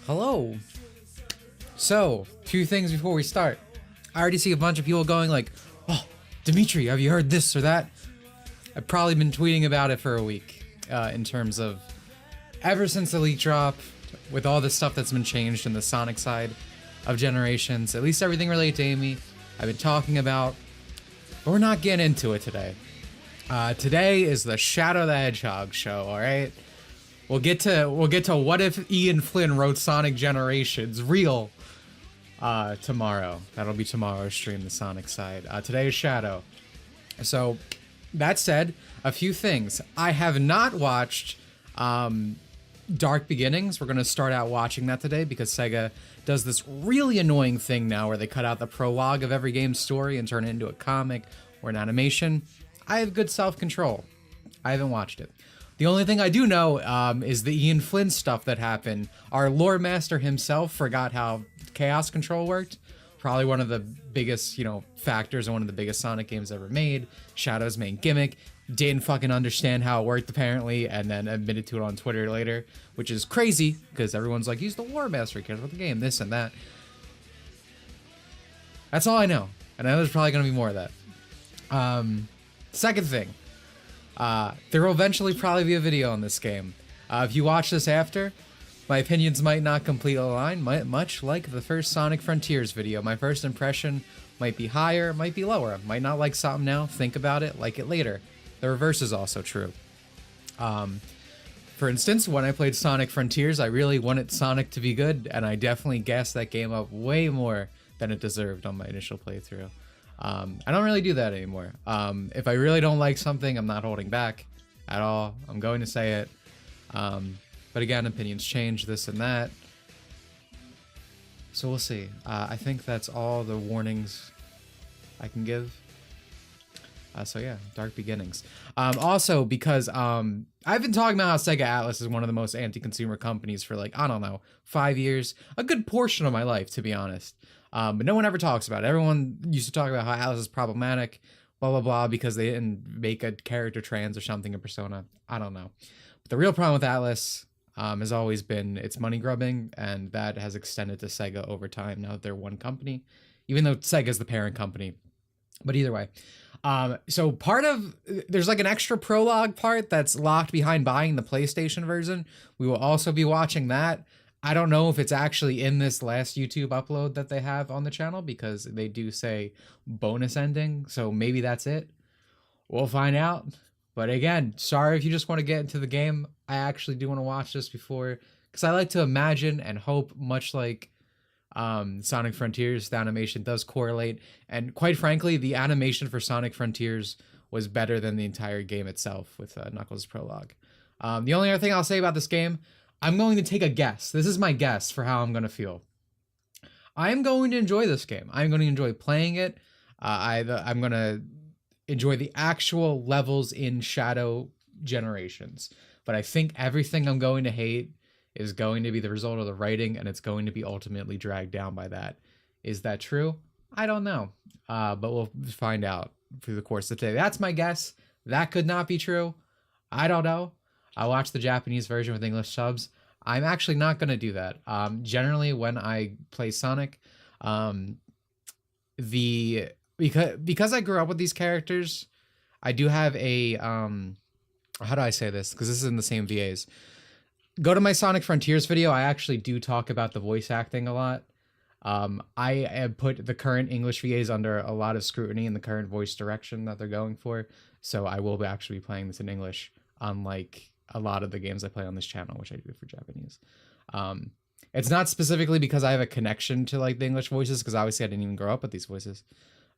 Hello. So, two things before we start. I already see a bunch of people going like, "Oh, Dimitri, have you heard this or that?" I've probably been tweeting about it for a week, in terms of ever since the leak drop, with all the stuff that's been changed in the Sonic side of Generations, at least everything related to Amy, I've been talking about, but we're not getting into it today. Today is the Shadow the Hedgehog show, alright? We'll get to what if Ian Flynn wrote Sonic Generations real tomorrow. That'll be tomorrow's stream, the Sonic side. Today is Shadow. So, that said, a few things. I have not watched Dark Beginnings. We're going to start out watching that today because Sega does this really annoying thing now where they cut out the prologue of every game's story and turn it into a comic or an animation. I have good self-control. I haven't watched it. The only thing I do know is the Ian Flynn stuff that happened. Our lore master himself forgot how chaos control worked. Probably one of the biggest, factors in one of the biggest Sonic games ever made. Shadow's main gimmick. Didn't fucking understand how it worked apparently, and then admitted to it on Twitter later, which is crazy because everyone's like, he's the lore master, he cares about the game, this and that. That's all I know, and I know there's probably gonna be more of that. Second thing, there will eventually probably be a video on this game. If you watch this after, my opinions might not completely align, much like the first Sonic Frontiers video. My first impression might be higher, might be lower. Might not like something now, think about it, like it later. The reverse is also true. For instance, when I played Sonic Frontiers, I really wanted Sonic to be good, and I definitely gassed that game up way more than it deserved on my initial playthrough. I don't really do that anymore. If I really don't like something, I'm not holding back at all. I'm going to say it. But again, opinions change, this and that. So we'll see. I think that's all the warnings I can give. So yeah, Dark Beginnings. Also, because I've been talking about how Sega Atlas is one of the most anti-consumer companies for like, I don't know, 5 years. A good portion of my life, to be honest. But no one ever talks about it. Everyone used to talk about how Atlas is problematic, blah, blah, blah, because they didn't make a character trans or something in Persona. I don't know. But the real problem with Atlas has always been its money grubbing, and that has extended to Sega over time now that they're one company, even though Sega's the parent company. But either way. So there's like an extra prologue part that's locked behind buying the PlayStation version. We will also be watching that. I don't know if it's actually in this last YouTube upload that they have on the channel because they do say bonus ending. So maybe that's it. We'll find out. But again, sorry if you just want to get into the game. I actually do want to watch this before because I like to imagine and hope, much like Sonic Frontiers, the animation does correlate, and quite frankly the animation for Sonic Frontiers was better than the entire game itself with Knuckles' prologue. The only other thing I'll say about this game, I'm going to take a guess. This is my guess for how I'm going to feel. I'm going to enjoy this game. I'm going to enjoy playing it. I'm going to enjoy the actual levels in Shadow Generations, but I think everything I'm going to hate is going to be the result of the writing, and it's going to be ultimately dragged down by that. Is that true? I don't know, but we'll find out through the course of the day. That's my guess. That could not be true. I don't know. I watched the Japanese version with English subs. I'm actually not going to do that. Generally, when I play Sonic, because I grew up with these characters, I do have a how do I say this? Because this is in the same VAs. Go to my Sonic Frontiers video. I actually do talk about the voice acting a lot. I have put the current English VAs under a lot of scrutiny in the current voice direction that they're going for. So I will actually be playing this in English, unlike a lot of the games I play on this channel, which I do for Japanese. It's not specifically because I have a connection to like the English voices, because obviously I didn't even grow up with these voices.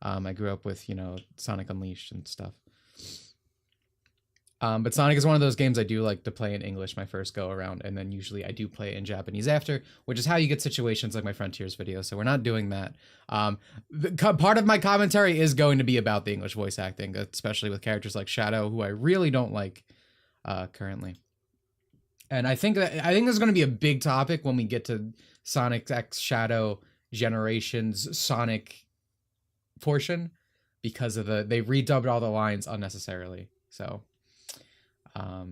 I grew up with, Sonic Unleashed and stuff. But Sonic is one of those games I do like to play in English my first go around, and then usually I do play in Japanese after, which is how you get situations like my Frontiers video, so we're not doing that. Part of my commentary is going to be about the English voice acting, especially with characters like Shadow, who I really don't like currently. And I think this is going to be a big topic when we get to Sonic X Shadow Generations Sonic portion, because of they redubbed all the lines unnecessarily. So Yeah.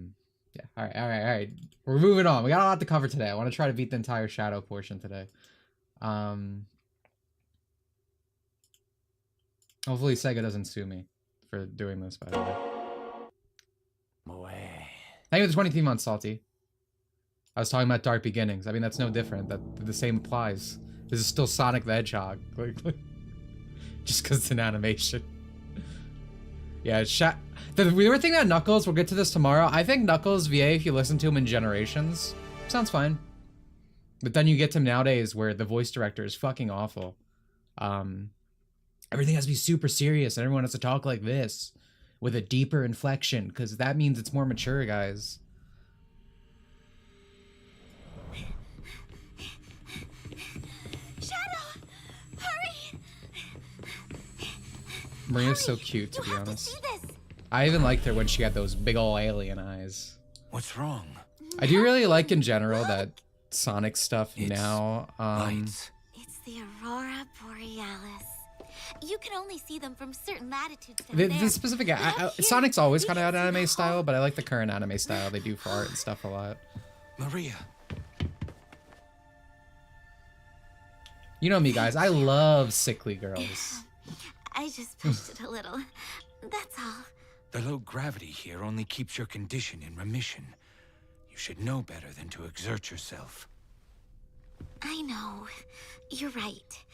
All right. We're moving on. We got a lot to cover today. I want to try to beat the entire shadow portion today. Hopefully Sega doesn't sue me for doing this, by the way. Thank you for the 23 months, Salty. I was talking about Dark Beginnings. I mean, that's no different. That the same applies. This is still Sonic the Hedgehog. Just because it's an animation. Yeah, the weird thing about Knuckles, we'll get to this tomorrow. I think Knuckles VA, if you listen to him in Generations, sounds fine. But then you get to nowadays where the voice director is fucking awful. Everything has to be super serious and everyone has to talk like this with a deeper inflection because that means it's more mature, guys. Shadow, hurry! Maria's so cute, to be honest. I even liked her when she had those big ol' alien eyes. What's wrong? I do really like in general that Sonic stuff now. It's the Aurora Borealis. You can only see them from certain latitudes. The specific Sonic's always kind of had anime style, but I like the current anime style they do for art and stuff a lot. Maria. You know me, guys. I love sickly girls. I just pushed it a little. That's all. The low gravity here only keeps your condition in remission. You should know better than to exert yourself. I know. You're right.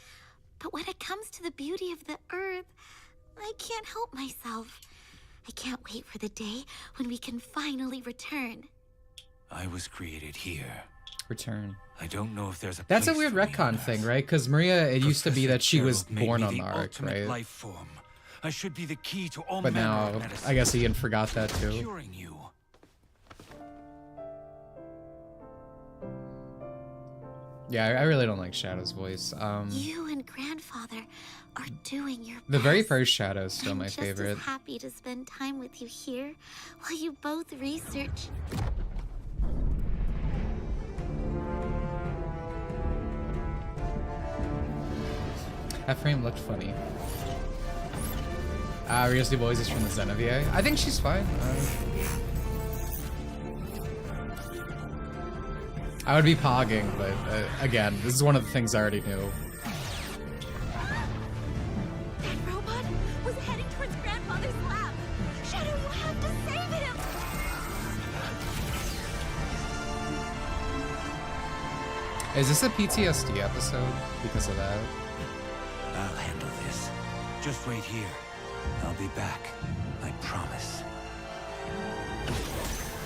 But when it comes to the beauty of the Earth, I can't help myself. I can't wait for the day when we can finally return. I was created here. Return. I don't know if there's a That's a weird retcon thing, right? Because Maria, it used to be that she was born on the Ark, right? Life form. I should be the key to all but now, I guess Ian forgot that too. Curing you. Yeah, I really don't like Shadow's voice. You and Grandfather are doing your best. The very first Shadow is still my I'm favorite. just as happy to spend time with you here while you both research. That frame looked funny. Rios Du Bois is from the Xenovier. I think she's fine. I would be pogging, but again, this is one of the things I already knew. That robot was heading towards Grandfather's lab. Shadow, you have to save him! Is this a PTSD episode because of that? I'll handle this. Just wait here. I'll be back. I promise.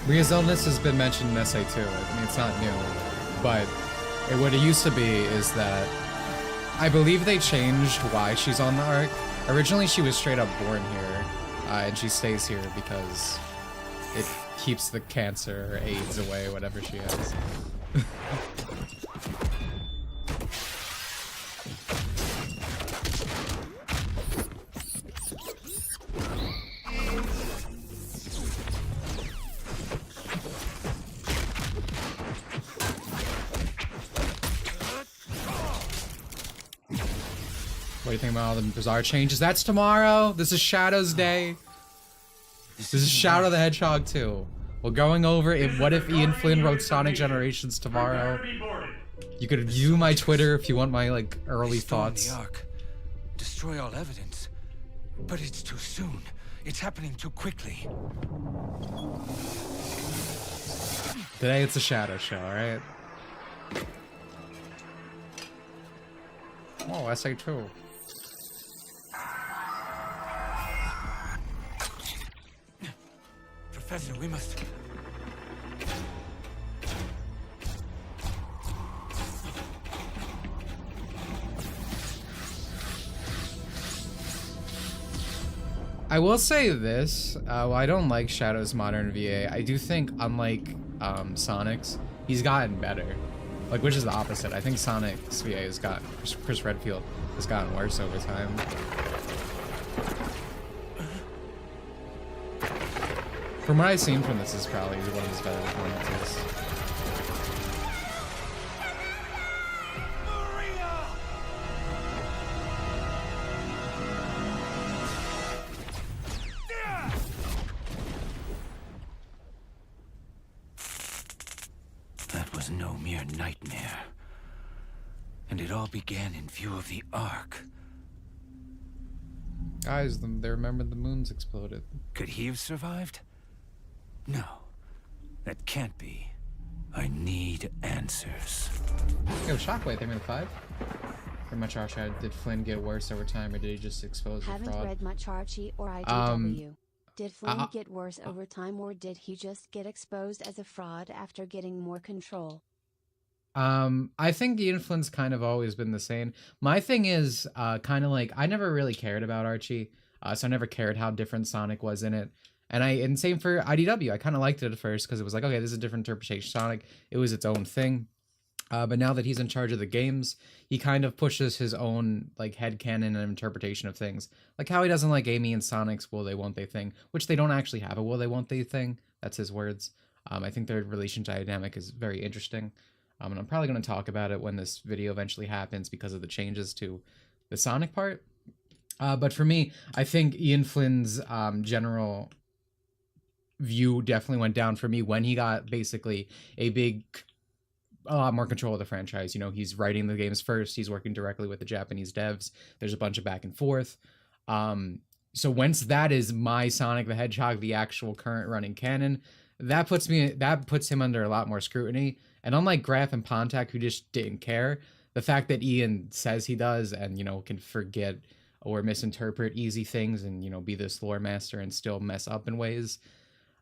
Ria's illness has been mentioned in SA2. I mean, it's not new. But what it used to be is that I believe they changed why she's on the Ark. Originally, she was straight up born here. And she stays here because it keeps the cancer or AIDS away, whatever she has. What do you think about all the bizarre changes? That's tomorrow. This is Shadow's day. This is Shadow the Hedgehog 2. We're going over it. What if Ian Flynn wrote Sonic Generations tomorrow? You could view my Twitter if you want my like early thoughts. The Ark. Destroy all evidence. But it's too soon. It's happening too quickly. Today it's a Shadow show, alright? Oh, SA2. Professor, we must... I will say this, while I don't like Shadow's modern VA, I do think, unlike Sonic's, he's gotten better. Like, which is the opposite. I think Sonic's VA has gotten, Chris Redfield has gotten worse over time. From what I've seen from this, is probably one of his better performances. no mere nightmare. And it all began in view of the Ark. Guys, they remembered the moons exploded. Could he have survived? No, that can't be. I need answers. Yo, Shockwave, they made a 5. Pretty much Archie, did Flynn get worse over time, or did he just expose the fraud? Haven't read much Archie or IDW. Did Flynn get worse over time, or did he just get exposed as a fraud after getting more control? I think Ian Flynn's kind of always been the same. My thing is, kind of like, I never really cared about Archie, so I never cared how different Sonic was in it. And same for IDW. I kind of liked it at first because it was like, okay, this is a different interpretation of Sonic. It was its own thing. But now that he's in charge of the games, he kind of pushes his own like headcanon and interpretation of things. Like how he doesn't like Amy and Sonic's will they won't they thing, which they don't actually have a will they won't they thing. That's his words. I think their relation dynamic is very interesting. And I'm probably going to talk about it when this video eventually happens because of the changes to the Sonic part. But for me, I think Ian Flynn's general view definitely went down for me when he got basically a lot more control of the franchise. You know, he's writing the games first. He's working directly with the Japanese devs. There's a bunch of back and forth. So once that is my Sonic the Hedgehog, the actual current running canon, that puts him under a lot more scrutiny. And unlike Graf and Pontac, who just didn't care, the fact that Ian says he does and, you know, can forget or misinterpret easy things and, you know, be this lore master and still mess up in ways,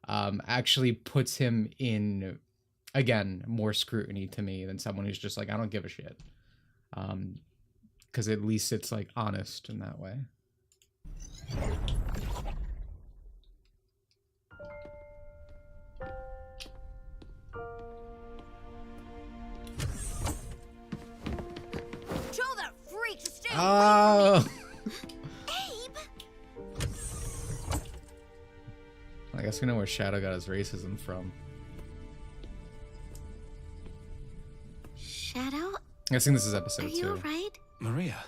actually puts him in, again, more scrutiny to me than someone who's just like, I don't give a shit. Because at least it's like honest in that way. Tell that freak to stay Oh! Abe! I guess we know where Shadow got his racism from. Shadow? I'm guessing this is episode 2. Are you alright? Maria,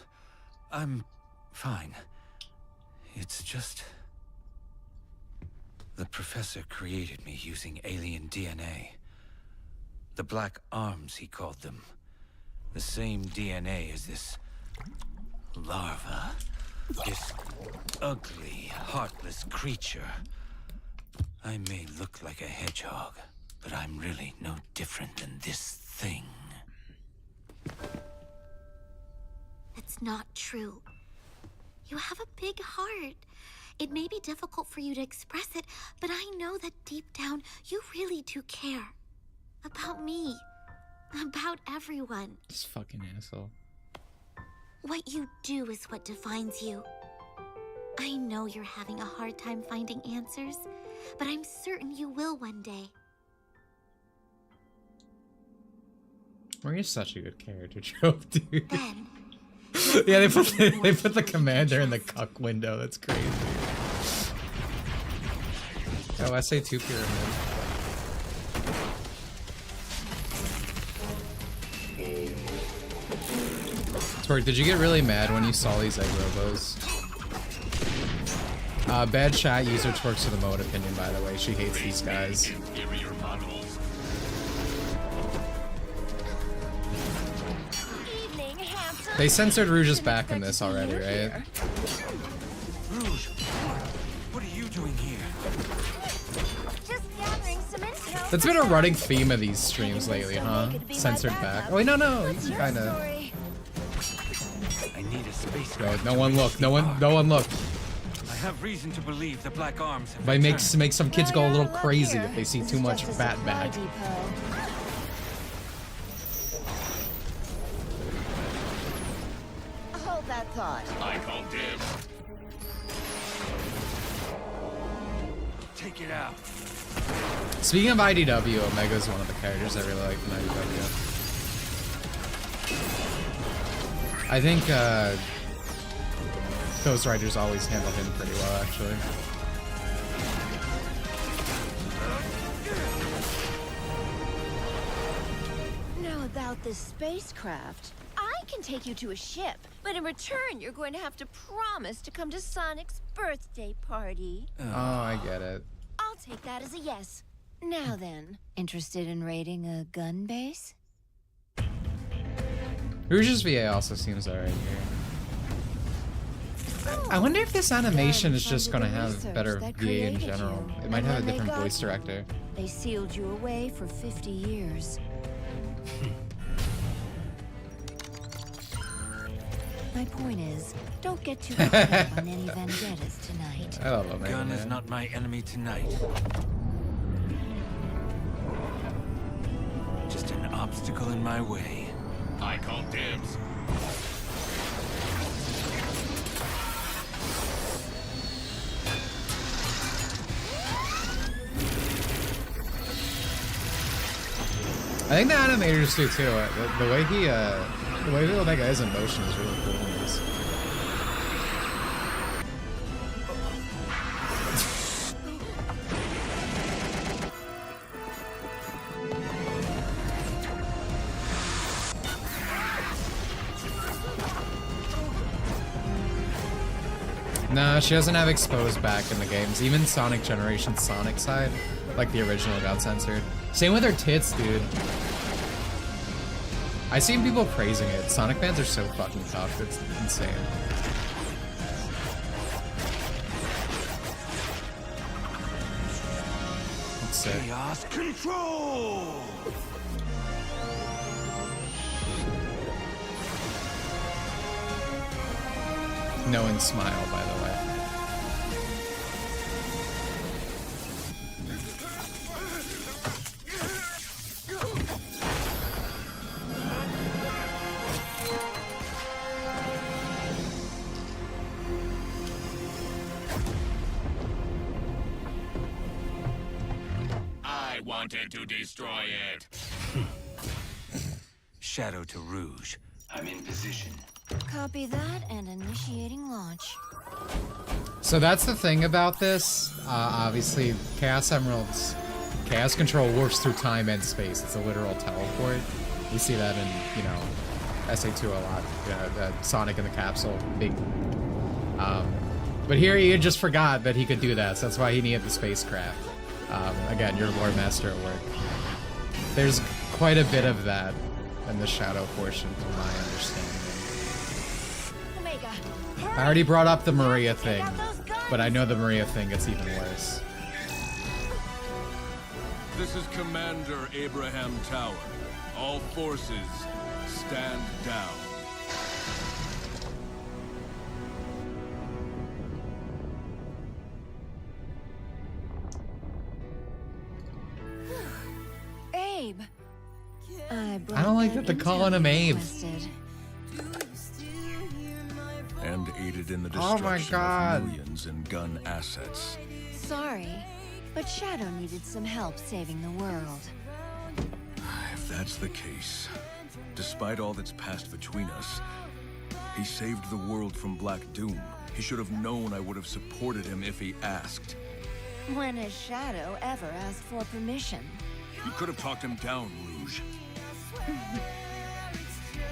I'm fine. It's just... the professor created me using alien DNA. The Black Arms, he called them. The same DNA as this larva. This ugly, heartless creature. I may look like a hedgehog, but I'm really no different than this thing. It's not true. You have a big heart. It may be difficult for you to express it, but I know that deep down you really do care. About me. About everyone. This fucking asshole. What you do is what defines you. I know you're having a hard time finding answers, but I'm certain you will one day. Maria's such a good character trope, dude. Then, Yeah, they put the commander in the cuck window. That's crazy. Oh, SA2 pyramid. Twerk, did you get really mad when you saw these egg robos? Bad chat user Twerk's to the mode opinion, by the way. She hates these guys. They censored Rouge's back in this already, right? Rouge, what are you doing here? just gathering some intel. That's been a running theme of these streams lately, huh? Censored back. Oh wait, no, he's kinda. I need a space. No one look. No one look. I have reason to believe the Black Arms have But returned. make some kids go a little crazy if they see too much fat back. Hold that thought. I call dibs. Take it out. Speaking of IDW, Omega's one of the characters I really like in IDW. I think Ghost Riders always handle him pretty well, actually. Now about this spacecraft. I can take you to a ship, but in return you're going to have to promise to come to Sonic's birthday party. Oh, I get it. I'll take that as a yes. Now then, interested in raiding a gun base? Rouge's VA also seems alright here. I wonder if this animation is just gonna have better VA in general. It might have a different voice director. They sealed you away for 50 years. My point is, don't get too caught up on any vendettas tonight. I love Omega Gun Man. is not my enemy tonight. Just an obstacle in my way. I call dibs. I think the animators do too. The way he, the way the Omega is in motion is really cool in this. No, she doesn't have exposed back in the games. Even Sonic Generation Sonic side, like the original, got censored. Same with her tits, dude. I've seen people praising it. Sonic fans are so fucking tough. It's insane. That's sick. Chaos control! Knowing smile, by the way. I wanted to destroy it. Shadow to Rouge. I'm in position. Copy that and initiating launch. So that's the thing about this. Obviously, Chaos Emerald's Chaos Control works through time and space. It's a literal teleport. You see that in, you know, SA2 a lot. The Sonic in the capsule, big. But here he just forgot that he could do that, so that's why he needed the spacecraft. Again, your lore master at work. There's quite a bit of that in the Shadow portion, from my understanding. I already brought up the Maria thing, but I know the Maria thing gets even worse. This is Commander Abraham Tower. All forces, stand down. Abe. I don't like that they're calling him Abe. And aided in the Oh my destruction God. of millions in gun assets. Sorry, but Shadow needed some help saving the world. If that's the case, despite all that's passed between us, he saved the world from Black Doom. He should have known I would have supported him if he asked. When has Shadow ever asked for permission? You could have talked him down, Rouge.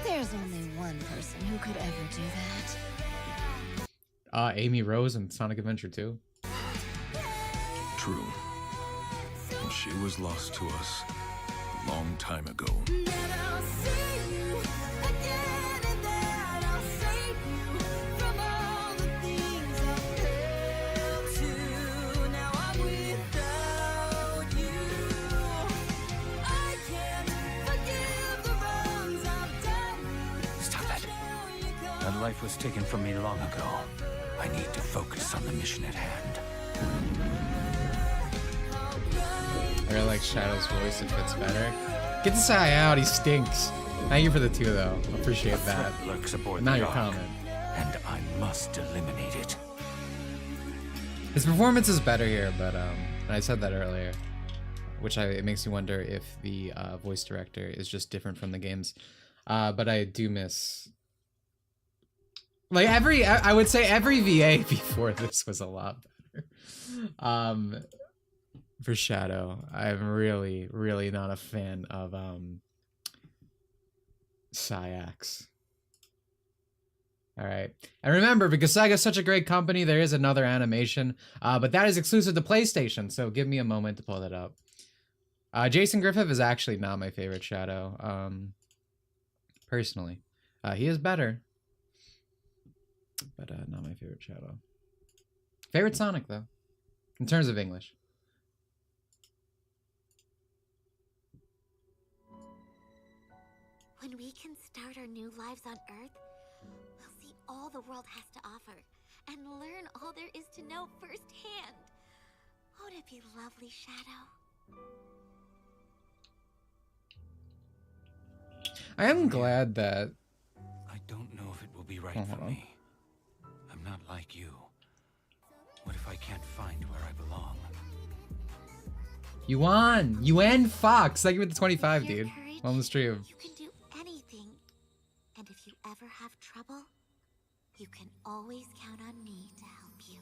There's only one person who could ever do that. Amy Rose in Sonic Adventure 2. True. And she was lost to us a long time ago. Stop that. That life was taken from me long ago. I need to focus on the mission at hand. I really like Shadow's voice, it fits better. Get this guy out, he stinks. Thank you for the 2 though, appreciate that. Threat lurks aboard Now the your Ark, comment. and I must eliminate it. His performance is better here, but and I said that earlier, which it makes me wonder if the voice director is just different from the games. But I do miss, like, I would say every VA before this was a lot better. For Shadow, I'm really, really not a fan of Syax. All right, and remember, because Sega is such a great company, there is another animation, but that is exclusive to PlayStation. So give me a moment to pull that up. Jason Griffith is actually not my favorite Shadow, personally. He is better. But not my favorite Shadow. Favorite Sonic, though. In terms of English. When we can start our new lives on Earth, we'll see all the world has to offer and learn all there is to know firsthand. Won't it be lovely, Shadow? I am glad that... I don't know if it will be right Oh, for hold on. me. I'm not like you. What if I can't find where I belong? You won! You and Fox! Thank you for the 25, With your dude. courage, On the stream. You can do anything. And if you ever have trouble, you can always count on me to help you.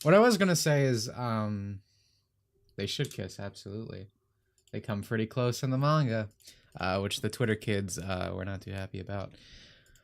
What I was gonna say is, they should kiss, absolutely. They come pretty close in the manga, which the Twitter kids were not too happy about.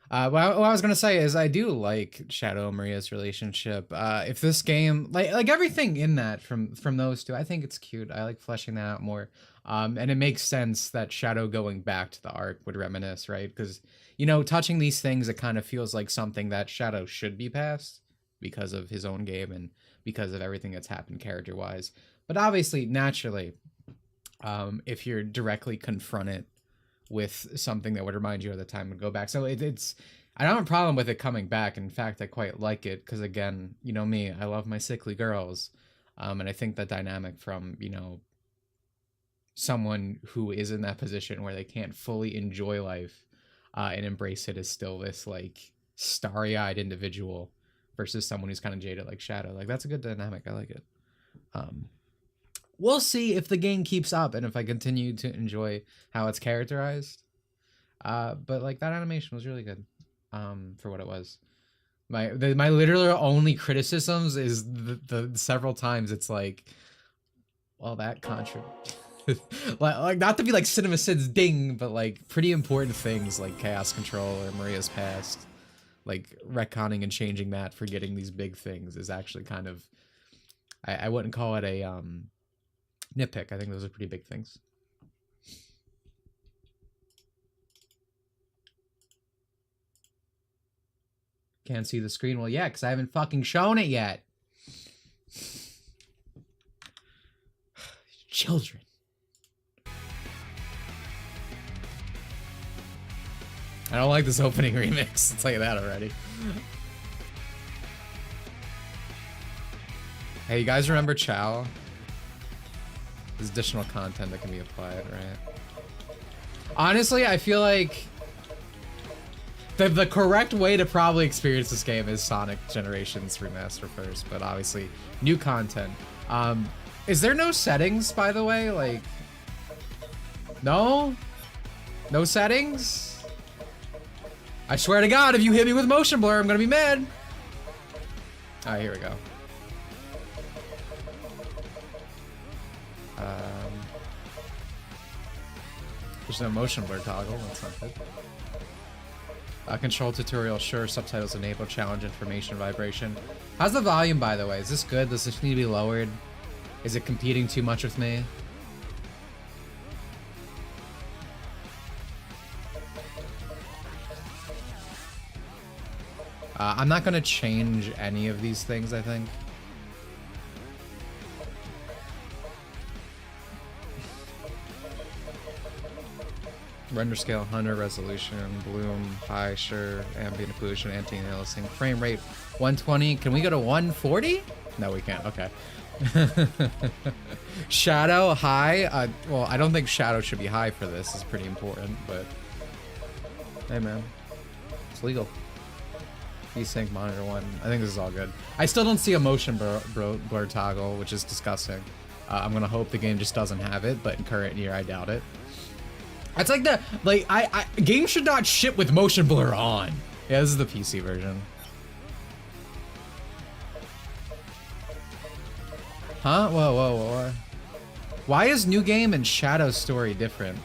What I was gonna say is I do like Shadow and Maria's relationship. If this game, like everything in that from those two, I think it's cute. I like fleshing that out more. And it makes sense that Shadow going back to the arc would reminisce, right? Because, you know, touching these things, it kind of feels like something that Shadow should be past because of his own game and because of everything that's happened character-wise. But obviously, naturally, if you're directly confronted with something that would remind you of the time and go back. So it's, I don't have a problem with it coming back. In fact, I quite like it because, again, you know me, I love my sickly girls. And I think the dynamic from, you know, someone who is in that position where they can't fully enjoy life and embrace it is still this, like, starry-eyed individual versus someone who's kind of jaded like Shadow. Like, that's a good dynamic. I like it. We'll see if the game keeps up and if I continue to enjoy how it's characterized. But like that animation was really good for what it was. My literal only criticisms is the several times it's like, well, that like not to be like Cinema Sid's ding, but like pretty important things like Chaos Control or Maria's Past, like retconning and changing that for getting these big things is actually kind of, I wouldn't call it a nitpick. I think those are pretty big things. Can't see the screen. Well, yeah, because I haven't fucking shown it yet. Children. I don't like this opening remix. I'll tell you that already. Hey, you guys remember Chow? There's additional content that can be applied, right? Honestly, I feel like the correct way to probably experience this game is Sonic Generations Remaster first, but obviously new content. Is there no settings, by the way? Like, no? No settings? I swear to God, if you hit me with motion blur, I'm gonna be mad. Alright, here we go. There's no motion blur toggle, that's not good. Control tutorial, sure, subtitles enabled, challenge information, vibration. How's the volume, by the way? Is this good? Does this need to be lowered? Is it competing too much with me? I'm not gonna change any of these things, I think. Render scale 100, resolution, bloom, high, sure, ambient occlusion, anti-aliasing, frame rate 120. Can we go to 140? No, we can't. Okay. Shadow high. Well, I don't think shadow should be high for this. It's pretty important, but hey, man, it's legal. Desync monitor 1. I think this is all good. I still don't see a motion blur toggle, which is disgusting. I'm gonna hope the game just doesn't have it, but in current year, I doubt it. It's like the, like, games should not ship with motion blur on. Yeah, this is the PC version. Huh? Whoa, whoa, whoa. Why is New Game and Shadow Story different?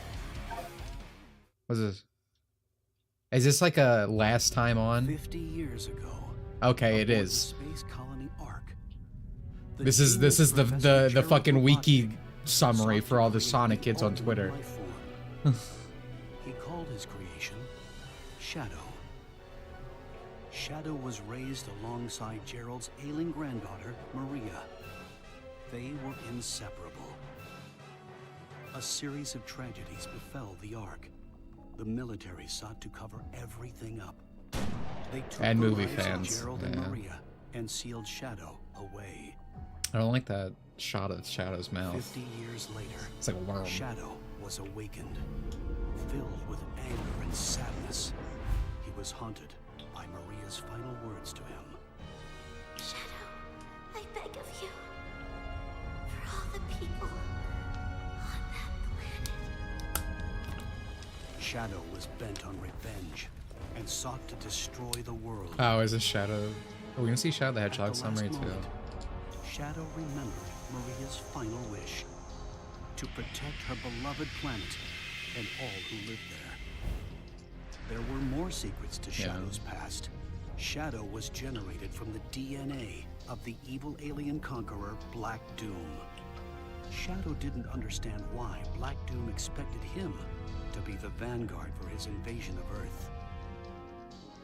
What's this? Is this like a last time on? 50 years ago. Okay, it is. Space colony Ark. This is the fucking wiki summary for all the Sonic kids on Twitter. He called his creation Shadow. Shadow was raised alongside Gerald's ailing granddaughter, Maria. They were inseparable. A series of tragedies befell the Ark. The military sought to cover everything up. They took And the movie lives of fans, Gerald and yeah. Maria and sealed Shadow away. I don't like that shot of Shadow's mouth. 50 years later, It's like a worm. Shadow was awakened, filled with anger and sadness. He was haunted by Maria's final words to him. Shadow, I beg of you, for all the people on that planet. Shadow was bent on revenge and sought to destroy the world. Oh, is this Shadow? Oh, we're gonna see Shadow the At the Hedgehog last summary too. moment, Shadow remembered Maria's final wish to protect her beloved planet and all who lived there. There were more secrets to Shadow's past. Shadow was generated from the DNA of the evil alien conqueror Black Doom. Shadow didn't understand why Black Doom expected him to be the vanguard for his invasion of Earth.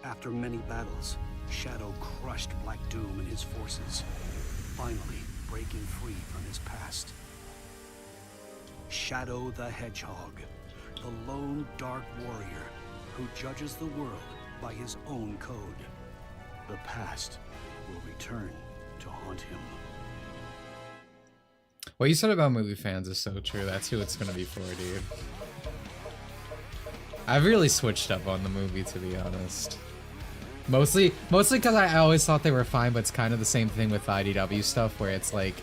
After many battles, Shadow crushed Black Doom and his forces, finally breaking free from his past. Shadow the Hedgehog, the lone dark warrior who judges the world by his own code. The past will return to haunt him. What you said about movie fans is so true. That's who it's gonna be for, dude. I've really switched up on the movie, to be honest. Mostly because I always thought they were fine, but it's kind of the same thing with IDW stuff, where it's like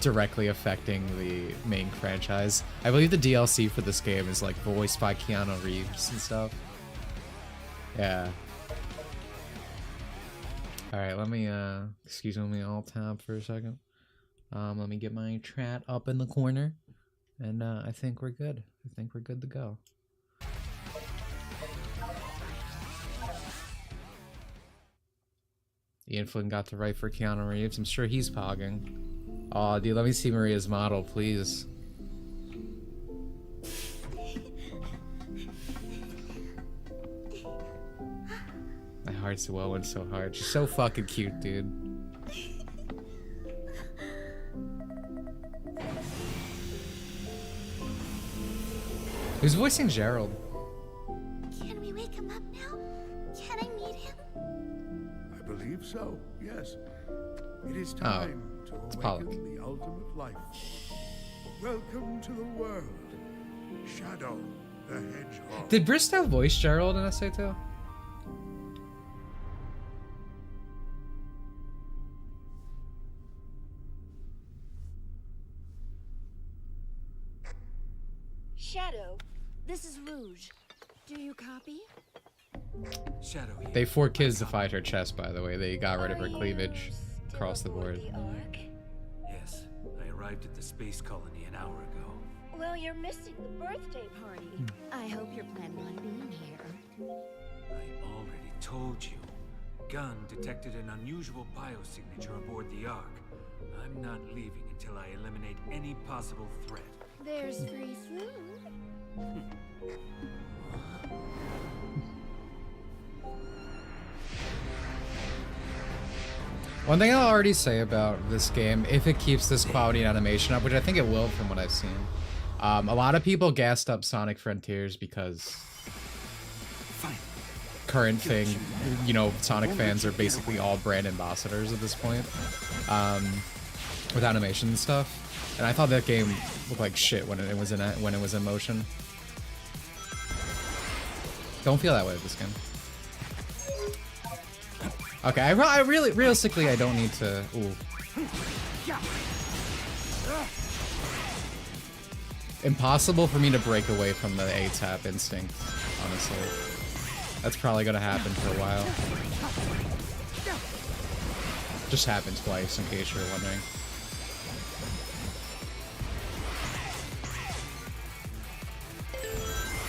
directly affecting the main franchise. I believe the DLC for this game is like voiced by Keanu Reeves and stuff. Yeah. All right, let me excuse me, let me alt tab for a second. Let me get my chat up in the corner, and I think we're good. I think we're good to go. Ian Flynn got to write for Keanu Reeves. I'm sure he's pogging. Aw, dude, let me see Maria's model, please. My heart's swelling so hard. She's so fucking cute, dude. Who's voicing Gerald? Can we wake him up now? Can I meet him? I believe so, yes. It is time to awaken the ultimate life. Welcome to the world, Shadow the Hedgehog. Did Bristow voice Gerald in SA2? Shadow, this is Rouge. Do you copy? Shadow here. They forced kids to fight her chest, by the way. They got rid of her cleavage across the board. Yes, I arrived at the space colony an hour ago. Well, you're missing the birthday party. I hope you're planning on being here. I already told you. Gun detected an unusual biosignature aboard the Ark. I'm not leaving until I eliminate any possible threat. There's free food. One thing I'll already say about this game, if it keeps this quality and animation up, which I think it will from what I've seen, a lot of people gassed up Sonic Frontiers because current thing, you know, Sonic fans are basically all brand ambassadors at this point, with animation and stuff. And I thought that game looked like shit when it was in motion. Don't feel that way with this game. Okay, I really, realistically, I don't need to. Ooh. Impossible for me to break away from the A-tap instinct, honestly. That's probably gonna happen for a while. Just happened twice, in case you're wondering.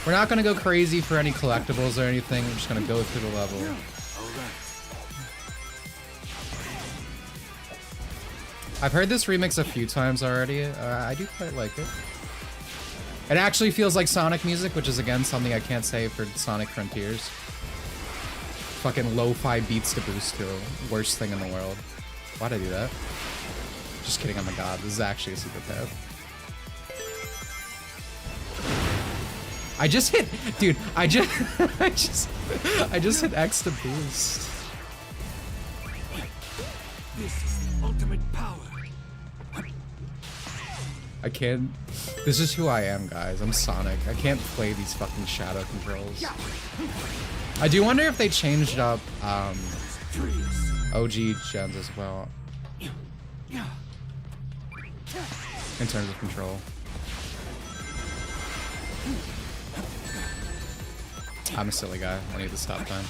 We're not gonna go crazy for any collectibles or anything. We're just gonna go through the level. I've heard this remix a few times already. I do quite like it. It actually feels like Sonic music, which is again something I can't say for Sonic Frontiers. Fucking lo-fi beats to boost to. Worst thing in the world. Why'd I do that? Just kidding, I'm a god. This is actually a super path. I just hit, dude, I just hit X to boost. This is the ultimate power. I can't, this is who I am, guys. I'm Sonic. I can't play these fucking shadow controls. I do wonder if they changed up OG gens as well. In terms of control. I'm a silly guy. I need to stop time.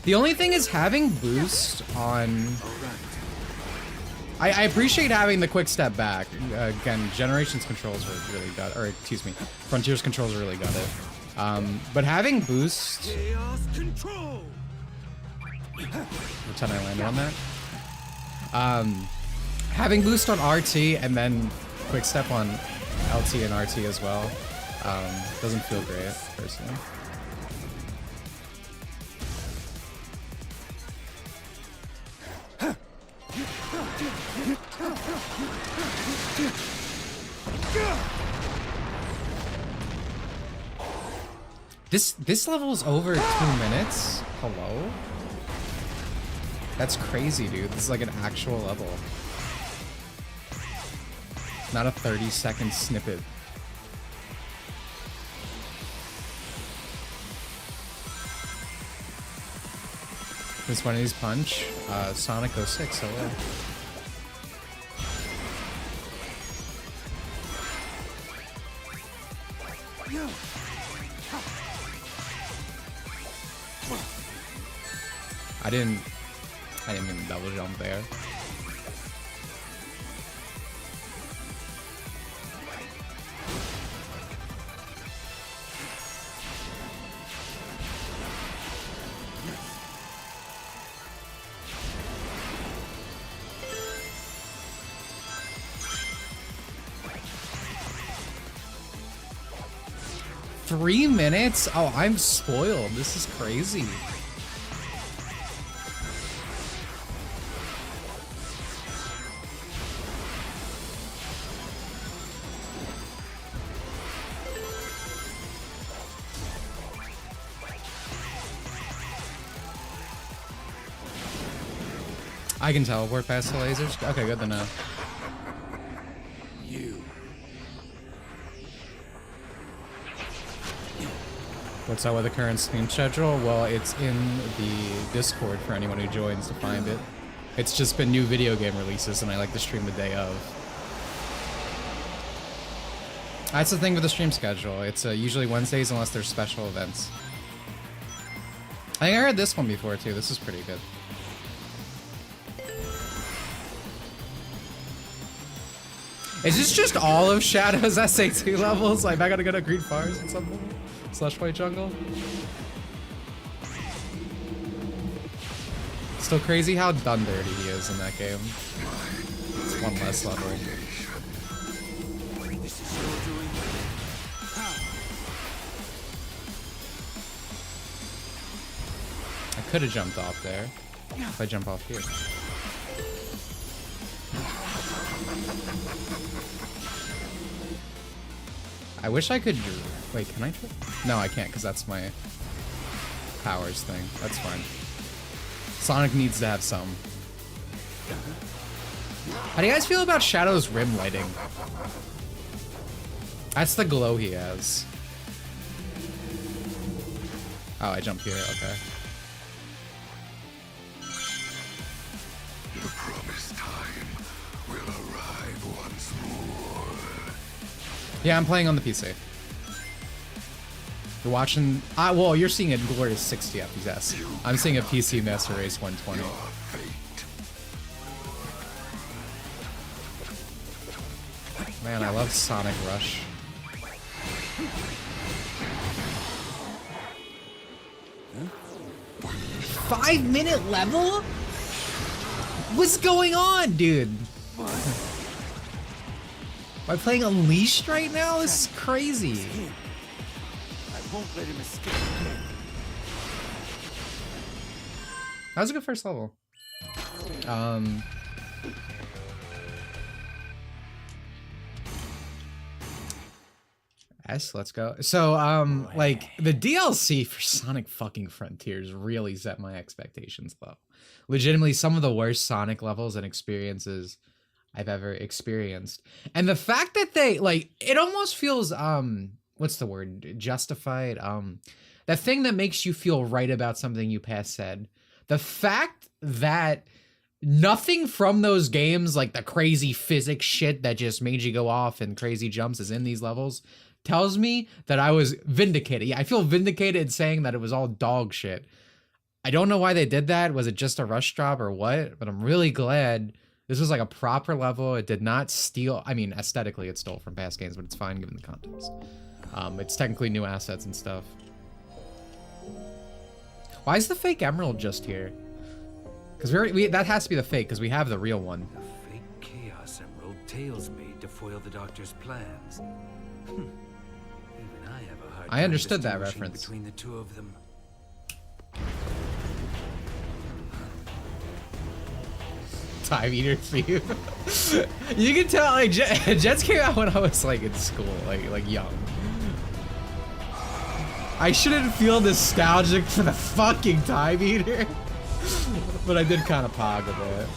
The only thing is having boost on... I appreciate having the quick step back. Again, Generations controls are really good. Or, excuse me, Frontiers controls are really good. But having boost... What time I landed on that? Having boost on RT and then quick step on LT and RT as well doesn't feel great, personally. This level's over 2 minutes? Hello? That's crazy, dude. This is like an actual level. Not a 30-second snippet. This one of these punch, Sonic 06, hello. I didn't even double jump there. Three minutes? Oh, I'm spoiled. This is crazy. I can teleport past the lasers. Okay, good to know. What's up with the current stream schedule? Well, it's in the Discord for anyone who joins to find it. It's just been new video game releases, and I like to stream the day of. That's the thing with the stream schedule. It's usually Wednesdays unless there's special events. I think I heard this one before too. This is pretty good. Is this just all of Shadow's SA2 levels? Like, I gotta go to Green Forest at some point? Slush White Jungle? Still crazy how done dirty he is in that game. It's one less level. I could have jumped off there. If I jump off here. I wish I could... Wait, can I? No, I can't, because that's my powers thing. That's fine. Sonic needs to have some. How do you guys feel about Shadow's rim lighting? That's the glow he has. Oh, I jumped here, okay. The promised time will arrive once more. Yeah, I'm playing on the PC. You're watching... well, you're seeing a glorious 60 FPS. I'm seeing a PC Master Race 120. Man, I love Sonic Rush. Huh? 5-minute level? What's going on, dude? Am I playing Unleashed right now? This is crazy. I won't let him escape. That was a good first level. S, let's go. So, like, the DLC for Sonic fucking Frontiers really set my expectations low. Legitimately, some of the worst Sonic levels and experiences I've ever experienced. And the fact that they, like, it almost feels, what's the word? Justified. That thing that makes you feel right about something you past said. The fact that nothing from those games, like the crazy physics shit that just made you go off and crazy jumps is in these levels, tells me that I was vindicated. Yeah, I feel vindicated saying that it was all dog shit. I don't know why they did that. Was it just a rush job or what? But I'm really glad this was like a proper level. It did not steal. I mean, aesthetically it stole from past games, but it's fine given the context. It's technically new assets and stuff. Why is the fake emerald just here? Because that has to be the fake, because we have the real one. The fake Chaos Emerald Tails made to foil the Doctor's plans. Even I have a hard time I understood that distinguishing reference. between the two of them. Time eater for you. You can tell, like, Jets came out when I was like in school, like young. I shouldn't feel nostalgic for the fucking Time Eater, but I did kind of pog a bit.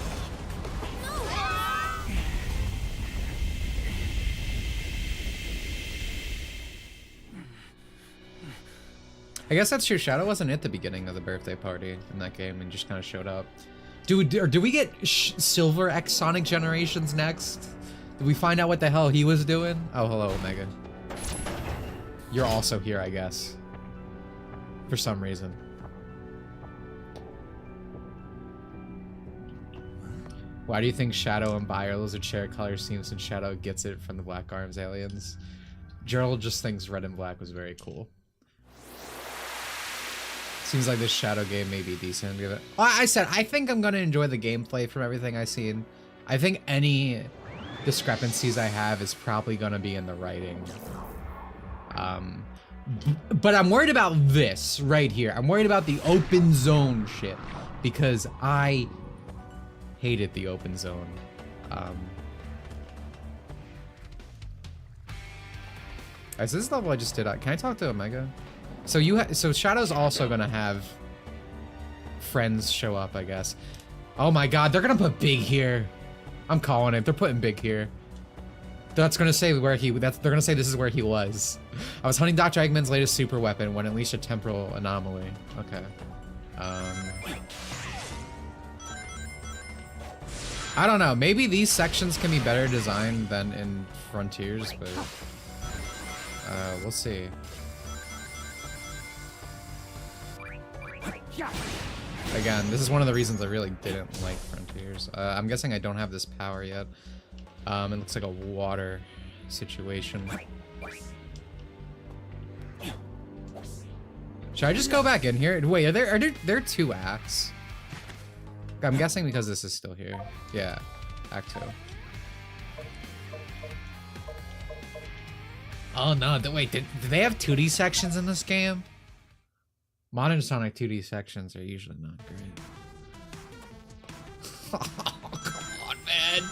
I guess that's true. Shadow wasn't at the beginning of the birthday party in that game and just kind of showed up. Do we get Silver X Sonic Generations next? Did we find out what the hell he was doing? Oh, hello, Omega. You're also here, I guess. For some reason. Why do you think Shadow and Bi are lizard share color schemes and Shadow gets it from the Black Arms aliens? Gerald just thinks red and black was very cool. Seems like this Shadow game may be decent. Give it. I said I think I'm gonna enjoy the gameplay from everything I've seen. I think any discrepancies I have is probably gonna be in the writing. But I'm worried about this right here. I'm worried about the open zone shit because I hated the open zone. Alright, so this level I just did. Can I talk to Omega? So so Shadow's also gonna have friends show up, I guess. Oh my god, they're gonna put Big here. I'm calling it. They're putting Big here. That's gonna say where he. They're gonna say this is where he was. I was hunting Dr. Eggman's latest super weapon when unleashed a temporal anomaly. Okay. I don't know. Maybe these sections can be better designed than in Frontiers, but we'll see. Again, this is one of the reasons I really didn't like Frontiers. I'm guessing I don't have this power yet. It looks like a water situation. Should I just go back in here? Wait, are there two acts? I'm guessing because this is still here. Yeah, Act 2. Oh no, wait, did they have 2D sections in this game? Modern Sonic 2D sections are usually not great. Oh, come on, man.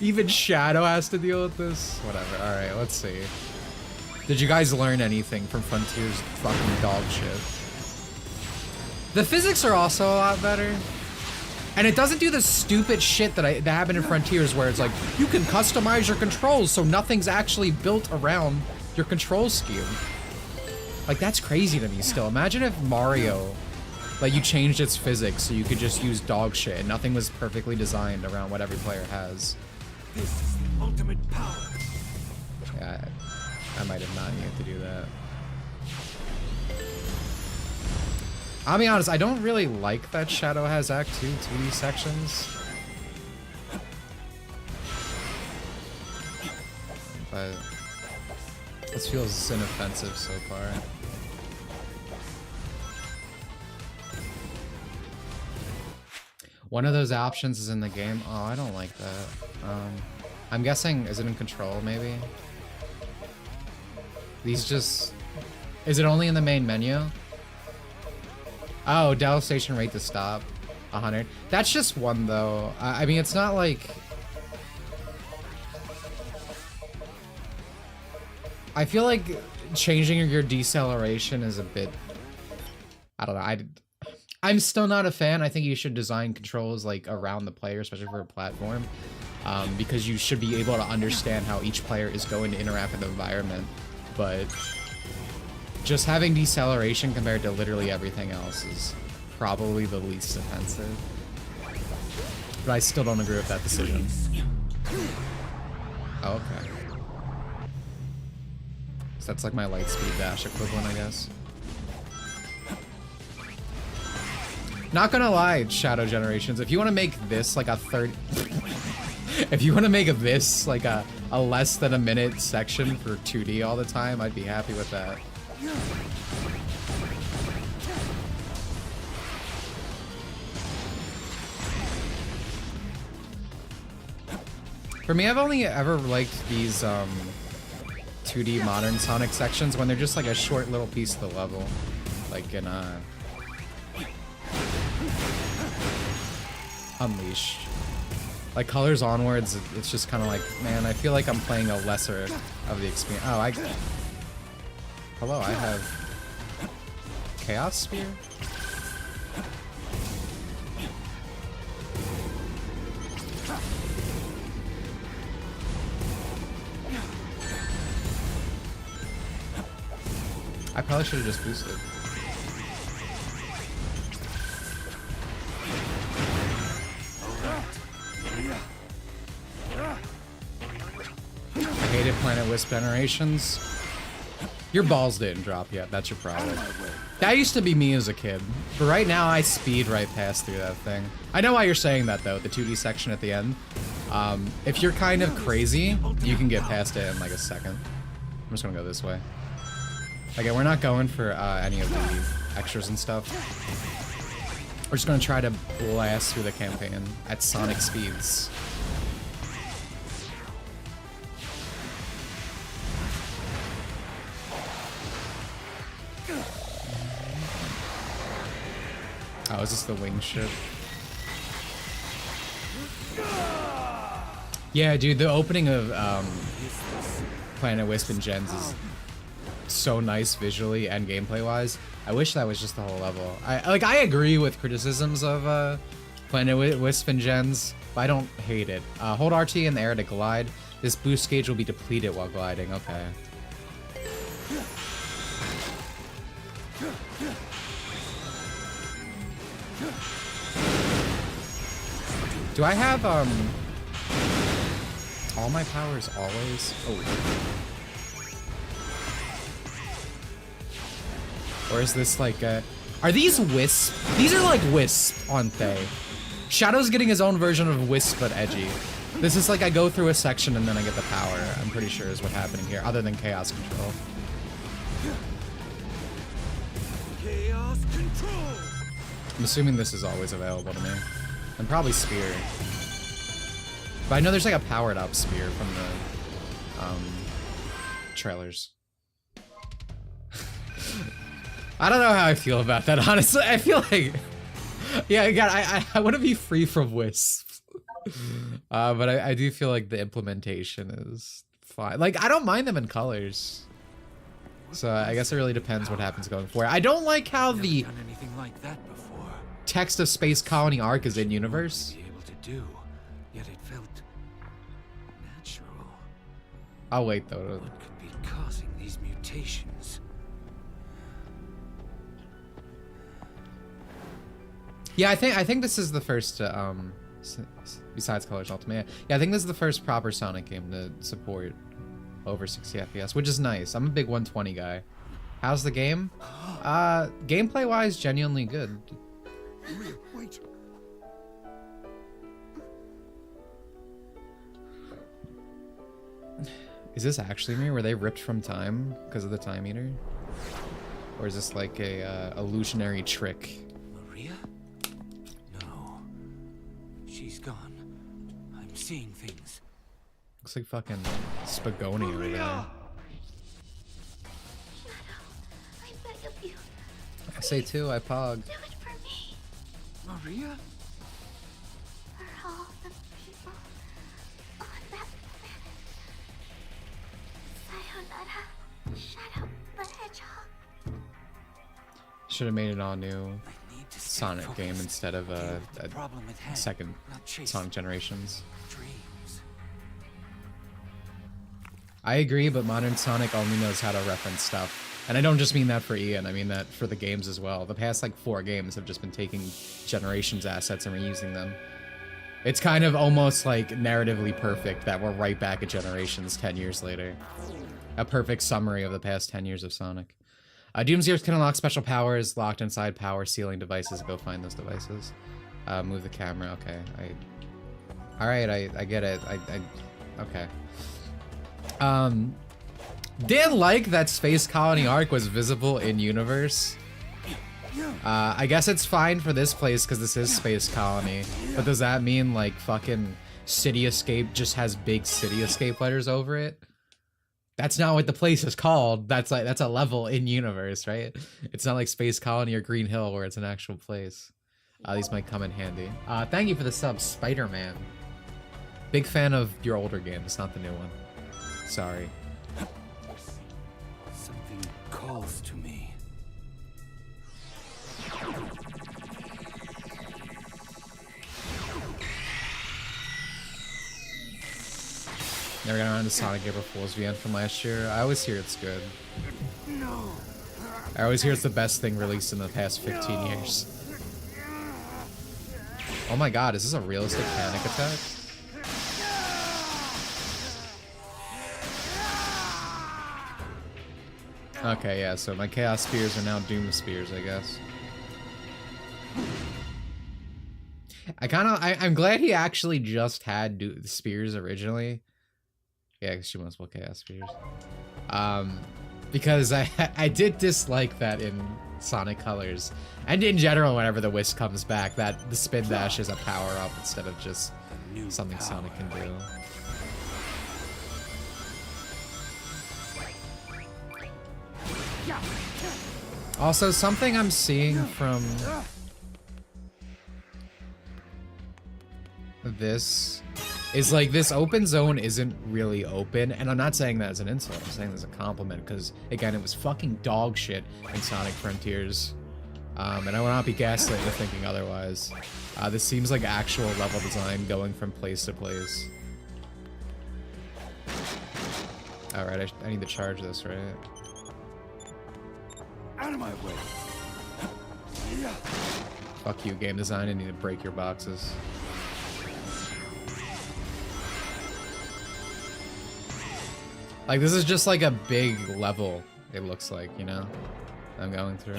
Even Shadow has to deal with this? Whatever, alright, let's see. Did you guys learn anything from Frontier's fucking dog shit? The physics are also a lot better. And it doesn't do the stupid shit that happened in Frontiers where it's like, you can customize your controls so nothing's actually built around your control scheme. Like, that's crazy to me still. Imagine if Mario, like, you changed its physics so you could just use dog shit and nothing was perfectly designed around what every player has. This is the ultimate power. Yeah, I might have not needed to do that. I'll be honest, I don't really like that Shadow has Act 2 2D sections. But this feels inoffensive so far. One of those options is in the game. Oh, I don't like that. I'm guessing, is it in control maybe? These just... Is it only in the main menu? Oh, devastation rate to stop. 100. That's just one though. I mean, it's not like... I feel like changing your deceleration is a bit... I don't know. I'm still not a fan. I think you should design controls like around the player, especially for a platform, because you should be able to understand how each player is going to interact with the environment. But just having deceleration compared to literally everything else is probably the least offensive. But I still don't agree with that decision. Oh, okay. So that's like my light speed dash equivalent, I guess. Not gonna lie, Shadow Generations, if you want to make this like a if you want to make this like a less than a minute section for 2D all the time, I'd be happy with that. For me, I've only ever liked these 2D modern Sonic sections when they're just like a short little piece of the level, like in Unleashed. Like Colors Onwards, it's just kind of like, man, I feel like I'm playing a lesser of the experience. Oh, hello, I have Chaos Spear? I probably should have just boosted. I hated Planet Wisp Generations. Your balls didn't drop yet, that's your problem. That used to be me as a kid, but right now I speed right past through that thing. I know why you're saying that though, the 2D section at the end. If you're kind of crazy, you can get past it in like a second. I'm just gonna go this way. Again, we're not going for any of the extras and stuff. We're just gonna try to blast through the campaign at Sonic speeds. Oh, is this the wing ship? Yeah, dude, the opening of Planet Wisp and Gens is so nice visually and gameplay wise. I wish that was just the whole level. I agree with criticisms of Planet Wisp and Gens, but I don't hate it. Hold RT in the air to glide. This boost gauge will be depleted while gliding. Okay. Do I have all my powers always? Oh. Or is this like are these Wisp? These are like Wisp, aren't they? Shadow's getting his own version of Wisp but edgy. This is like I go through a section and then I get the power, I'm pretty sure is what's happening here, other than Chaos Control. Chaos Control! I'm assuming this is always available to me. And probably Spear. But I know there's like a powered up Spear from the trailers. I don't know how I feel about that, honestly. I feel like, yeah, God, I want to be free from wisps. But I do feel like the implementation is fine. Like, I don't mind them in colors. So I guess it really depends what happens going forward. I don't like how the text of Space Colony arc is in universe. Yet it felt natural. I'll wait though. What could be causing these mutations? Yeah, I think this is the first besides Colors Ultimate. Yeah, I think this is the first proper Sonic game to support over 60 FPS, which is nice. I'm a big 120 guy. How's the game? Gameplay wise, genuinely good. Wait. Is this actually me? Were they ripped from time because of the time eater? Or is this like a illusionary trick? Maria? No. She's gone. I'm seeing things. Looks like fucking Spagoni over there. I beg of you. I say too, I pog. Do it for me. Maria? For all the people on that planet. Sayonara, Shadow the Hedgehog. Should have made an all new Sonic game instead of a second Sonic Generations. I agree, but modern Sonic only knows how to reference stuff. And I don't just mean that for Ian, I mean that for the games as well. The past like 4 games have just been taking Generations assets and reusing them. It's kind of almost like narratively perfect that we're right back at Generations 10 years later. A perfect summary of the past 10 years of Sonic. Doomsayers can unlock special powers locked inside power sealing devices. Go find those devices. Move the camera. Okay. Alright, I get it. Okay. Didn't like that Space Colony arc was visible in universe. I guess it's fine for this place because this is Space Colony. But does that mean like fucking City Escape just has big City Escape letters over it? That's not what the place is called. That's a level in universe, right? It's not like Space Colony or Green Hill where it's an actual place. These might come in handy. Thank you for the sub, Spider-Man. Big fan of your older games, not the new one. Sorry. Something calls to me. Never got around to Sonic April Fool's VN from last year. I always hear it's good. I always hear it's the best thing released in the past 15 years. Oh my god, is this a realistic panic attack? Okay, yeah, so my Chaos Spears are now Doom Spears, I guess. I'm glad he actually just had Spears originally. Yeah, because she multiple Chaos Spears. Because I did dislike that in Sonic Colors. And in general, whenever the Whisk comes back, that the Spin Dash is a power-up instead of just something Sonic can do. Also, something I'm seeing from this is like this open zone isn't really open, and I'm not saying that as an insult, I'm saying that as a compliment, because again, it was fucking dog shit in Sonic Frontiers, and I will not be gaslit into thinking otherwise. This seems like actual level design going from place to place. Alright, I need to charge this, right? Out of my way. Fuck you, game design, I need to break your boxes. Like, this is just like a big level, it looks like, you know? I'm going through.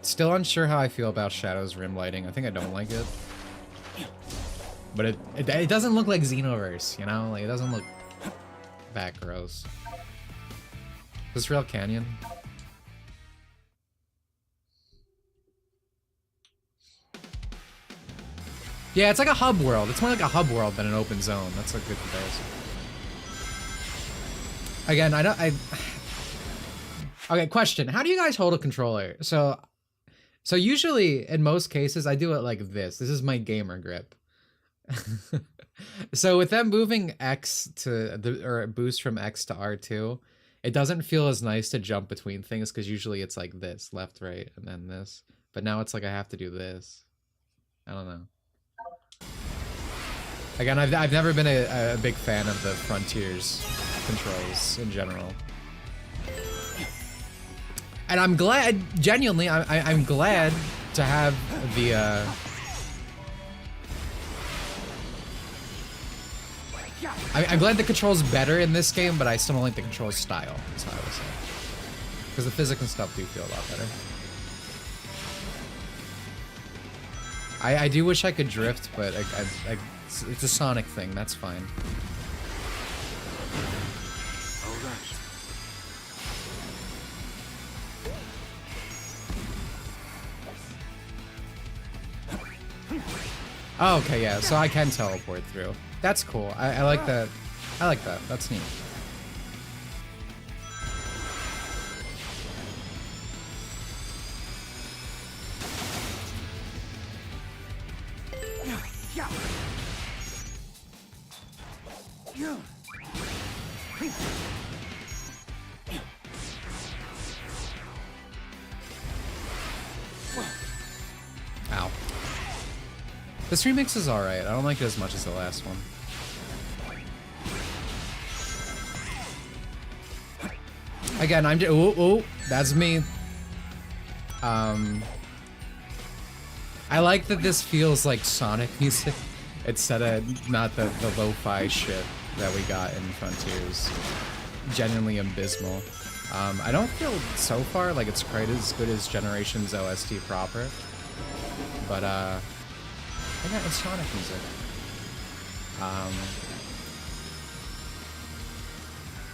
Still unsure how I feel about Shadow's rim lighting. I think I don't like it. But it doesn't look like Xenoverse, you know? Like, it doesn't look that gross. Is this real canyon? Yeah, it's like a hub world. It's more like a hub world than an open zone. That's a good comparison. Again, okay, question. How do you guys hold a controller? So usually, in most cases, I do it like this. This is my gamer grip. So with them moving X to, or boost from X to R2, it doesn't feel as nice to jump between things, because usually it's like this, left, right, and then this. But now it's like I have to do this. I don't know. Again, I've never been a big fan of the Frontiers controls in general. And I'm glad, genuinely, I'm glad to have the, I'm glad the control's better in this game, but I still don't like the control style, that's how I would say. Because the physics and stuff do feel a lot better. I do wish I could drift, but it's a Sonic thing, that's fine. Oh, okay, yeah. So I can teleport through. That's cool. I like that. I like that. That's neat. Ow. This remix is alright. I don't like it as much as the last one. Again, I'm just, ooh, that's me. I like that this feels like Sonic music instead of not the lo-fi shit that we got in Frontiers. Genuinely abysmal. I don't feel so far like it's quite as good as Generations OST proper, but yeah, it's Sonic music.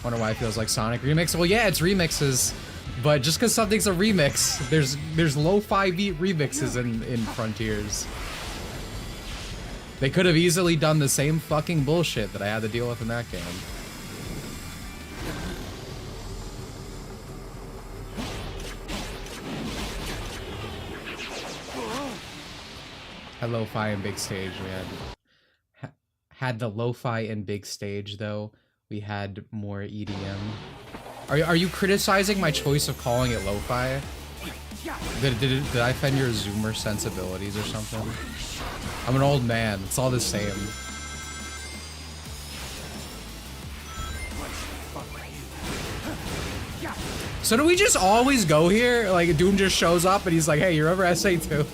Wonder why it feels like Sonic remix. Well, yeah, it's remixes, but just because something's a remix, there's lo-fi beat remixes in Frontiers. They could have easily done the same fucking bullshit that I had to deal with in that game. Had lo-fi and big stage. We had the lo-fi and big stage though. We had more EDM. Are you criticizing my choice of calling it lo-fi? Did I offend your Zoomer sensibilities or something? I'm an old man. It's all the same. So do we just always go here? Like Doom just shows up and he's like, "Hey, you're over SA2."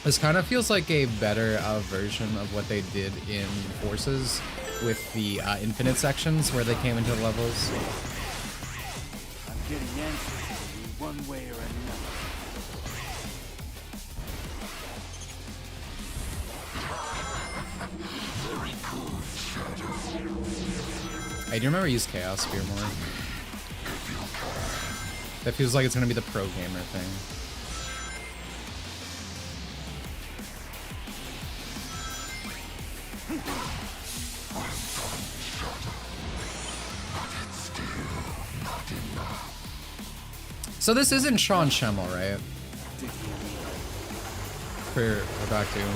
This kind of feels like a better version of what they did in Forces with the infinite sections where they came into the levels. I'm getting answers in one way or another. Hey, do you remember use Chaos Spear more? That feels like it's gonna be the pro gamer thing. So this isn't Sean Schemmel, right? For back to him.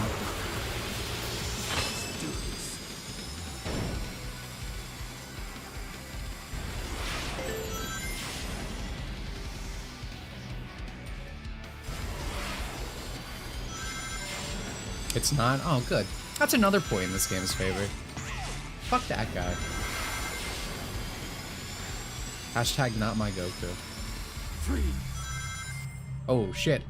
It's not? Oh, good. That's another point in this game's favor. Fuck that guy. Hashtag not my Goku. Oh, shit.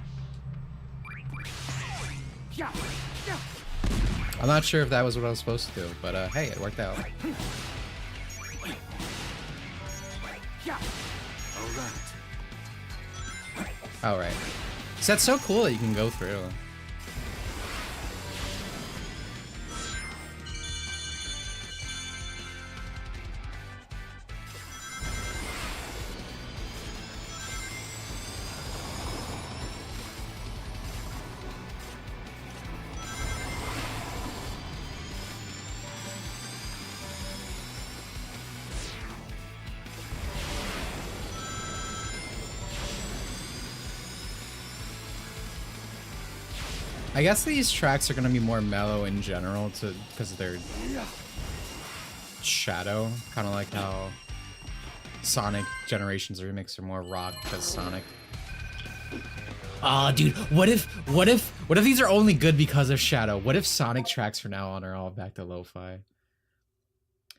I'm not sure if that was what I was supposed to do, but hey, it worked out. Alright. So that's so cool that you can go through. I guess these tracks are gonna be more mellow in general because they're Shadow, kind of like how Sonic Generations Remix are more rock because Sonic. Ah, dude, what if these are only good because of Shadow? What if Sonic tracks from now on are all back to lo-fi?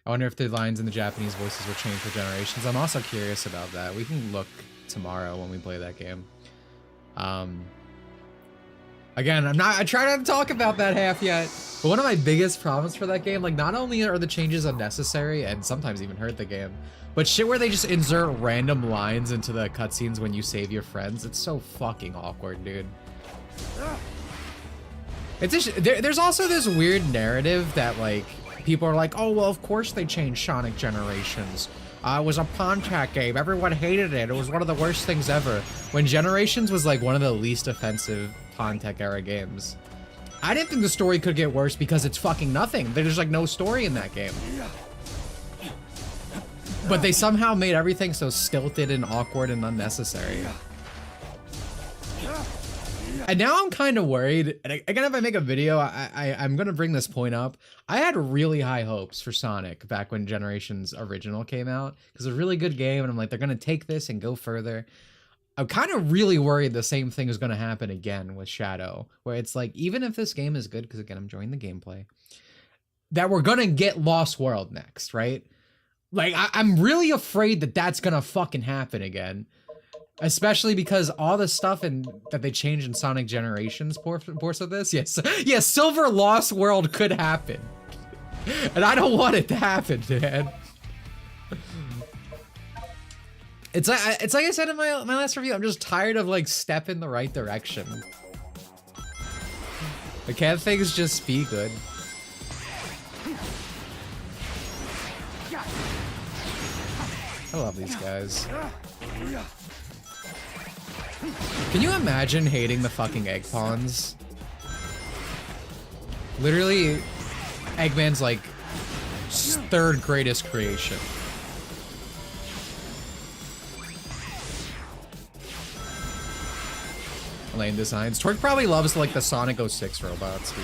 I wonder if the lines in the Japanese voices will change for Generations. I'm also curious about that. We can look tomorrow when we play that game. Again, I try not to talk about that half yet, but one of my biggest problems for that game, like, not only are the changes unnecessary and sometimes even hurt the game, but shit where they just insert random lines into the cutscenes when you save your friends, it's so fucking awkward, dude. There's also this weird narrative that like people are like, oh well, of course they changed Sonic Generations. It was a Pontac game. Everyone hated it. It was one of the worst things ever. When Generations was like one of the least offensive Pontac era games. I didn't think the story could get worse because it's fucking nothing. There's like no story in that game. But they somehow made everything so stilted and awkward and unnecessary. And now I'm kind of worried. And again, if I make a video, I'm going to bring this point up. I had really high hopes for Sonic back when Generations Original came out. Because it's a really good game. And I'm like, they're going to take this and go further. I'm kind of really worried the same thing is going to happen again with Shadow. Where it's like, even if this game is good, because again, I'm enjoying the gameplay. That we're going to get Lost World next, right? Like, I'm really afraid that that's going to fucking happen again. Especially because all the stuff that they changed in Sonic Generations ports of this. Yes, yeah, Silver Lost World could happen. And I don't want it to happen, man. It's like I said in my last review, I'm just tired of like step in the right direction. Like, can't things just be good? I love these guys. Can you imagine hating the fucking egg pawns? Literally, Eggman's like third greatest creation. Lane designs. Torque probably loves like the Sonic 06 robots, dude.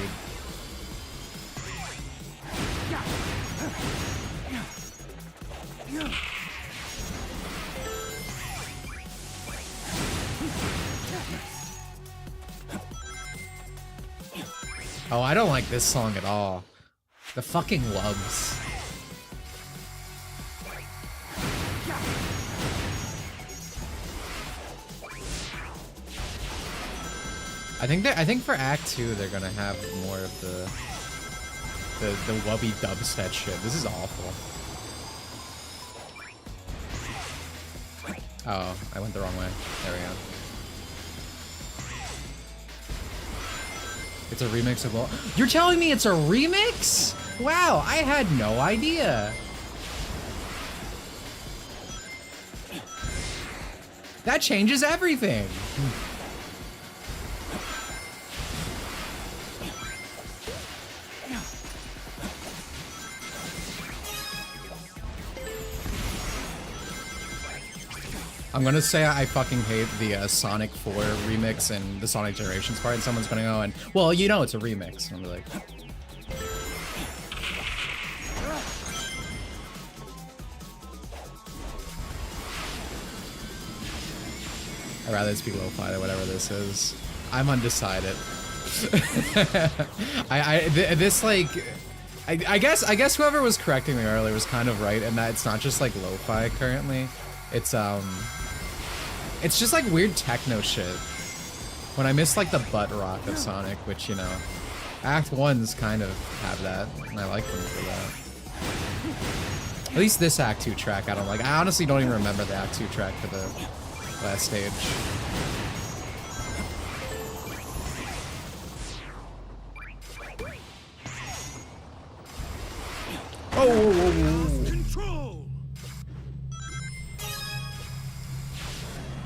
Oh, I don't like this song at all. The fucking Lubs. I think for Act 2 they're gonna have more of the wubby dubstep shit. This is awful. Oh, I went the wrong way. There we go. It's a remix of all. You're telling me it's a remix? Wow, I had no idea. That changes everything. I'm gonna say I fucking hate the Sonic 4 remix and the Sonic Generations part, and someone's gonna go and, well, you know it's a remix. And I'm like, I'd rather this be lo-fi than whatever this is. I'm undecided. I guess whoever was correcting me earlier was kind of right in that it's not just like lo-fi currently. It's just like weird techno shit. When I miss like the butt rock of Sonic, which, you know, Act 1's kind of have that, and I like them for that. At least this Act 2 track I don't like. I honestly don't even remember the Act 2 track for the last stage. Oh, whoa, whoa, whoa. Control.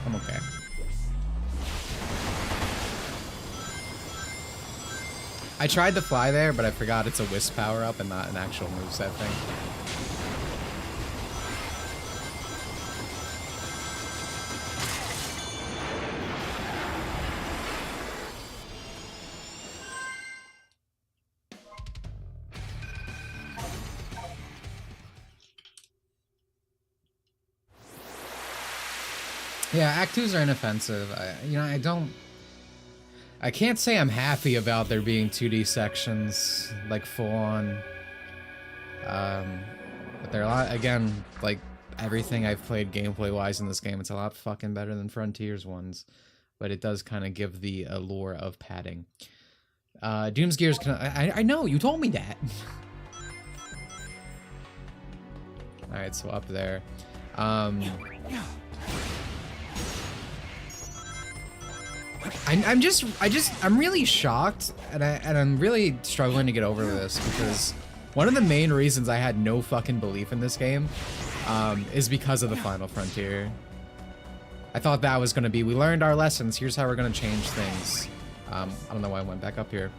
I'm okay. I tried to fly there, but I forgot it's a wisp power-up and not an actual moveset thing. Yeah, Act 2s are inoffensive. I can't say I'm happy about there being 2D sections, like full on. But they're a lot, again, like everything I've played gameplay-wise in this game, it's a lot fucking better than Frontier's ones. But it does kind of give the allure of padding. Doom's Gears, I know, you told me that. Alright, so up there. I'm really shocked, and I'm really struggling to get over this, because one of the main reasons I had no fucking belief in this game is because of the Final Frontier. I thought that was gonna be, we learned our lessons, here's how we're gonna change things. I don't know why I went back up here.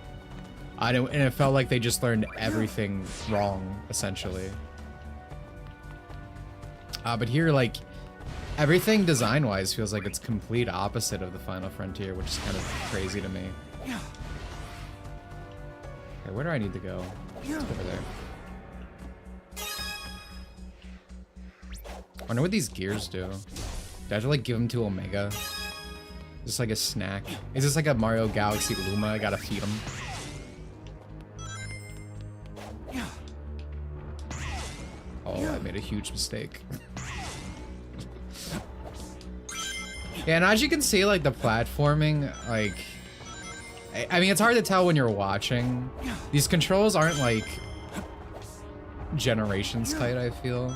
And it felt like they just learned everything wrong, essentially. But here, like, everything design-wise feels like it's complete opposite of the Final Frontier, which is kind of crazy to me. Okay, where do I need to go? It's over there. I wonder what these gears do. Do I have to, like, give them to Omega? Just like a snack. Is this like a Mario Galaxy Luma? I gotta feed him. Oh, I made a huge mistake. Yeah, and as you can see, like, the platforming, like... I mean, it's hard to tell when you're watching. These controls aren't, like, generations tight, I feel.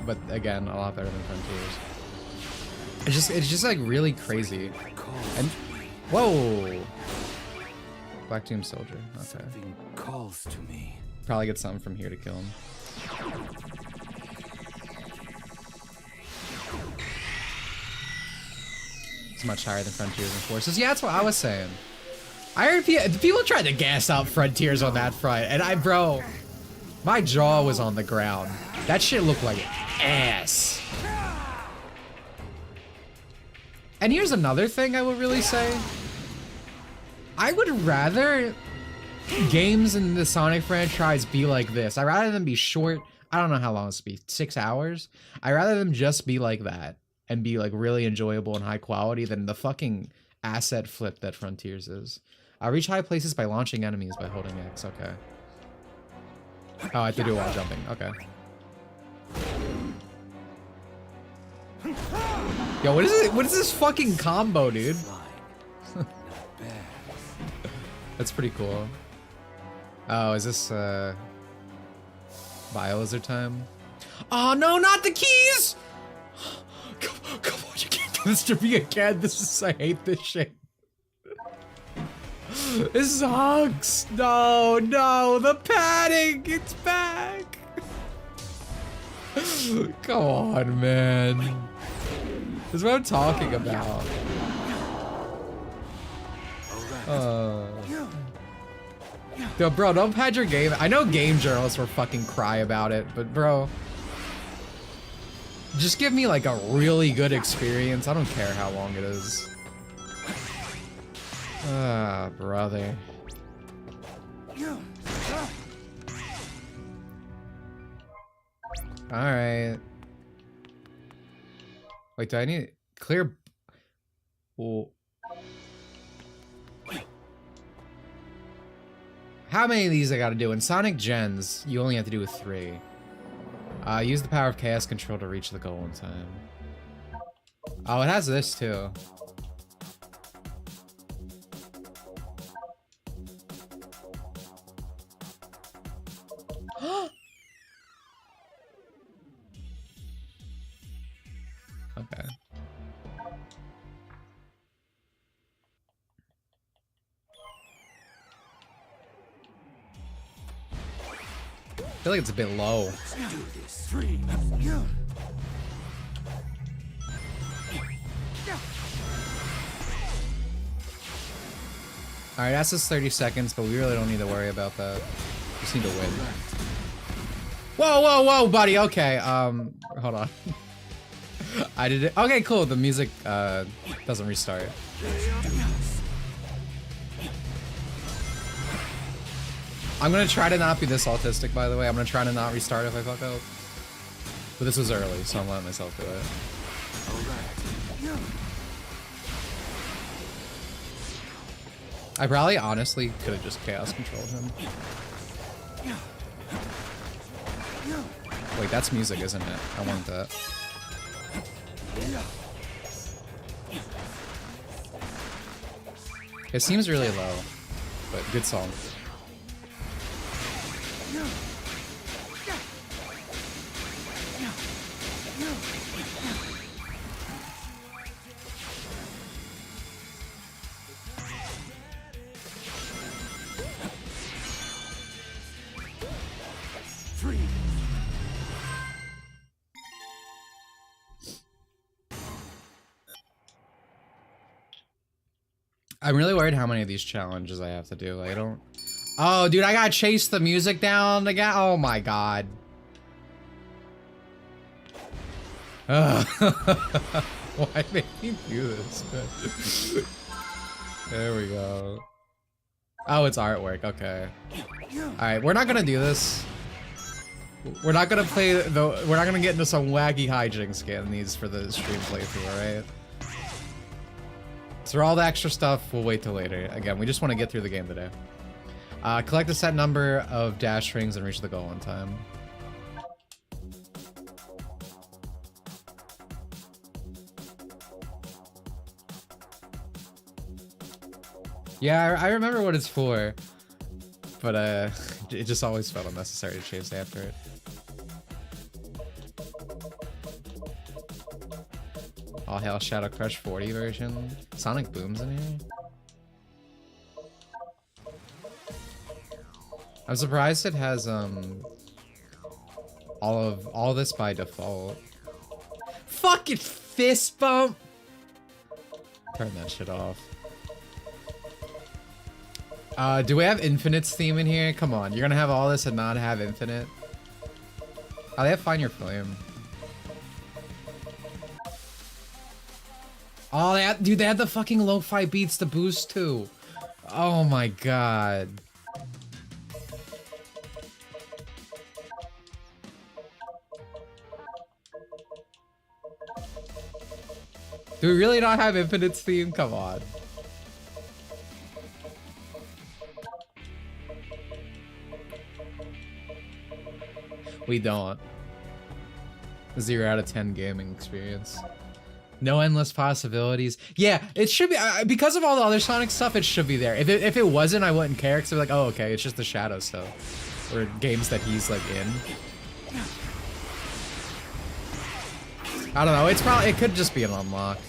But, again, a lot better than Frontiers. It's just like really crazy. And whoa, Black Doom Soldier. Okay. Something calls to me. Probably get something from here to kill him. It's much higher than Frontiers and Forces. Yeah, that's what I was saying. I heard people tried to gas out Frontiers on that front, and bro, my jaw was on the ground. That shit looked like ass. And here's another thing I would really say. I would rather games in the Sonic franchise be like this. I'd rather them be short. I don't know how long it's be, 6 hours. I'd rather them just be like that and be like really enjoyable and high quality than the fucking asset flip that Frontiers is. Reach high places by launching enemies by holding X. Okay. Oh, I have to do it while jumping. Okay. Yo, what is it? What is this fucking combo, dude? That's pretty cool. Oh, is this Biolizard time? Oh no, not the keys! Come on, you can't do this to me again. I hate this shit. This sucks. No, the padding, it's back. Come on, man. This is what I'm talking about. Yo, bro, don't pad your game. I know game journalists will fucking cry about it, but bro, just give me like a really good experience. I don't care how long it is. Ah, brother. Alright. Wait, do I need clear? Well, how many of these I gotta do? In Sonic Gens, you only have to do 3. Use the power of Chaos Control to reach the goal in time. Oh, it has this too. Okay. I feel like it's a bit low. Let's do this. 3. Alright, that's just 30 seconds, but we really don't need to worry about that. Just need to win. Whoa, buddy. Okay, hold on. I did it. Okay, cool. The music doesn't restart. I'm gonna try to not be this autistic, by the way. I'm gonna try to not restart if I fuck up. But this was early, so I'm letting myself do it. I probably honestly could have just chaos controlled him. Wait, that's music, isn't it? I want that. It seems really low, but good song. I'm really worried how many of these challenges I have to do. I don't... Oh, dude, I gotta chase the music down again. Oh my god. Why make me do this? There we go. Oh, it's artwork. Okay. Alright, we're not gonna do this. We're not gonna play the... We're not gonna get into some wacky hijinks getting these for the stream playthrough, alright? So for all the extra stuff, we'll wait till later. Again, we just want to get through the game today. Collect a set number of dash rings and reach the goal in time. Yeah, I remember what it's for, but it just always felt unnecessary to chase after it. All hail Shadow Crush 40 version. Sonic Boom's in here. I'm surprised it has all this by default. Fucking fist bump. Turn that shit off. Do we have Infinite's theme in here? Come on, you're gonna have all this and not have Infinite? Oh, they have Find Your Flame. Oh, dude, they had the fucking lo-fi beats to boost too. Oh my god. Do we really not have Infinite's theme? Come on. We don't. 0 out of 10 gaming experience. No endless possibilities. Yeah, it should be, because of all the other Sonic stuff, it should be there. If it wasn't, I wouldn't care, because I'd be like, oh, okay, it's just the Shadow stuff. Or games that he's, like, in. I don't know, it could just be an unlock.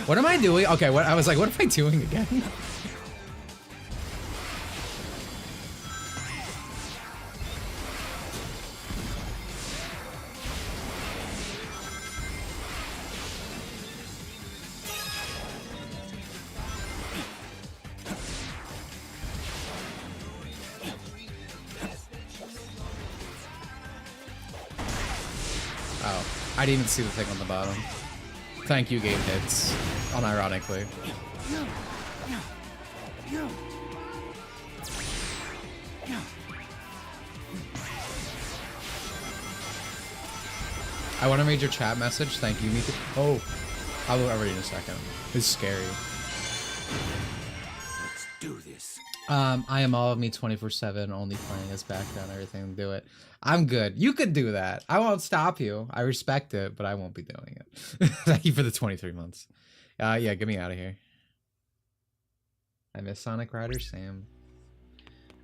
What am I doing? Okay, I was like, what am I doing again? Oh, I didn't even see the thing on the bottom. Thank you, Game Hits. Unironically. I want to read your chat message. Thank you, Mika. Oh, I'll read in a second. It's scary. Let's do this. I am all of me 24/7, only playing as background, everything. Do it. I'm good. You could do that. I won't stop you. I respect it, but I won't be doing it. Thank you for the 23 months. Yeah, get me out of here. I miss Sonic Riders, Sam.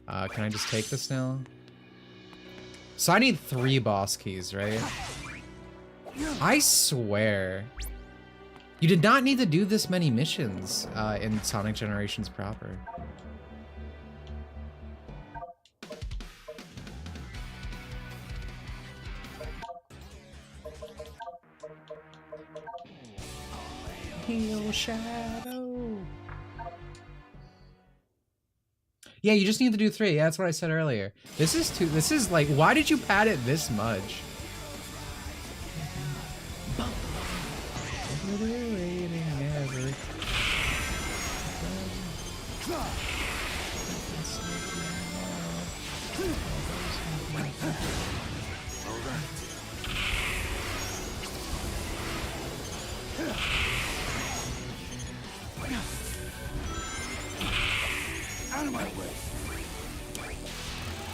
Can I just take this now? So I need 3 boss keys, right? I swear. You did not need to do this many missions in Sonic Generations proper. Heal Shadow. Yeah, you just need to do 3. Yeah, that's what I said earlier. This is like, why did you pad it this much?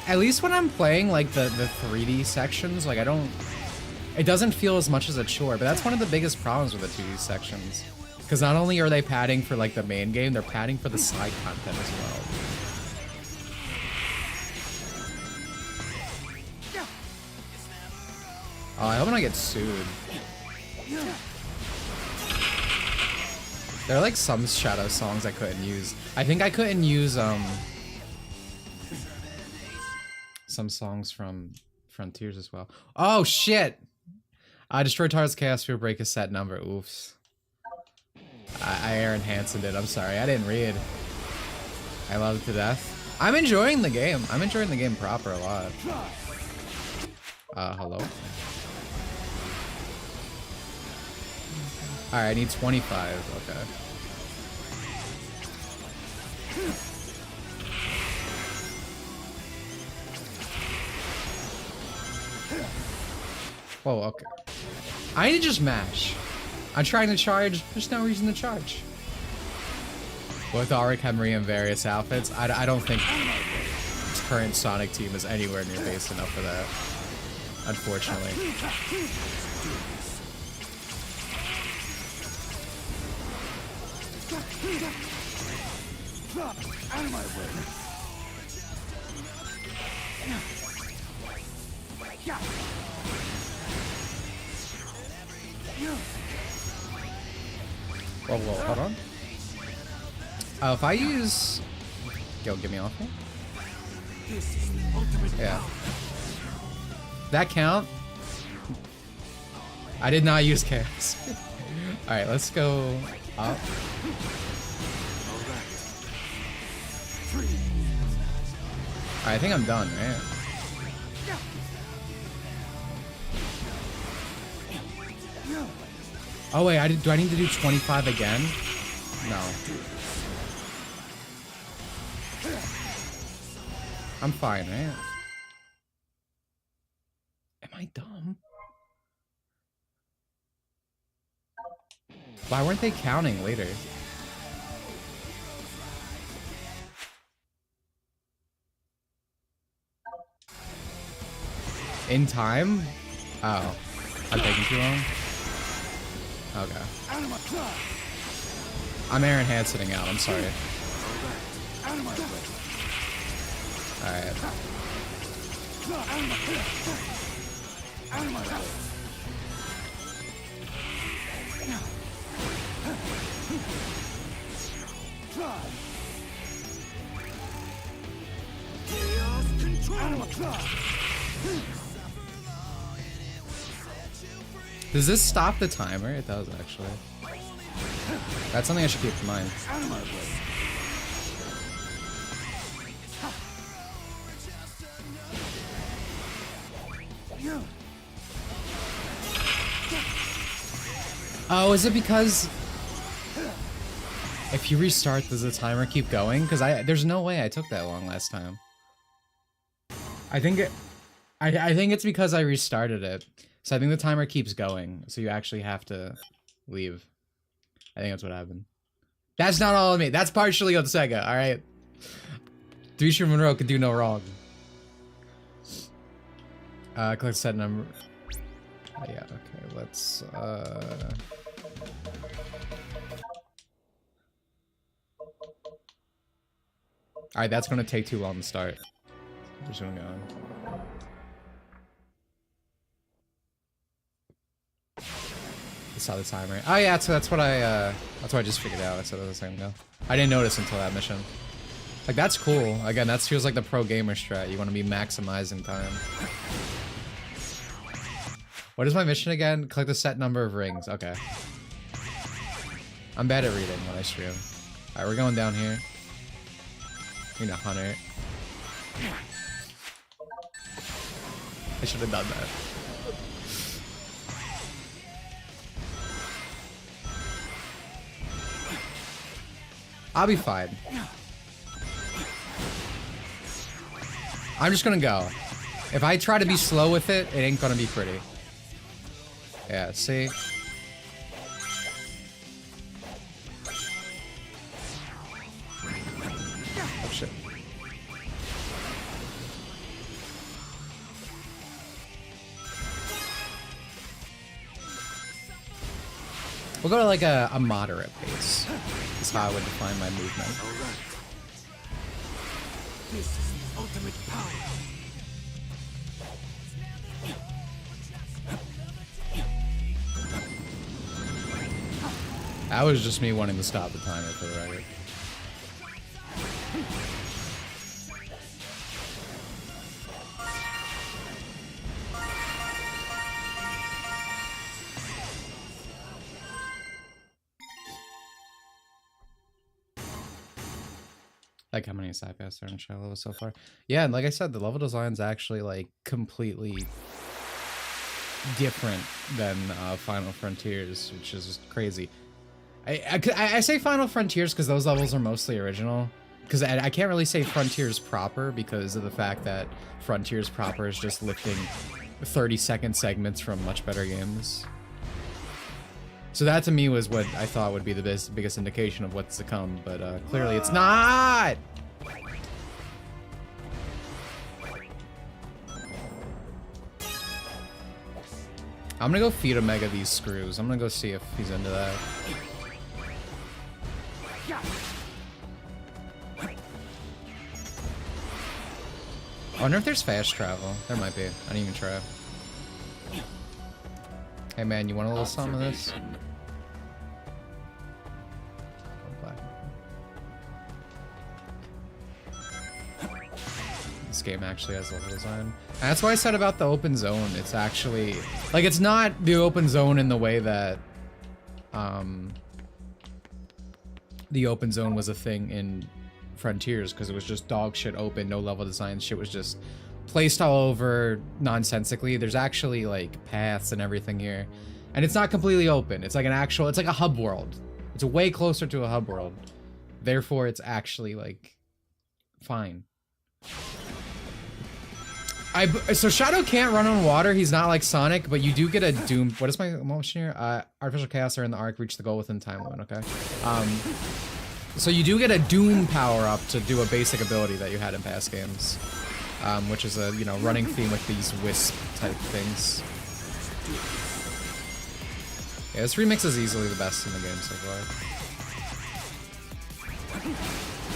At least when I'm playing like the 3D sections, like it doesn't feel as much as a chore, but that's one of the biggest problems with the 2D sections. Because not only are they padding for like the main game, they're padding for the side content as well. Oh, I hope I don't get sued. There are like some Shadow songs I couldn't use. I think I couldn't use some songs from Frontiers as well. Oh shit! Destroy target's chaos sphere, break a set number. Oops. I Aaron Hansen did. I'm sorry, I didn't read. I love it to death. I'm enjoying the game. I'm enjoying the game proper a lot. Hello? Alright, I need 25. Okay. Whoa, okay. I need to just mash. I'm trying to charge. There's no reason to charge. With Auric Henry and various outfits, I don't think this current Sonic team is anywhere near base enough for that. Unfortunately. Out of my way. Whoa, hold on. If I use... Yo, get me off here. Yeah. That count? I did not use chaos. Alright, let's go up. Alright, I think I'm done, right? Oh wait, do I need to do 25 again? No. I'm fine, right? Am I dumb? Why weren't they counting later? In time? Oh. I'm taking too long? Okay. I'm Aaron Hansening out, I'm sorry. Alright. Does this stop the timer? It does, actually. That's something I should keep in mind. Oh, is it because if you restart, does the timer keep going? Because there's no way I took that long last time. I think it's because I restarted it. So I think the timer keeps going. So you actually have to leave. I think that's what happened. That's not all of me. That's partially on Sega, alright? Dusha Monroe could do no wrong. Click set number. Yeah, okay, let's Alright, that's gonna take too long to start. I'm just gonna go on. I saw the timer. Oh yeah, so that's what I just figured out. I said it was a second ago. I didn't notice until that mission. Like, that's cool. Again, that feels like the pro gamer strat. You want to be maximizing time. What is my mission again? Click the set number of rings. Okay. I'm bad at reading when I stream. Alright, we're going down here. We need a hunter. I should have done that. I'll be fine. I'm just gonna go. If I try to be slow with it, it ain't gonna be pretty. Yeah, see? Oh shit. We'll go to like a moderate pace. That's how I would define my movement. This is the ultimate power. That was just me wanting to stop the timer for the record. Like how many side quests are in Shadow levels so far? Yeah, and like I said, the level design's actually like completely different than Final Frontiers, which is crazy. I say Final Frontiers because those levels are mostly original. Because I can't really say Frontiers proper because of the fact that Frontiers proper is just lifting 30-second segments from much better games. So that to me was what I thought would be the biggest indication of what's to come, but clearly it's not! I'm gonna go feed Omega these screws. I'm gonna go see if he's into that. I wonder if there's fast travel. There might be. I didn't even try. Hey man, you want a little something of this? This game actually has level design. And that's why I said about the open zone. It's actually like it's not the open zone in the way that the open zone was a thing in Frontiers, because it was just dog shit open, no level design. Shit was just placed all over nonsensically. There's actually like paths and everything here, and it's not completely open. It's like an actual, it's like a hub world. It's way closer to a hub world. Therefore, it's actually like fine. So Shadow can't run on water. He's not like Sonic, but you do get a Doom. What is my motion here? Artificial Chaos are in the arc. Reach the goal within time limit. Okay. So you do get a Doom power up to do a basic ability that you had in past games, which is a running theme with these wisp type things. Yeah, this remix is easily the best in the game so far,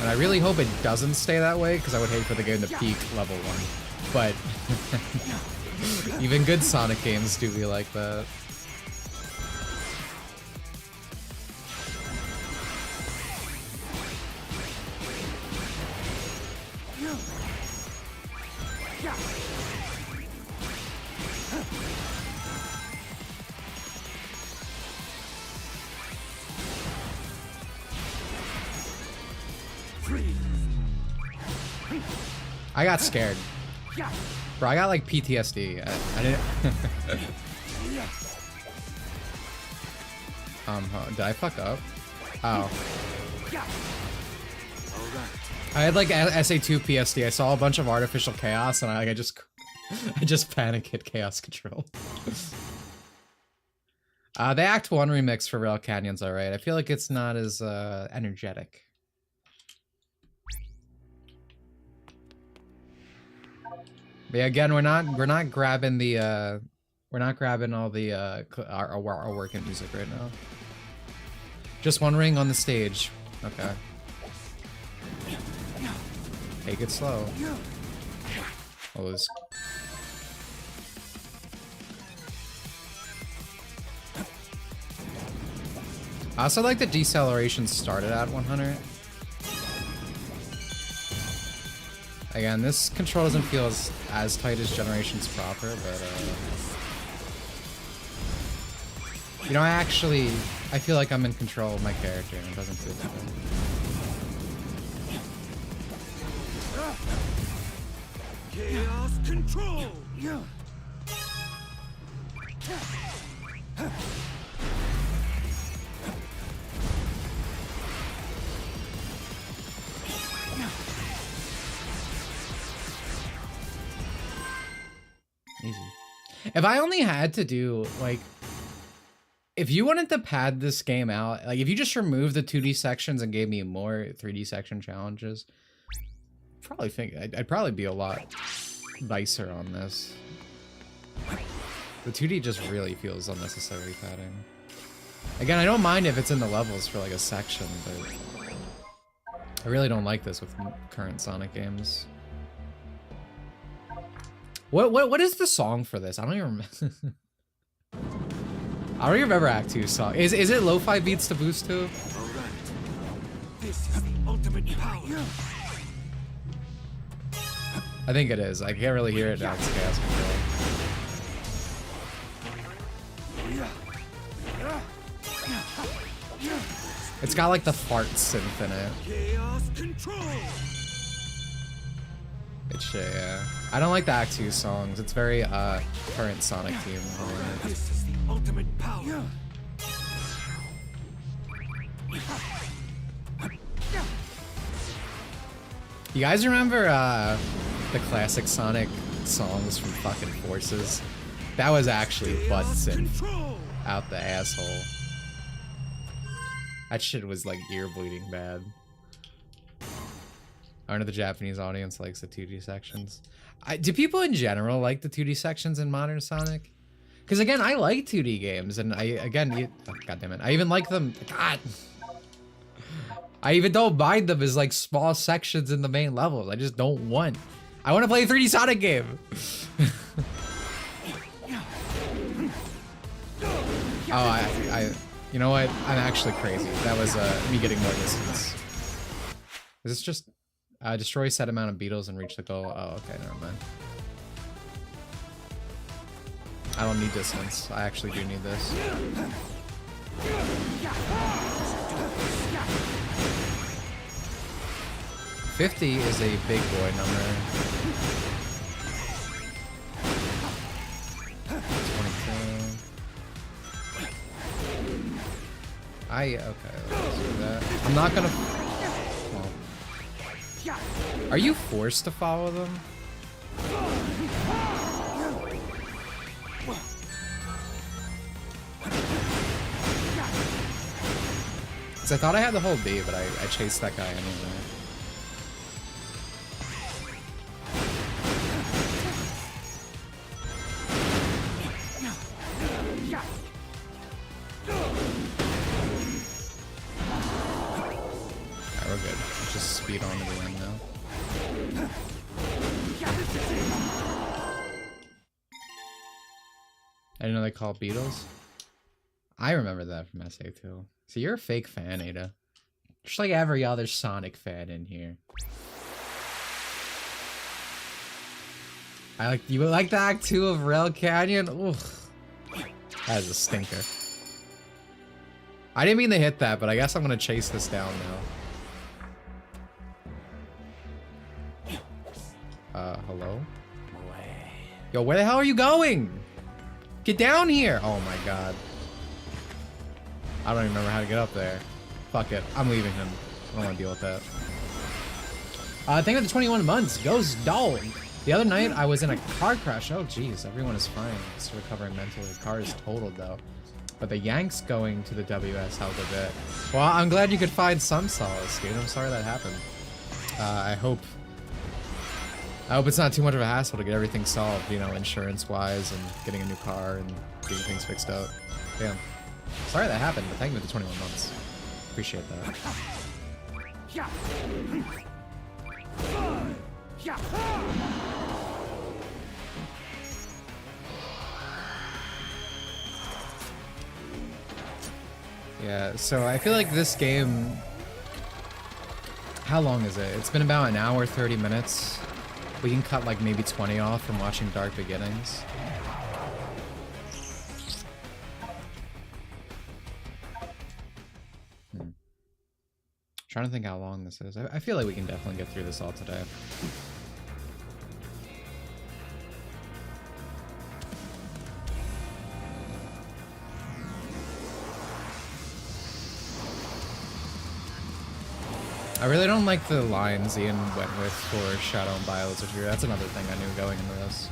and I really hope it doesn't stay that way because I would hate for the game to peak level 1. But even good Sonic games do be like that. I got scared. Bro, I got like PTSD. I didn't. Did I fuck up? Oh. I had like SA2 PSD. I saw a bunch of artificial chaos, and I just panic hit chaos control. The Act 1 remix for Rail Canyon's alright. I feel like it's not as energetic. But yeah, again, we're not grabbing the all the our working music right now. Just one ring on the stage. Okay. Take it slow. Oh, this. I also like the deceleration started at 100. Again, this control doesn't feel as tight as Generations proper, but I feel like I'm in control of my character, and it doesn't feel that good. Chaos control. Easy. If I only had to do, like, if you wanted to pad this game out, like, if you just removed the 2D sections and gave me more 3D section challenges, I'd probably be a lot nicer on this. The 2D just really feels unnecessary padding. Again, I don't mind if it's in the levels for, like, a section, but I really don't like this with current Sonic games. What is the song for this? I don't even remember. I don't even remember Act 2's song. Is it lo-fi beats to boost to? Alright. This is the ultimate power. I think it is. I can't really hear it now. It's Chaos Control. It's got like the fart synth in it. Chaos control. It's yeah. I don't like the Act 2 songs. It's very current Sonic theme. This is the ultimate power. You guys remember the classic Sonic songs from fucking Forces? That was actually butt synth out the asshole. That shit was like ear bleeding bad. I know the Japanese audience likes the 2D sections. Do people in general like the 2D sections in modern Sonic? Because again, I like 2D games, and God damn it, I even like them. God, I even don't mind them as like small sections in the main levels. I just don't want. I want to play a 3D Sonic game. Oh, you know what? I'm actually crazy. That was me getting more distance. Is this just destroy set amount of beetles and reach the goal? Oh, okay, never mind. I don't need distance. I actually do need this. $50 is a big boy number. 22. Okay, let's do that. I'm not gonna. Well, are you forced to follow them? Because I thought I had the whole B, but I chased that guy anyway. We're good. Let's just speed on to the end now. I didn't know they call beetles. I remember that from SA2. So you're a fake fan, Ada. Just like every other Sonic fan in here. You like the Act 2 of Rail Canyon? Ooh. That is a stinker. I didn't mean to hit that, but I guess I'm gonna chase this down now. Hello? Yo, where the hell are you going? Get down here! Oh my god. I don't even remember how to get up there. Fuck it. I'm leaving him. I don't want to deal with that. Thank you for the 21 months. Goes dull. The other night, I was in a car crash. Oh, jeez. Everyone is fine. Just recovering mentally. The car is totaled, though. But the Yanks going to the WS helped a bit. Well, I'm glad you could find some solace, dude. I'm sorry that happened. I hope it's not too much of a hassle to get everything solved, you know, insurance-wise and getting a new car and getting things fixed out. Damn. Sorry that happened, but thank you for the 21 months. Appreciate that. Yeah, so I feel like this game... How long is it? It's been about an hour, 30 minutes. We can cut like maybe 20 off from watching Dark Beginnings. Trying to think how long this is. I feel like we can definitely get through this all today. I really don't like the lines Ian went with for Shadow and Biolizard. That's another thing I knew going into this.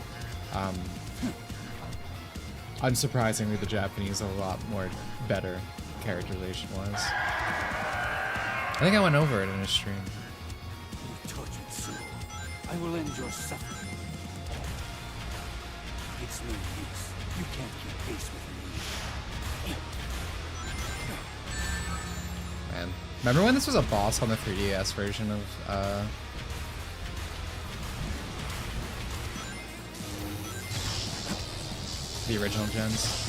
Unsurprisingly, the Japanese are a lot more better characterization-wise. I think I went over it in a stream. You tortured soul. I will end your suffering. It's no use. You can't keep pace with me. Man. Remember when this was a boss on the 3DS version of, the original gens?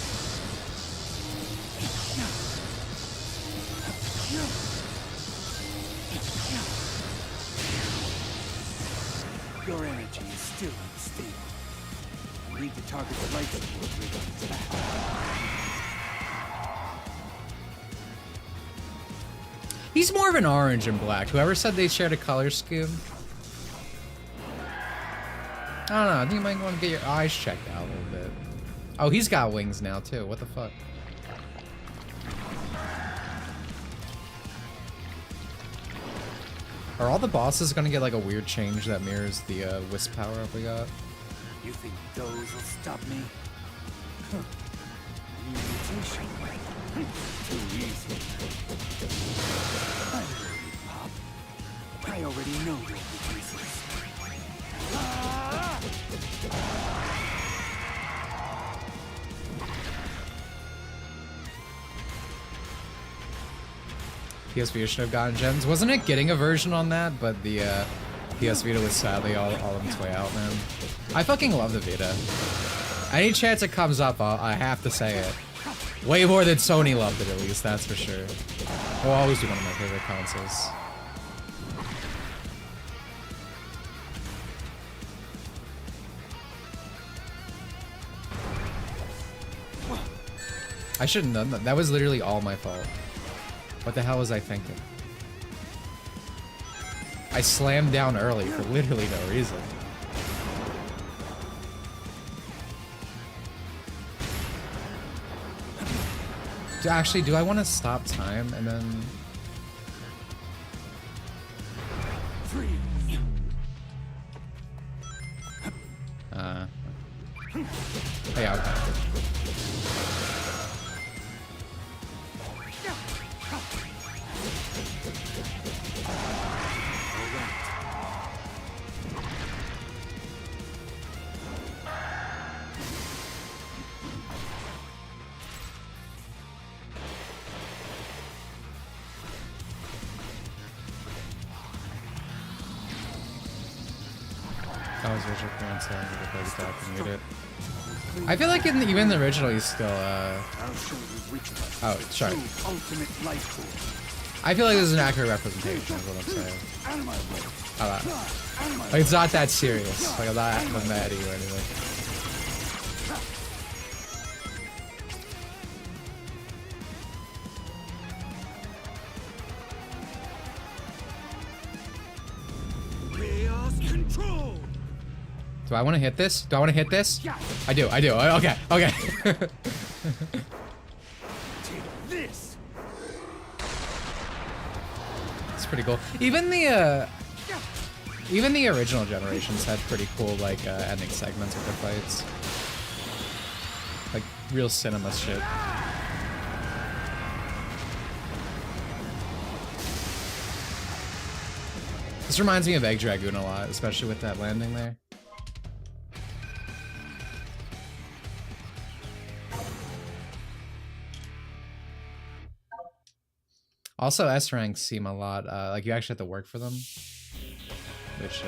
Your energy is still unstable. I need to target the light source. He's more of an orange and black. Whoever said they shared a color scheme. I don't know. I think you might want to get your eyes checked out a little bit. Oh, he's got wings now too. What the fuck? Are all the bosses gonna get like a weird change that mirrors the wisp power up we got? You think those will stop me? Huh. Mutation. Too easy. I already pop. I already know your weaknesses. PS Vita should have gotten gens. Wasn't it getting a version on that? But the PS Vita was sadly all on its way out, man. I fucking love the Vita. Any chance it comes up, I have to say it. Way more than Sony loved it, at least, that's for sure. It will always be one of my favorite consoles. I shouldn't have done that. That was literally all my fault. What the hell was I thinking? I slammed down early for literally no reason. Actually, do I want to stop time and then... Yeah, okay. That was Richard Grant saying that they back and mute it. I feel like in even the original he's still oh, sorry. I feel like this is an accurate representation of what I'm saying. Like it's not that serious. Like I'm not acting mad or anything. Do I want to hit this? Do I want to hit this? I do. I do. Okay. Okay. It's pretty cool. Even the original generations had pretty cool like ending segments with their fights. Like real cinema shit. This reminds me of Egg Dragoon a lot, especially with that landing there. Also, S ranks seem a lot like you actually have to work for them, which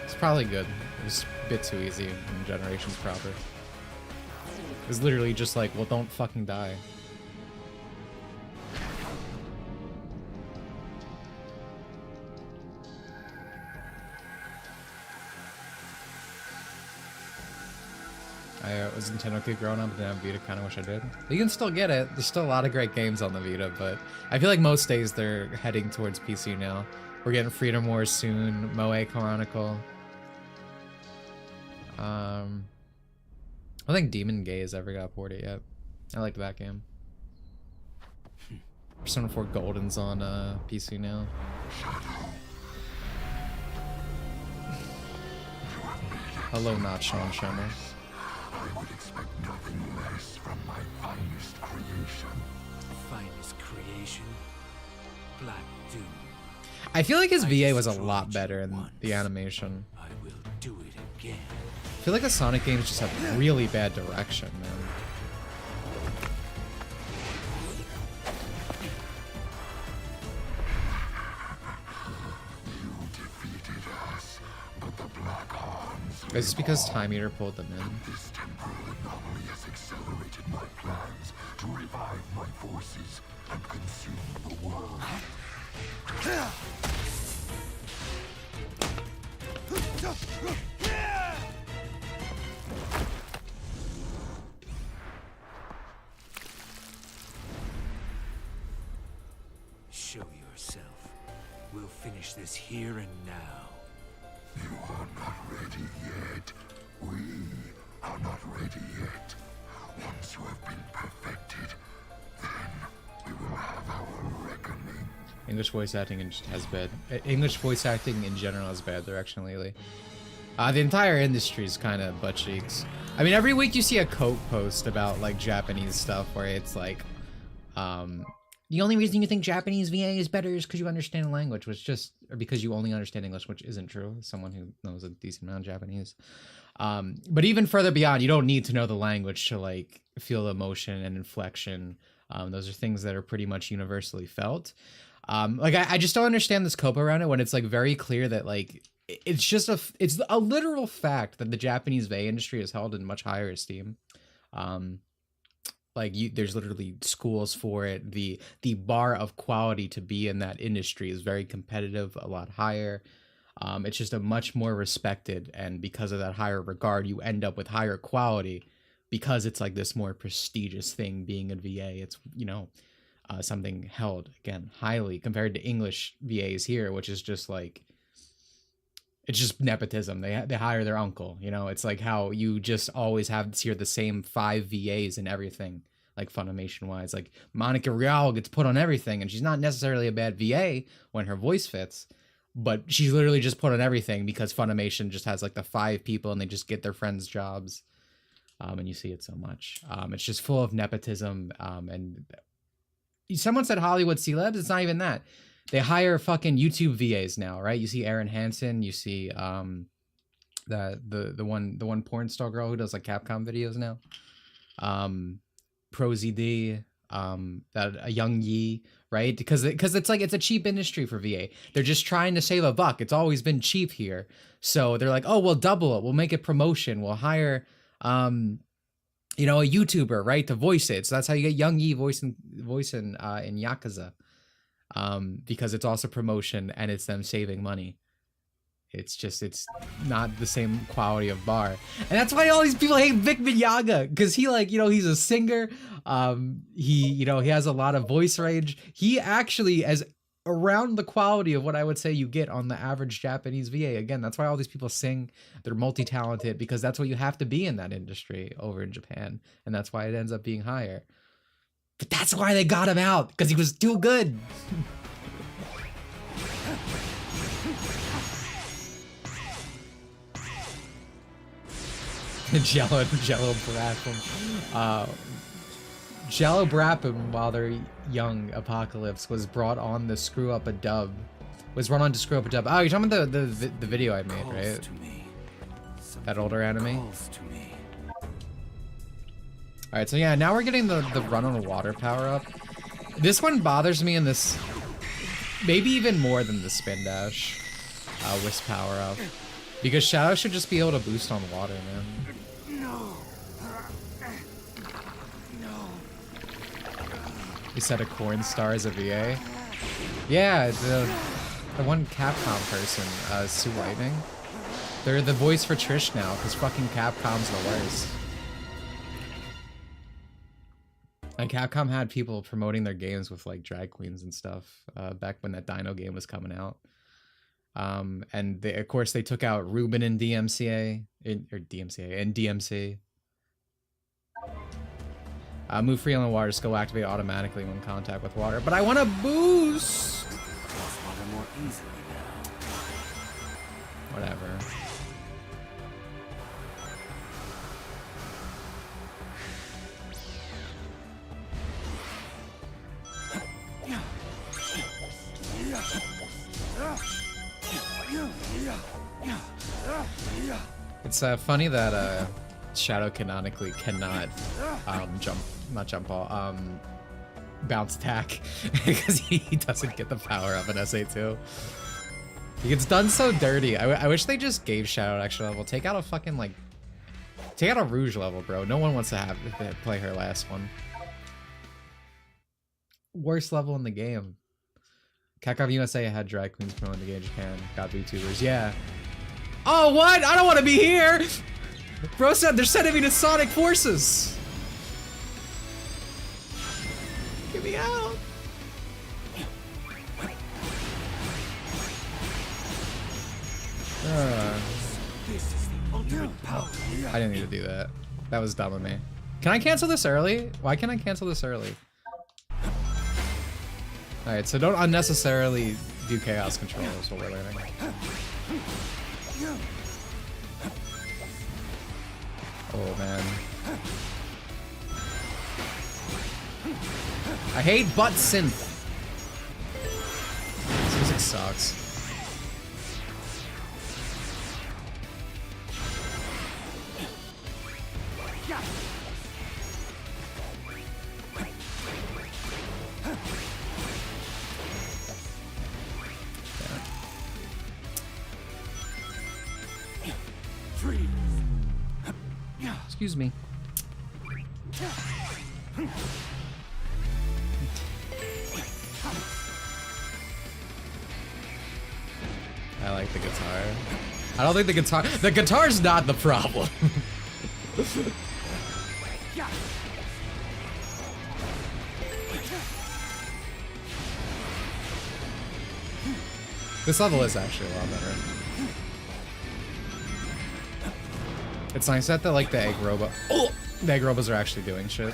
is probably good. It was a bit too easy in Generations proper. It was literally just like, well, don't fucking die. I was Nintendo kid growing up, and didn't have Vita, kind of wish I did. You can still get it. There's still a lot of great games on the Vita, but I feel like most days they're heading towards PC now. We're getting Freedom Wars soon, Moe Chronicle. I don't think Demon Gaze ever got ported yet. I liked that game. Persona 4 Golden's on PC now. Hello, not Sean Schemmer. I would expect nothing less from my finest creation. Finest creation? Black Doom. I feel like his VA was a lot better in the animation. I will do it again. I feel like the Sonic games just have really bad direction, man. You defeated us, but the Black Arms... Is this because Time Eater pulled them in? This temporal anomaly has accelerated my plans to revive my forces and consume the world. We'll finish this here and now. You are not ready yet. We are not ready yet. Once you have been perfected, then we will have our reckoning. English voice acting has bad. English voice acting in general has bad direction lately. The entire industry is kind of butt cheeks. I mean, every week you see a Coke post about like Japanese stuff where it's like, the only reason you think Japanese VA is better is because you understand the language, which just, or because you only understand English, which isn't true. As someone who knows a decent amount of Japanese. But even further beyond, you don't need to know the language to like feel emotion and inflection. Those are things that are pretty much universally felt. Like I just don't understand this cope around it when it's like very clear that like it's just it's a literal fact that the Japanese VA industry is held in much higher esteem. Like there's literally schools for it. The bar of quality to be in that industry is very competitive, a lot higher. It's just a much more respected, and because of that higher regard, you end up with higher quality because it's like this more prestigious thing being a VA. It's, you know, something held, again, highly compared to English VAs here, which is just like, it's just nepotism. They hire their uncle, you know. It's like how you just always have here the same 5 VAs and everything, like Funimation wise. Like Monica Rial gets put on everything, and she's not necessarily a bad VA when her voice fits, but she's literally just put on everything because Funimation just has like the 5 people and they just get their friends jobs. And you see it so much. It's just full of nepotism. And someone said Hollywood celebs. It's not even that. They hire fucking YouTube VAs now, right? You see Erin Hansen. You see the one porn star girl who does like Capcom videos now. ProZD. That a Young Yi, right? Because it's like it's a cheap industry for VA. They're just trying to save a buck. It's always been cheap here, so they're like, oh, we'll double it. We'll make it promotion. We'll hire you know, a YouTuber, right, to voice it. So that's how you get Young Yi voicing in Yakuza, because it's also promotion and it's them saving money. It's just, it's not the same quality of bar. And that's why all these people hate Vic Miyaga, because he, like, you know, he's a singer. He has a lot of voice range. He actually is around the quality of what I would say you get on the average Japanese VA. Again, that's why all these people sing. They're multi-talented, because that's what you have to be in that industry over in Japan. And that's why it ends up being higher. But that's why they got him out, because he was too good. Jello Brapum. Jello Brapum, while they're young, Apocalypse, was brought on to screw up a dub. Oh, you're talking about the video I made, right? That older anime? Alright, so yeah, now we're getting the run on water power up. This one bothers me in this, maybe even more than the spin dash wisp power up. Because Shadow should just be able to boost on water, man. He said a corn star as a VA. Yeah, the one Capcom person, Sue Lightning. They're the voice for Trish now, because fucking Capcom's the worst. And Capcom had people promoting their games with like drag queens and stuff back when that Dino game was coming out. And they, of course, they took out Ruben in DMC. Move free on the water, skill activate automatically when in contact with water. But I want to boost! Water more easily now. Whatever. It's funny that Shadow canonically cannot bounce attack because he doesn't get the power of an SA2. He gets done so dirty. I wish they just gave Shadow an extra level. Take out a fucking take out a Rouge level, bro. No one wants to play her last one. Worst level in the game. Capcom USA had drag queens promoting the game in Japan. Got VTubers, yeah. Oh, what? I don't want to be here! Bro said they're sending me to Sonic Forces! Get me out! I didn't need to do that. That was dumb of me. Can I cancel this early? Why can't I cancel this early? Alright, so don't unnecessarily do chaos control is what we're learning. Oh man. I hate butt synth. This music sucks. Excuse me. I like the guitar. I don't think the guitar's not the problem. This level is actually a lot better. It's nice that the egg robot. Oh, the egg robots are actually doing shit.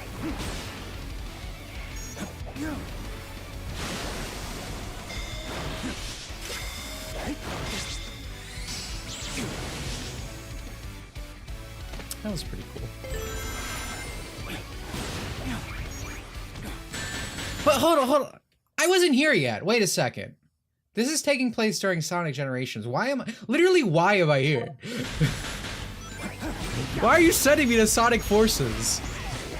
That was pretty cool. But hold on. I wasn't here yet. Wait a second. This is taking place during Sonic Generations. Why am I here? Why are you sending me to Sonic Forces?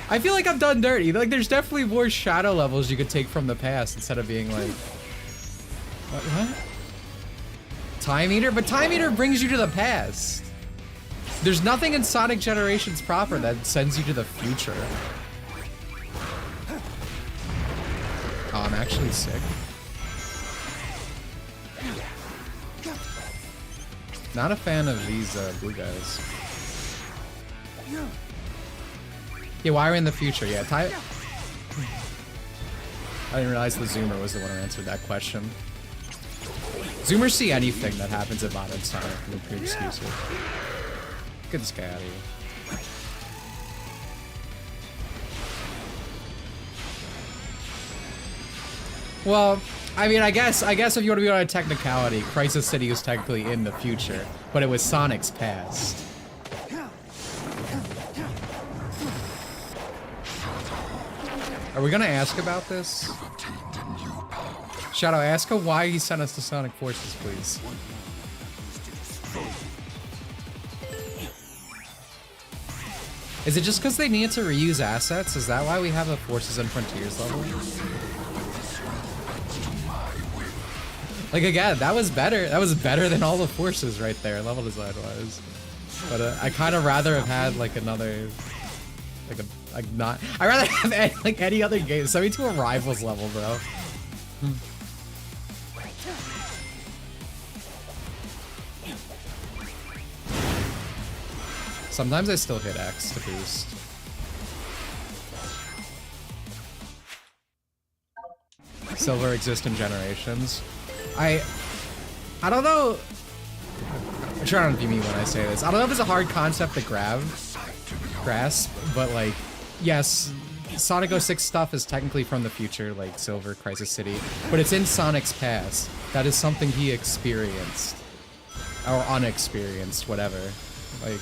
I feel like I'm done dirty. Like, there's definitely more shadow levels you could take from the past instead of being like... What? Time Eater? But Time Eater brings you to the past. There's nothing in Sonic Generations proper that sends you to the future. Oh, I'm actually sick. Not a fan of these blue guys. Yeah, why are we in the future? Yeah, I didn't realize the Zoomer was the one who answered that question. Zoomers see anything that happens at modern Sonic and they're pretty exclusive. Get this guy out of here. Well, I mean, I guess if you want to be on a technicality, Crisis City was technically in the future, but it was Sonic's past. Are we gonna ask about this? Shadow, ask him why he sent us to Sonic Forces, please. Is it just because they needed to reuse assets? Is that why we have a Forces and Frontiers level? Like, again, that was better. That was better than all the Forces right there, level design-wise. But I kind of rather have had, like, another... I'd rather have any other game. Send me to a Rivals level, bro. Sometimes I still hit X to boost. Silver exists in Generations. I don't know. I'm trying to be me when I say this. I don't know if it's a hard concept to grasp, but like, yes, Sonic 06 stuff is technically from the future, like Silver, Crisis City, but it's in Sonic's past. That is something he experienced. Or unexperienced, whatever. Like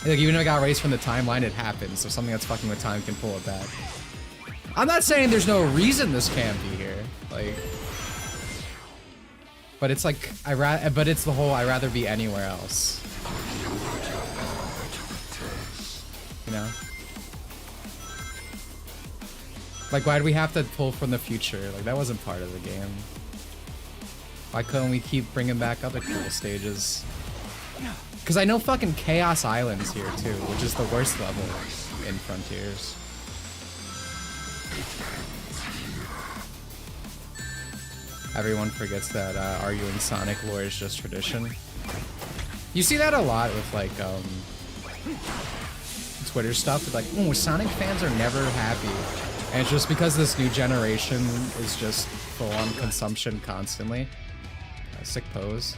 even if it got erased from the timeline, it happens, so something that's fucking with time can pull it back. I'm not saying there's no reason this can't be here, like... But it's like, but it's the whole, I'd rather be anywhere else. You know? Like, why do we have to pull from the future? Like, that wasn't part of the game. Why couldn't we keep bringing back other cool stages? Because I know fucking Chaos Island's here too, which is the worst level in Frontiers. Everyone forgets that arguing Sonic lore is just tradition. You see that a lot with like Twitter stuff. It's like, oh, Sonic fans are never happy. And it's just because this new generation is just full on consumption constantly. Sick pose.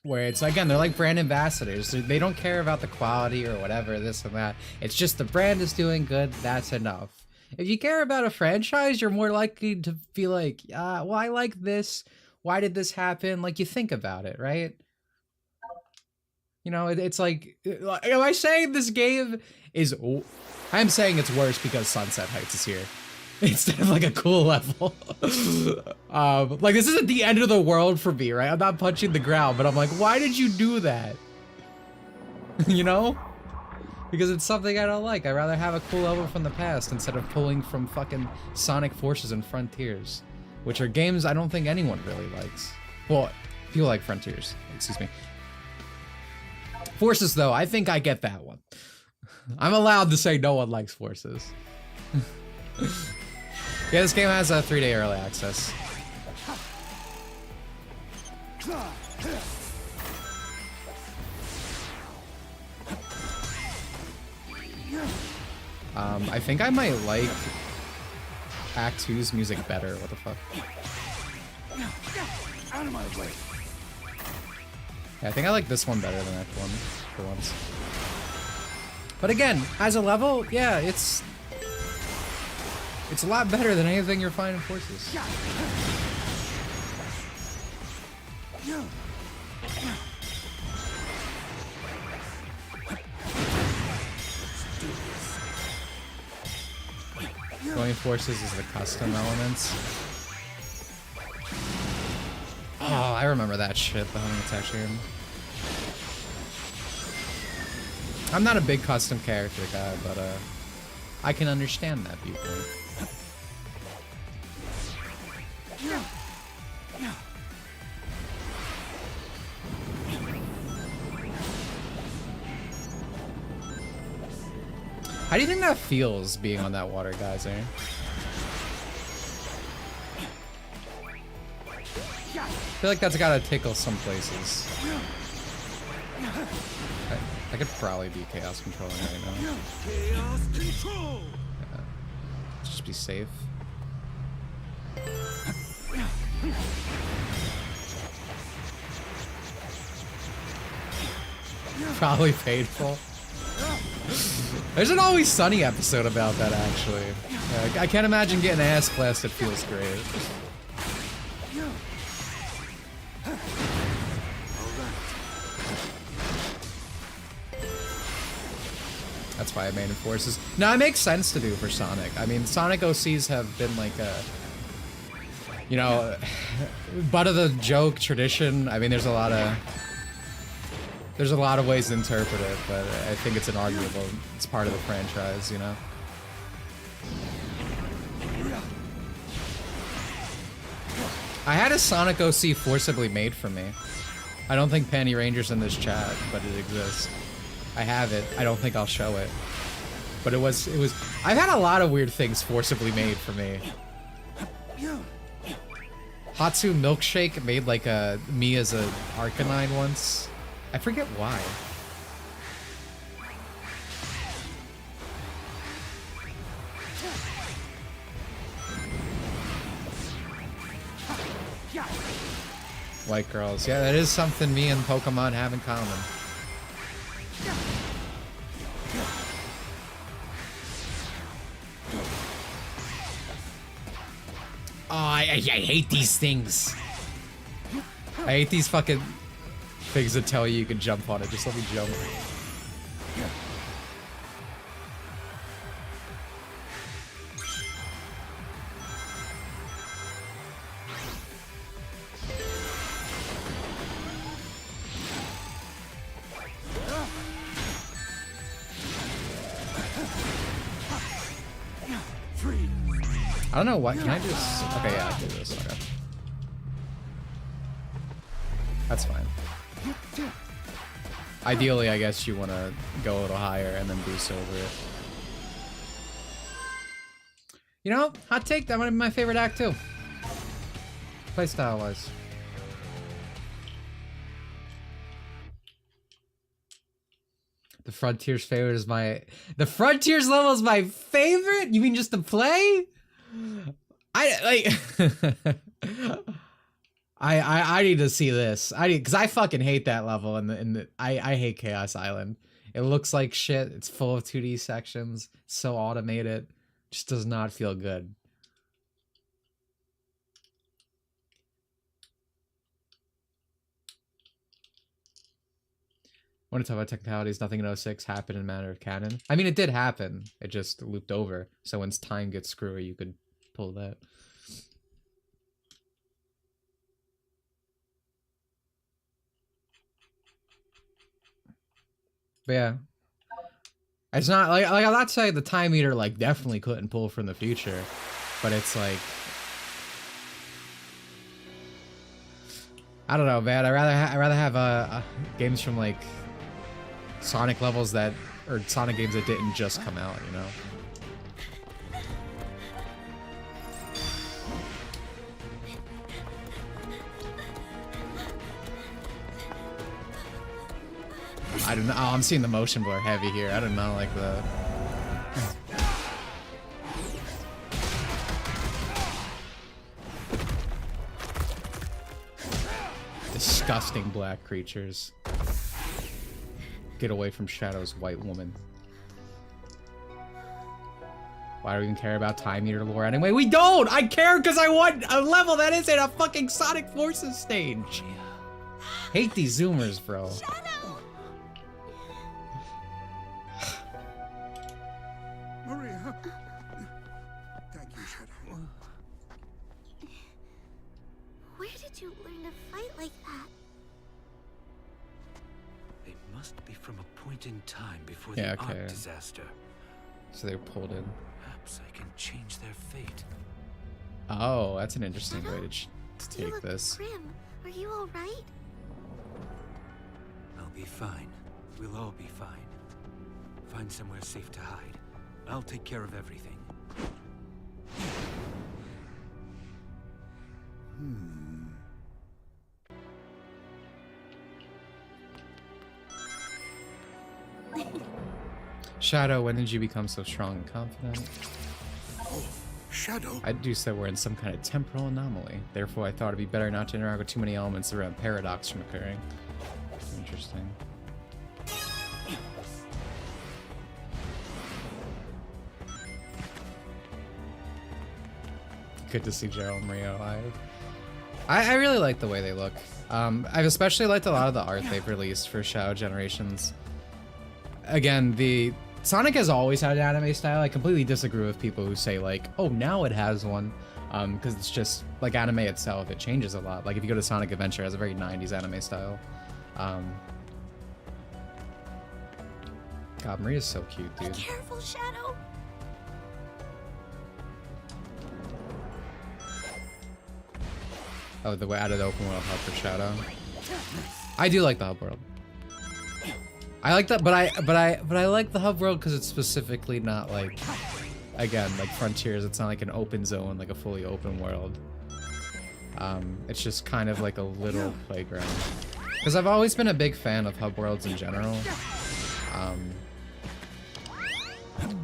where it's, again, they're like brand ambassadors. They don't care about the quality or whatever, this and that. It's just the brand is doing good, that's enough. If you care about a franchise, you're more likely to be like, well, I like this. Why did this happen? Like, you think about it, right? You know, it's like, am I saying this game is... I'm saying it's worse because Sunset Heights is here. Instead of like a cool level. Like, this isn't the end of the world for me, right? I'm not punching the ground, but I'm like, why did you do that? You know? Because it's something I don't like. I'd rather have a cool level from the past instead of pulling from fucking Sonic Forces and Frontiers, which are games I don't think anyone really likes. Well, people like Frontiers, excuse me. Forces, though, I think I get that one. I'm allowed to say no one likes Forces. Yeah, this game has a 3-day early access. I think I might like Act 2's music better. What the fuck? Out of my way. Yeah, I think I like this one better than Act 1 for once. But again, as a level, yeah, it's a lot better than anything you're finding in Forces. The only Forces is the custom elements. Oh, I remember that shit, the Homing Attack game. I'm not a big custom character guy, but I can understand that viewpoint. How do you think that feels, being on that water geyser? I feel like that's gotta tickle some places. I could probably be chaos controlling right now. Chaos control. Yeah. Let's just be safe. Probably painful. There's an Always Sunny episode about that, actually. Yeah, I can't imagine getting ass blasted feels great. That's why I made Forces. No, it makes sense to do for Sonic. I mean, Sonic OCs have been like a, you know, butt of the joke tradition. I mean, there's a lot of ways to interpret it, but I think it's inarguable. It's part of the franchise, you know? I had a Sonic OC forcibly made for me. I don't think Panty Ranger's in this chat, but it exists. I have it. I don't think I'll show it. But it was, I've had a lot of weird things forcibly made for me. Hatsu Milkshake made like me as a Arcanine once. I forget why. White girls. Yeah, that is something me and Pokemon have in common. Oh, I hate these things. I hate these fucking things that tell you can jump on it. Just let me jump. I don't know what. Can I just? Okay, yeah, I can do this. Okay. That's fine. Ideally, I guess you want to go a little higher and then boost over it. You know, hot take, that might be my favorite act too. Playstyle wise. The Frontiers favorite is the Frontiers level is my favorite? You mean just to play? I like I need to see this. Because I fucking hate that level, and I hate Chaos Island. It looks like shit. It's full of 2D sections. So automated. Just does not feel good. I want to talk about technicalities. Nothing in 06 happened in a matter of canon. I mean, it did happen. It just looped over. So when time gets screwy, you could pull that. But yeah. It's not like I'm not saying the time meter like definitely couldn't pull from the future, but it's like I don't know, man. I rather have games from like Sonic levels that or Sonic games that didn't just come out, you know. I don't know. Oh, I'm seeing the motion blur heavy here. I do not like that. Disgusting black creatures. Get away from Shadow's white woman. Why do we even care about time meter lore anyway? We don't! I care because I want a level that isn't a fucking Sonic Forces stage. Hate these zoomers, bro. Maria. Thank you, Shadow. Where did you learn to fight like that? They must be from a point in time before Yeah, the okay. Ark disaster. So they were pulled in. Perhaps I can change their fate. Oh, that's an interesting way to You take look this. grim. Are you all right? I'll be fine. We'll all be fine. Find somewhere safe to hide. I'll take care of everything. Shadow, when did you become so strong and confident? Shadow. I deduced that we're in some kind of temporal anomaly. Therefore, I thought it'd be better not to interact with too many elements that prevent paradox from occurring. Interesting. Good to see Gerald and Mario live. I really like the way they look. I've especially liked a lot of the art they've released for Shadow Generations. Again, the Sonic has always had an anime style. I completely disagree with people who say like, oh, now it has one. Because it's just, like, anime itself, it changes a lot. Like, if you go to Sonic Adventure, it has a very 90s anime style. God, Maria's so cute, dude. Be careful, Shadow. Oh, the way out of the open world hub for Shadow. I do like the hub world. I like that, but I like the hub world because it's specifically not like, again, like Frontiers. It's not like an open zone, like a fully open world. It's just kind of like a little playground. Because I've always been a big fan of hub worlds in general.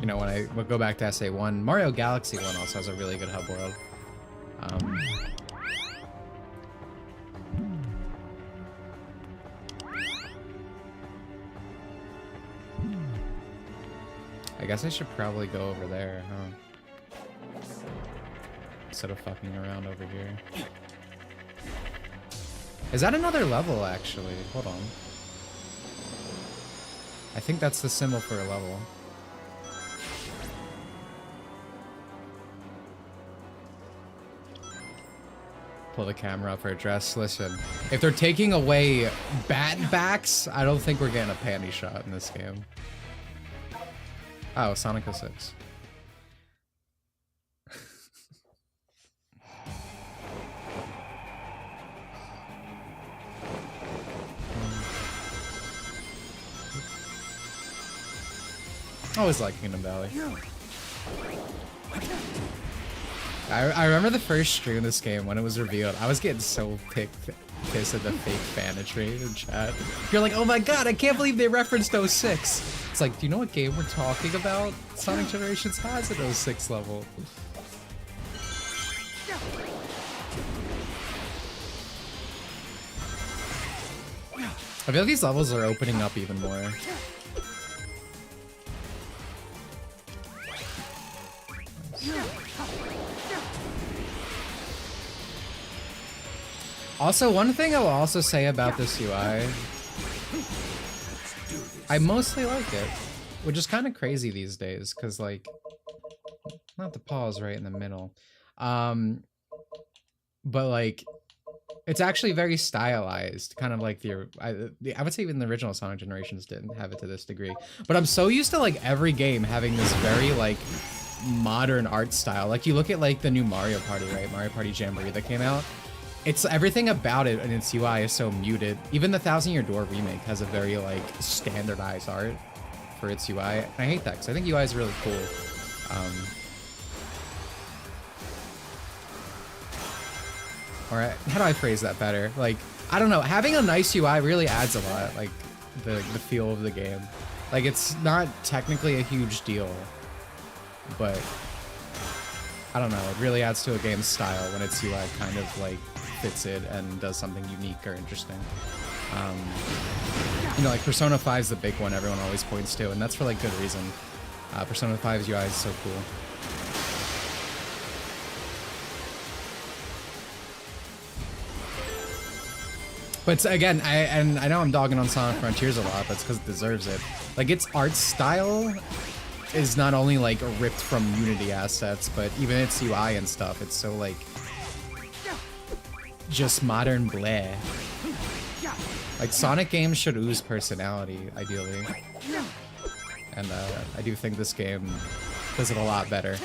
You know, when I go back to SA1, Mario Galaxy 1 also has a really good hub world. I guess I should probably go over there, huh? Instead of fucking around over here. Is that another level, actually? Hold on. I think that's the symbol for a level. Pull the camera up for a dress. Listen, if they're taking away bat backs, I don't think we're getting a panty shot in this game. Oh, Sonic 06. Always like Kingdom Valley. I remember the first stream of this game when it was revealed. I was getting so pissed at the fake fanatry in chat. You're like, oh my god, I can't believe they referenced 06. It's like, do you know what game we're talking about? Sonic Generations has an 06 level. I feel these levels are opening up even more. Also, one thing I will also say about this UI, I mostly like it, which is kind of crazy these days, because, like, not the pause right in the middle, but, like, it's actually very stylized, kind of like I would say even the original Sonic generations didn't have it to this degree, but I'm so used to, like, every game having this very, like, modern art style. Like, you look at, like, the new Mario Party, right? Mario Party Jamboree that came out. It's everything about it and its UI is so muted. Even the Thousand Year Door remake has a very, like, standardized art for its UI. I hate that because I think UI is really cool. Or how do I phrase that better? Like, I don't know. Having a nice UI really adds a lot. Like, the feel of the game. Like, it's not technically a huge deal, but I don't know. It really adds to a game's style when its UI kind of, like, fits it and does something unique or interesting. You know, like Persona 5 is the big one everyone always points to, and that's for, like, good reason. Persona 5's UI is so cool. But again, I know I'm dogging on Sonic Frontiers a lot, that's because it deserves it. Like, its art style is not only, like, ripped from Unity assets, but even its UI and stuff, it's so, like, just modern bleh. Like, Sonic games should ooze personality, ideally. And I do think this game does it a lot better.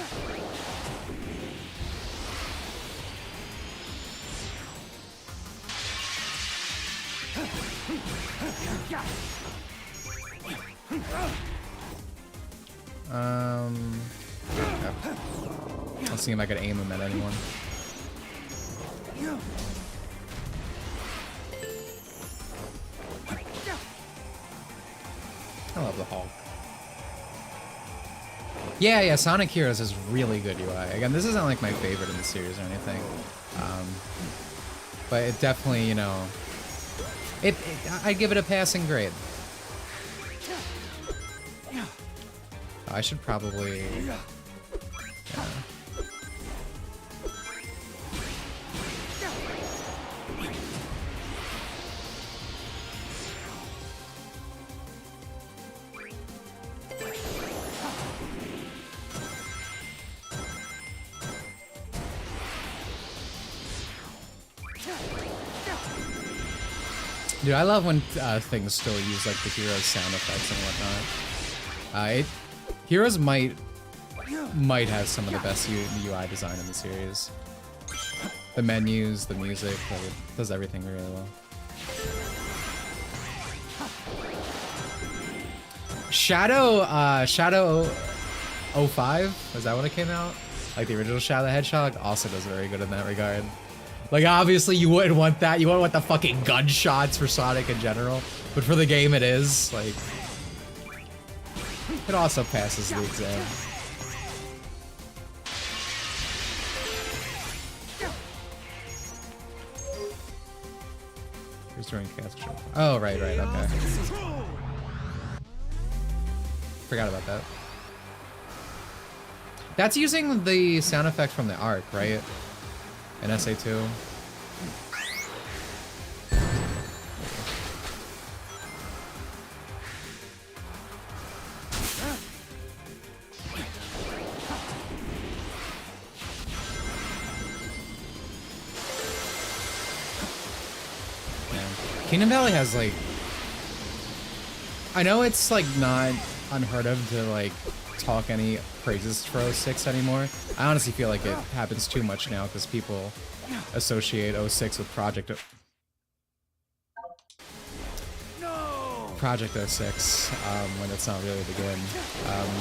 Okay. Let's see if I could aim him at anyone. I love the Hulk. Yeah, Sonic Heroes is really good UI. Again, this isn't like my favorite in the series or anything. But it definitely, you know, I'd give it a passing grade. I should probably... Yeah. Dude, I love when things still use, like, the hero's sound effects and whatnot. Heroes might have some of the best UI design in the series. The menus, the music, like, it does everything really well. Shadow 05? Is that when it came out? Like, the original Shadow the Hedgehog also does very good in that regard. Like, obviously you wouldn't want that. You wouldn't want the fucking gunshots for Sonic in general. But for the game it is, like... It also passes the exam. Who's doing cast control? Oh, right, okay. Forgot about that. That's using the sound effect from the Arc, right? In SA2. Kingdom Valley has, like... I know it's, like, not unheard of to, like, talk any praises for 06 anymore. I honestly feel like it happens too much now because people associate 06 with Project 06 when it's not really the game.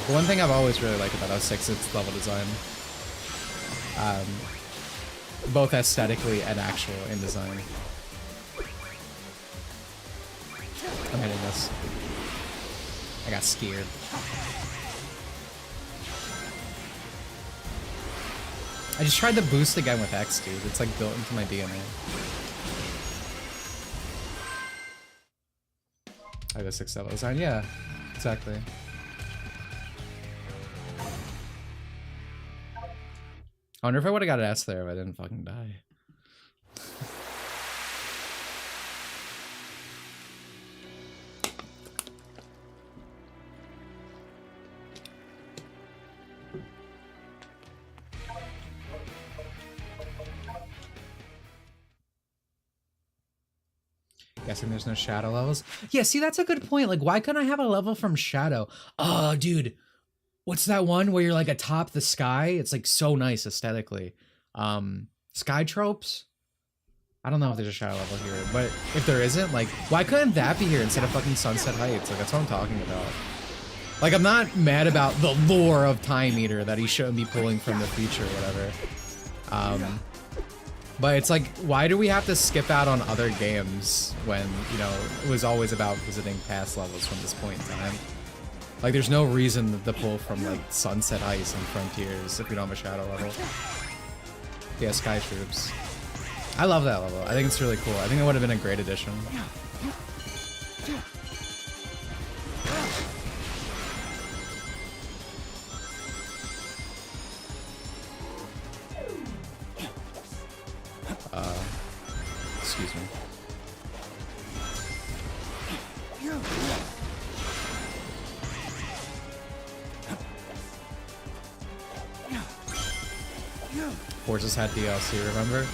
The one thing I've always really liked about 06 is its level design. Both aesthetically and actual in design. I'm hitting this. I got scared. I just tried to boost again with X, dude. It's like built into my DNA. Like the 6th level design. Yeah, exactly. I wonder if I would have got an S there if I didn't fucking die. Guessing there's no Shadow levels. Yeah, see, that's a good point. Like, why couldn't I have a level from Shadow? Oh, dude. What's that one where you're like atop the sky? It's like so nice aesthetically. Sky Tropes? I don't know if there's a Shadow level here, but if there isn't, like, why couldn't that be here instead of fucking Sunset Heights? Like, that's what I'm talking about. Like, I'm not mad about the lore of Time Eater that he shouldn't be pulling from the future or whatever. But it's like, why do we have to skip out on other games when, you know, it was always about visiting past levels from this point in time? Like, there's no reason to pull from, like, Sunset Ice and Frontiers if we don't have a Shadow level. Yeah, Sky Troops. I love that level. I think it's really cool. I think it would have been a great addition. Excuse me. Forces had DLC, remember?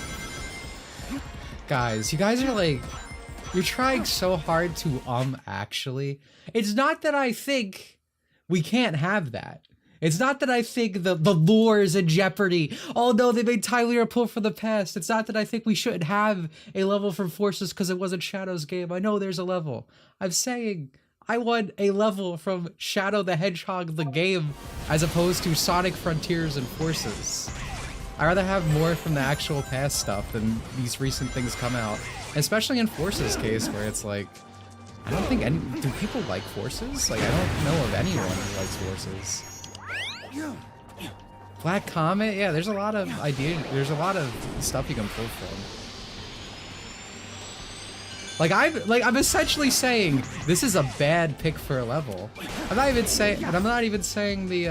Guys, you guys are like, you're trying so hard to actually. It's not that I think we can't have that. It's not that I think the lore is in jeopardy. Oh no, they made Tyler pull for the past. It's not that I think we shouldn't have a level from Forces because it wasn't Shadow's game. I know there's a level. I'm saying I want a level from Shadow the Hedgehog the game as opposed to Sonic Frontiers and Forces. I'd rather have more from the actual past stuff than these recent things come out. Especially in Forces case where it's like, I don't think any, do people like Forces? Like, I don't know of anyone who likes Forces. Black Comet? Yeah, there's a lot of there's a lot of stuff you can pull from. I'm essentially saying this is a bad pick for a level. I'm not even saying the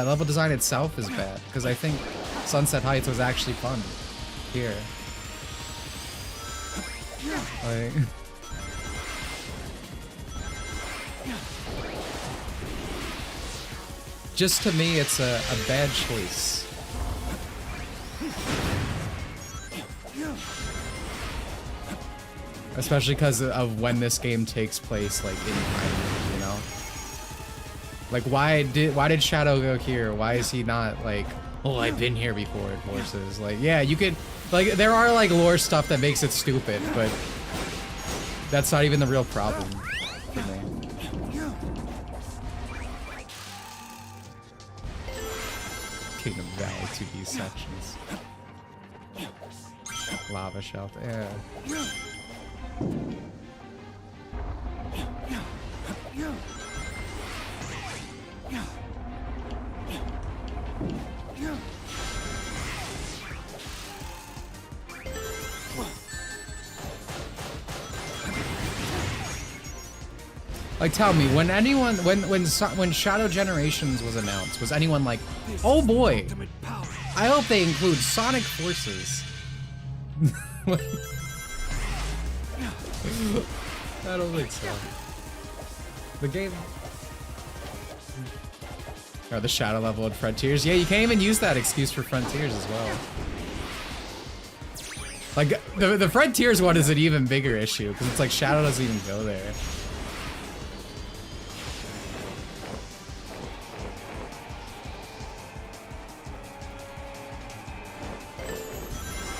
level design itself is bad, because I think Sunset Heights was actually fun here. Like, just to me, it's a bad choice. Especially because of when this game takes place, like, in time, you know? Like, why did Shadow go here? Why is he not, like, oh, I've been here before in Forces? Like, yeah, you could, like, there are, like, lore stuff that makes it stupid, but that's not even the real problem for me. Kingdom Valley 2D sections. Lava Shelf, yeah. Like, tell me, when Shadow Generations was announced, was anyone like, oh boy, I hope they include Sonic Forces? I don't think so. The game... Oh, the Shadow level in Frontiers. Yeah, you can't even use that excuse for Frontiers as well. Like, the Frontiers one is an even bigger issue, because it's like Shadow doesn't even go there.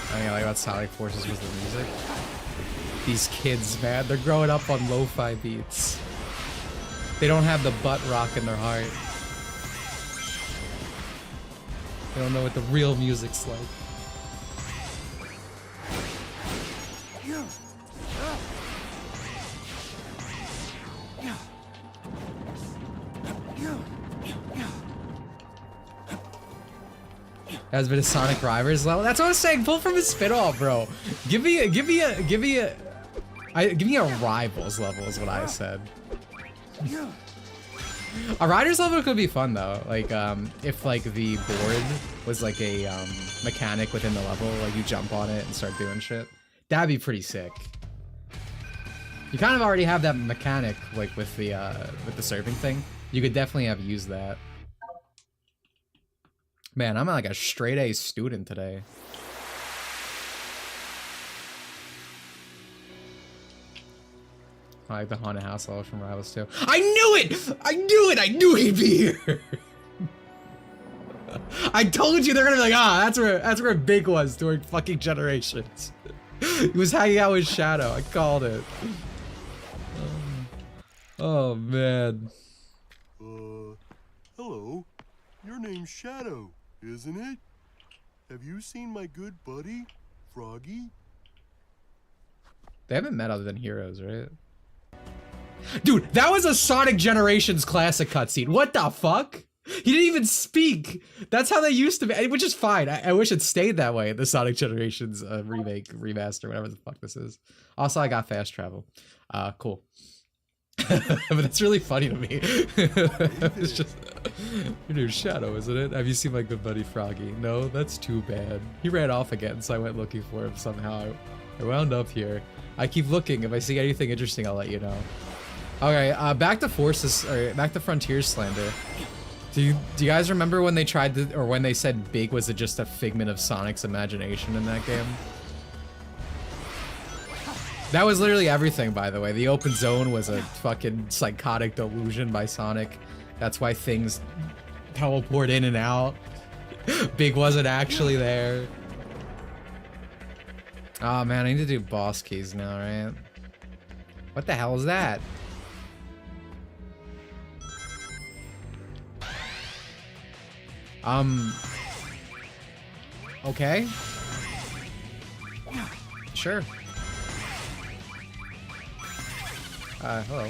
I think I like about Sonic Forces was the music. These kids, man, they're growing up on lo-fi beats. They don't have the butt rock in their heart. They don't know what the real music's like. Has been a Sonic Rivals level. That's what I was saying. Pull from his spin-off, bro. Give me Give me a rivals level is what I said. A riders level could be fun though. Like if like the board was like a mechanic within the level, like you jump on it and start doing shit. That'd be pretty sick. You kind of already have that mechanic like with the surfing thing. You could definitely have used that. Man, I'm like a straight A student today. I like the haunted house level from Rivals too. I knew it! I knew it! I knew he'd be here! I told you they're gonna be like, ah, that's where Big was during fucking Generations. He was hanging out with Shadow. I called it. Oh man. Hello. Your name's Shadow, isn't it? Have you seen my good buddy, Froggy? They haven't met other than Heroes, right? Dude, that was a Sonic Generations classic cutscene. What the fuck? He didn't even speak. That's how they used to be, which is fine. I wish it stayed that way. The Sonic Generations remake, remaster, whatever the fuck this is. Also, I got fast travel. Cool. But that's really funny to me. It's just your name's Shadow, isn't it? Have you seen my good buddy Froggy? No, that's too bad. He ran off again, so I went looking for him somehow. I wound up here. I keep looking. If I see anything interesting, I'll let you know. Okay, back to Forces, or back to Frontiers slander. Do you guys remember when they tried to, or when they said Big was just a figment of Sonic's imagination in that game? That was literally everything, by the way. The open zone was a fucking psychotic delusion by Sonic. That's why things teleport in and out. Big wasn't actually there. Oh man, I need to do boss keys now, right? What the hell is that? Okay. Sure. Hello.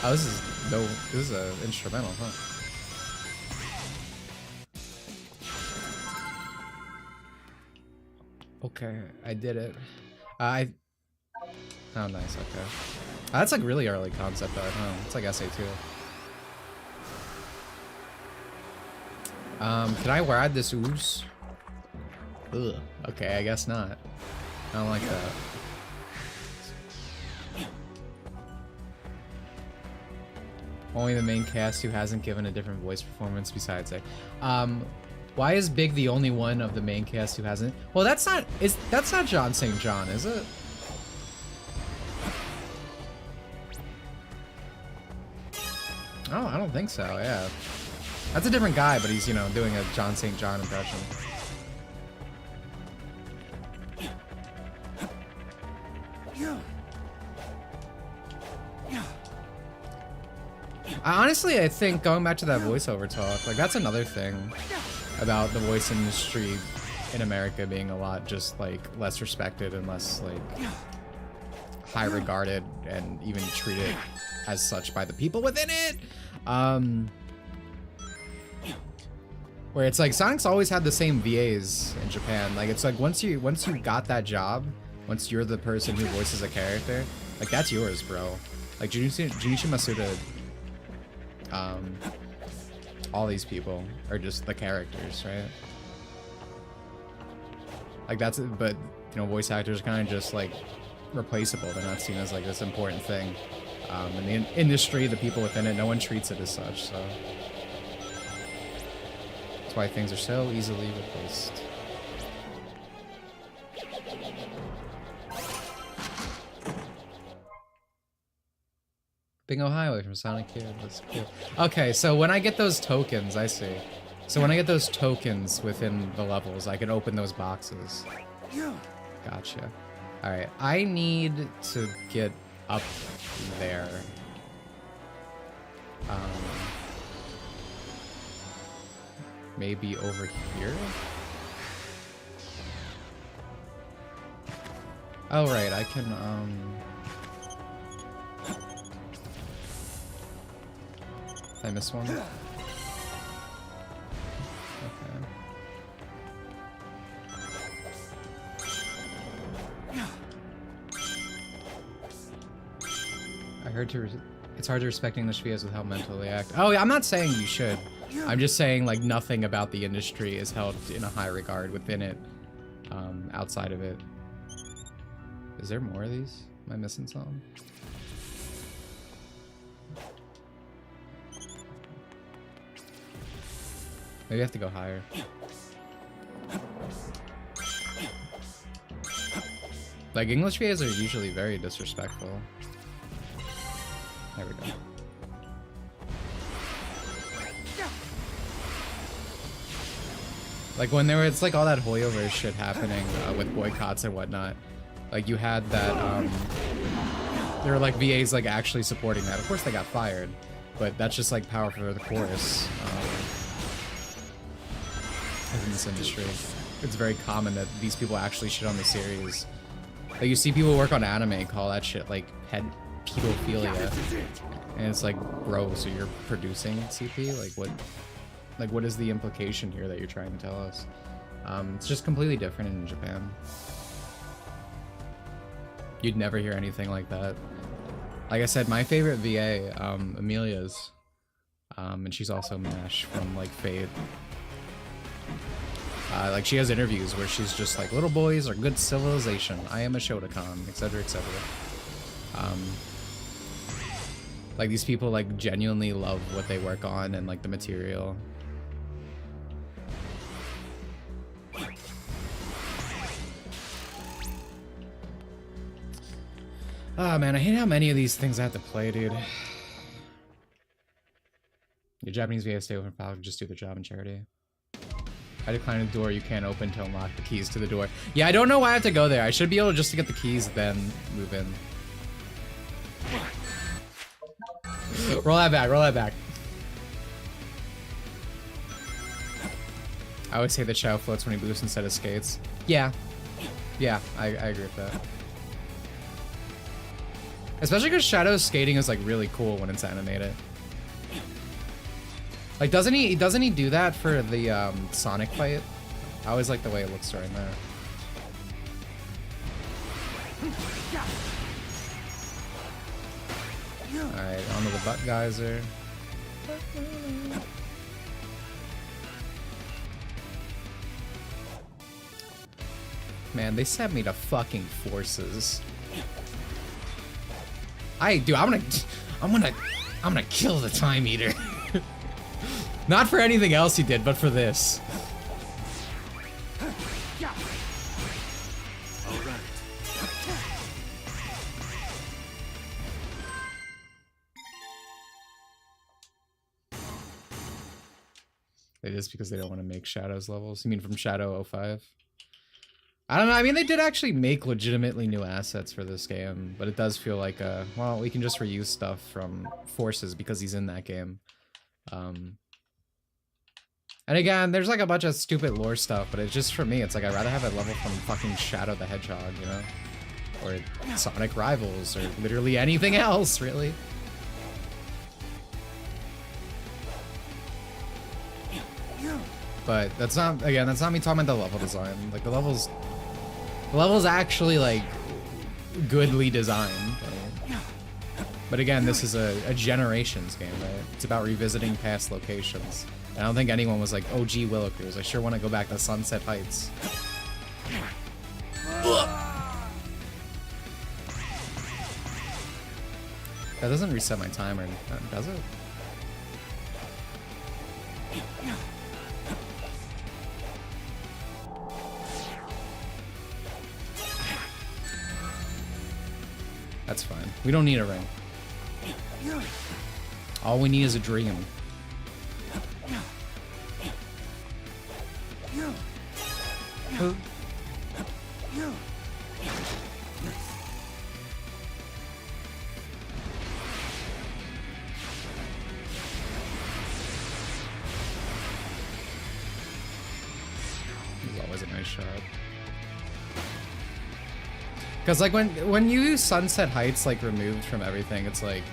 Oh, this is a instrumental, huh? Okay, I did it. Oh, nice, okay. That's like really early concept art, huh? It's like SA2. Can I ride this ooze? Ugh. Okay, I guess not. I don't like that. Only the main cast who hasn't given a different voice performance besides it. Why is Big the only one of the main cast who hasn't? Well, that's not John St. John, is it? Oh, I don't think so, yeah. That's a different guy, but he's, you know, doing a John St. John impression. Honestly, I think going back to that voiceover talk, like that's another thing about the voice industry in America being a lot just like less respected and less like high regarded and even treated as such by the people within it. Where it's like Sonic's always had the same VAs in Japan. Like it's like once you got that job, once you're the person who voices a character, like that's yours, bro. Like Junichi Masuda, all these people are just the characters, right? Like that's it, but you know, voice actors are kind of just like replaceable. They're not seen as like this important thing. In the industry, the people within it, no one treats it as such, so that's why things are so easily replaced. Bingo Highway from Sonic Kid, that's cool. Okay, so when I get those tokens, I see. So when I get those tokens within the levels, I can open those boxes. Gotcha. Alright, I need to get up there. Maybe over here? Oh, right, I can, Did I miss one? Okay. It's hard to respect English VAs with how mental they act. Oh, yeah, I'm not saying you should. I'm just saying, like, nothing about the industry is held in a high regard within it, outside of it. Is there more of these? Am I missing something? Maybe I have to go higher. Like, English VAs are usually very disrespectful. There we go. Like, when there was, like, all that Hoyoverse shit happening with boycotts and whatnot, like, you had that, there were, like, VAs, like, actually supporting that. Of course they got fired, but that's just, like, power for the chorus. In this industry, it's very common that these people actually shit on the series. Like, you see people work on anime call that shit, like, pedophilia. And it's like, bro, so you're producing CP? Like, what is the implication here that you're trying to tell us? It's just completely different in Japan. You'd never hear anything like that. Like I said, my favorite VA, Amelia's, and she's also MASH from, like, Fate. Like, she has interviews where she's just like, little boys are good civilization. I am a Shotokan, etc., etc. Like, these people, like, genuinely love what they work on and, like, the material. Ah, man, I hate how many of these things I have to play, dude. Your Japanese VA stay open for just do the job in charity. I decline the door you can't open to unlock the keys to the door. Yeah, I don't know why I have to go there. I should be able to just to get the keys, then move in. Roll that back, roll that back. I always say that Shadow floats when he boosts instead of skates. Yeah. Yeah, I agree with that. Especially because Shadow's skating is, like, really cool when it's animated. Like, doesn't he do that for the Sonic fight? I always like the way it looks right there. Alright, onto the butt geyser. Man, they sent me to fucking forces. Dude, I'm gonna kill the Time Eater. Not for anything else he did, but for this. All right. It is because they don't want to make Shadow's levels. You mean from Shadow 05? I don't know. I mean, they did actually make legitimately new assets for this game, but it does feel like, well, we can just reuse stuff from Forces because he's in that game. And again, there's like a bunch of stupid lore stuff, but it's just, for me, it's like I'd rather have a level from fucking Shadow the Hedgehog, you know? Or Sonic Rivals, or literally anything else, really. But that's not, again, that's not me talking about the level design. Like, the level's actually, like, goodly designed. But again, this is a Generations game, right? It's about revisiting past locations. And I don't think anyone was like, oh, gee, Willow Cruise, I sure want to go back to Sunset Heights. That doesn't reset my timer, does it? That's fine. We don't need a ring. All we need is a dream. It's always a nice shot. Because, like, when you use Sunset Heights, like, removed from everything, it's like,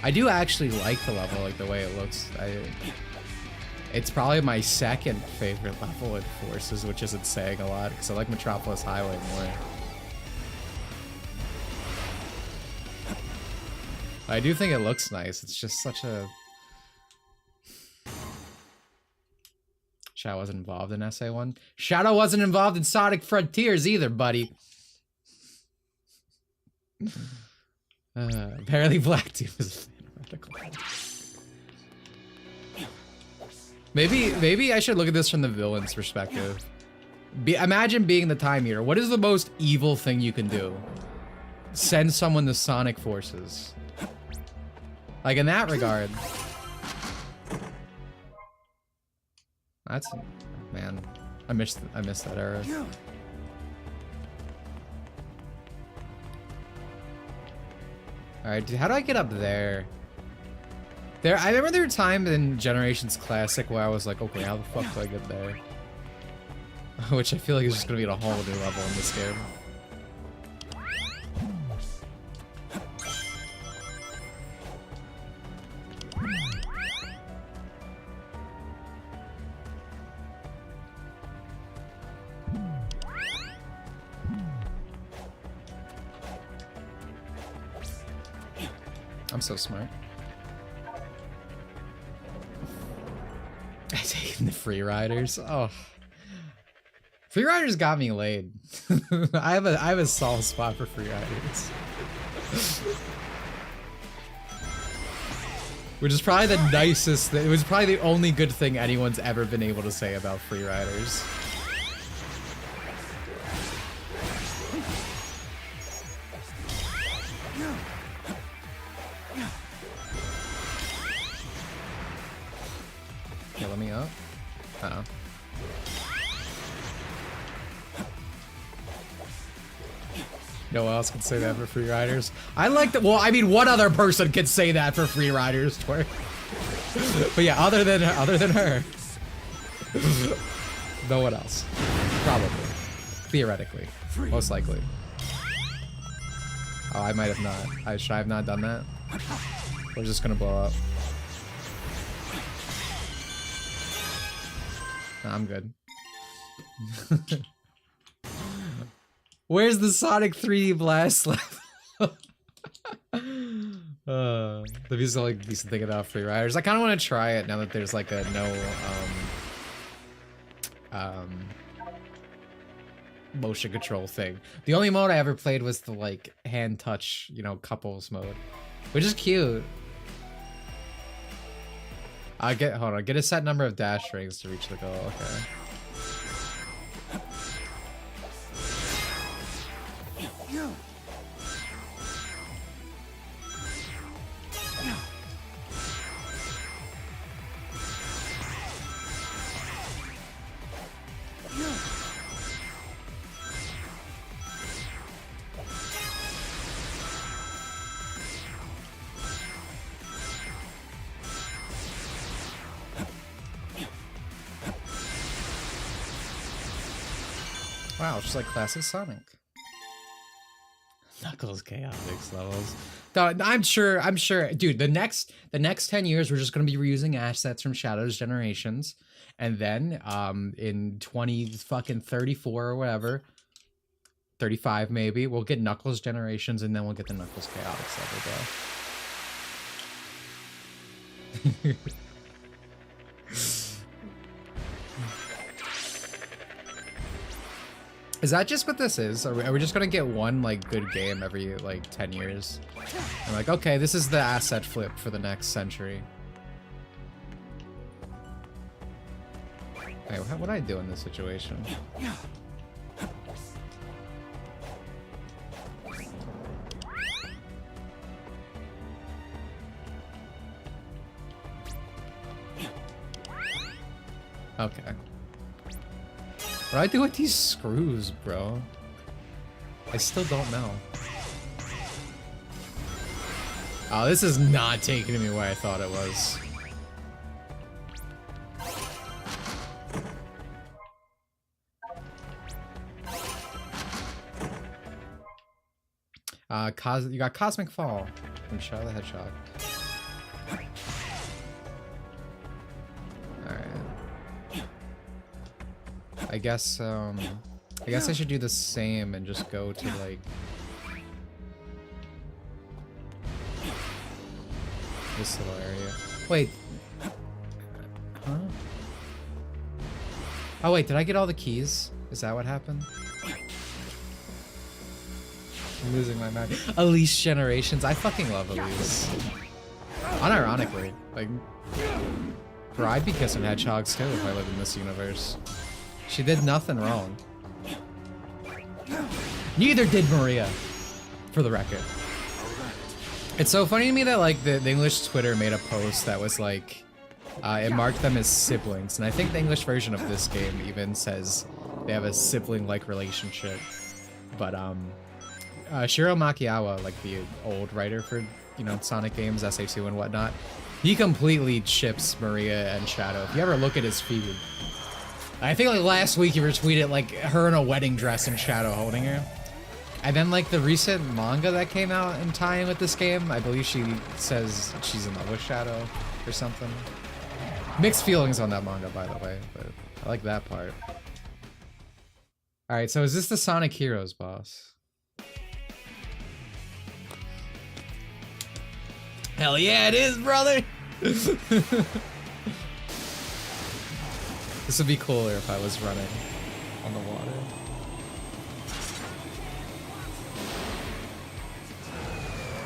I do actually like the level, like, the way it looks. It's probably my second favorite level in Forces, which isn't saying a lot, because I like Metropolis Highway more. I do think it looks nice. It's just such a... Shadow wasn't involved in SA1. Shadow wasn't involved in Sonic Frontiers either, buddy. Apparently Black Doom is theoretical. Maybe I should look at this from the villain's perspective. Imagine being the Time Eater. What is the most evil thing you can do? Send someone to Sonic Forces. Like, in that regard. That's... Man. I missed that era. Alright, how do I get up there? I remember there were times in Generations Classic where I was like, okay, how the fuck do I get there? Which I feel like is just gonna be at a whole new level in this game. I'm so smart. I taken the free riders. Oh, free riders got me laid. I have a soft spot for free riders, which is probably the nicest. It was probably the only good thing anyone's ever been able to say about free riders. Let me up. Uh-oh. No one else can say that for free riders. I like that. Well, I mean, one other person can say that for free riders, twerk. But yeah, other than her, no one else. Probably, theoretically, most likely. Oh, I might have not. Should I have not done that? We're just gonna blow up. I'm good. Where's the Sonic 3D Blast level? The is the only decent thing about free riders. I kind of want to try it now that there's like a no motion control thing. The only mode I ever played was the like hand touch, you know, couples mode, which is cute. Hold on, get a set number of dash rings to reach the goal, okay. Wow, just like classic Sonic. Knuckles Chaotix levels. I'm sure, dude, the next 10 years we're just gonna be reusing assets from Shadow's Generations. And then in 2034 or whatever, 35 maybe, we'll get Knuckles Generations and then we'll get the Knuckles Chaotix level, bro. Is that just what this is? Are we just gonna get one like good game every like 10 years? And like, okay, this is the asset flip for the next century. Hey, what do I do in this situation? Okay. What do I do with these screws, bro? I still don't know. Oh, this is not taking me where I thought it was. You got Cosmic Fall from Shadow the Hedgehog. I guess I should do the same and just go to like this little area. Wait. Huh? Oh wait, did I get all the keys? Is that what happened? I'm losing my mind. Elise Generations. I fucking love Elise. Unironically. Like, bro, I'd be kissing hedgehogs too if I lived in this universe. She did nothing wrong. Neither did Maria, for the record. It's so funny to me that like the English Twitter made a post that was like, it marked them as siblings, and I think the English version of this game even says they have a sibling-like relationship. But Shiro Makiyawa, like the old writer for, you know, Sonic games, SA2 and whatnot, he completely ships Maria and Shadow. If you ever look at his feed, I think like last week he retweeted like her in a wedding dress and Shadow holding her. And then like the recent manga that came out in tie-in with this game, I believe she says she's in love with Shadow or something. Mixed feelings on that manga, by the way, but I like that part. Alright, so is this the Sonic Heroes boss? Hell yeah, it is, brother! This would be cooler if I was running on the water.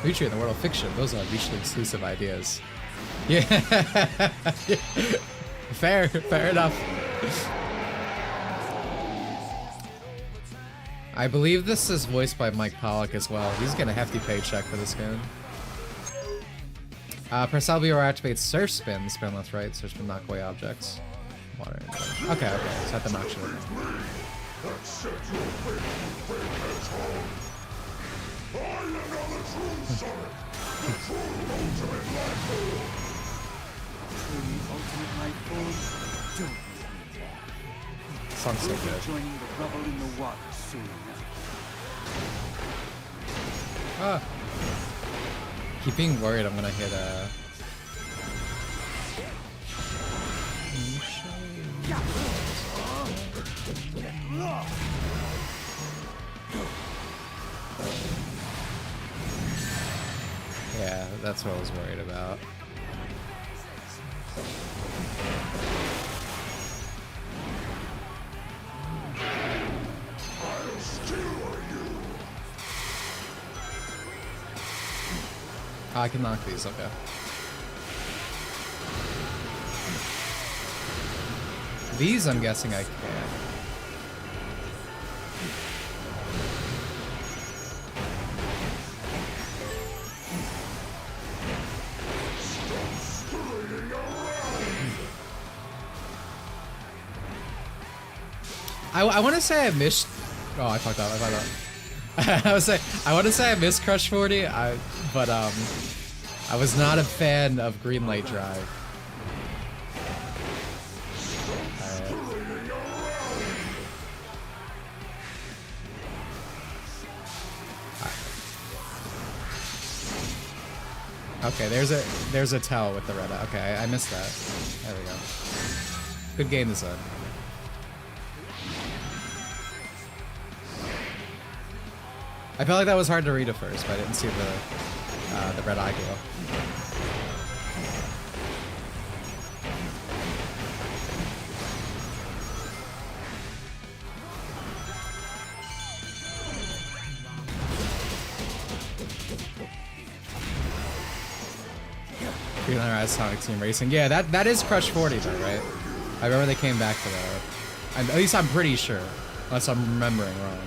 Future in the world of fiction, those are mutually exclusive ideas. Yeah. Fair enough. I believe this is voiced by Mike Pollock as well. He's getting a hefty paycheck for this game. Press LB or activate surf spin. Spin left right. Surf spin knock away objects. Water. Okay. So at the match. Song's so good. Joining the rubble in the water soon. Ah. Keep being worried I'm gonna hit Yeah, that's what I was worried about. Oh, I can knock these, okay. These, I'm guessing I can. I want to say I missed. Oh, I fucked up. I want to say I missed Crush 40, but I was not a fan of Green Light Drive. Okay, there's a tell with the red. Okay, I missed that. There we go. Good game design. I felt like that was hard to read at first, but I didn't see the red eye glow. Green Light Rise Sonic Team Racing. Yeah, that is Crush 40 though, right? I remember they came back to that. At least I'm pretty sure, unless I'm remembering wrong.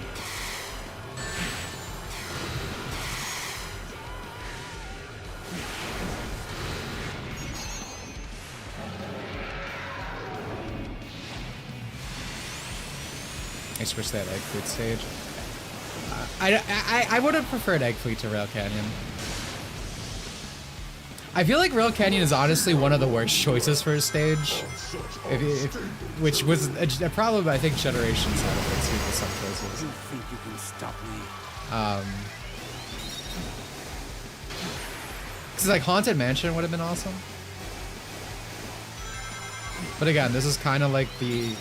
I switched that Egg Fleet stage. I would have preferred Egg Fleet to Rail Canyon. I feel like Rail Canyon is honestly one of the worst choices for a stage, which was a problem I think Generations had with some choices. You think you can stop me? Because like Haunted Mansion would have been awesome, but again, this is kind of like the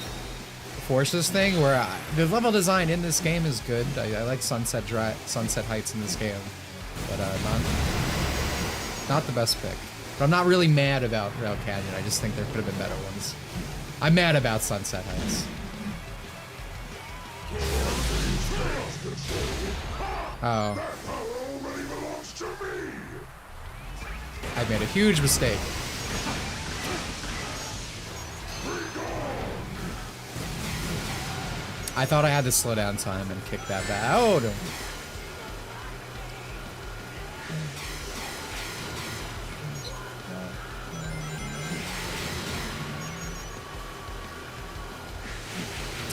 Forces thing where the level design in this game is good. I like Sunset Heights in this game, but not the best pick. But I'm not really mad about Rail Canyon. I just think there could have been better ones. I'm mad about Sunset Heights. Oh. I made a huge mistake. I thought I had to slow down time and kick that back. Oh, no.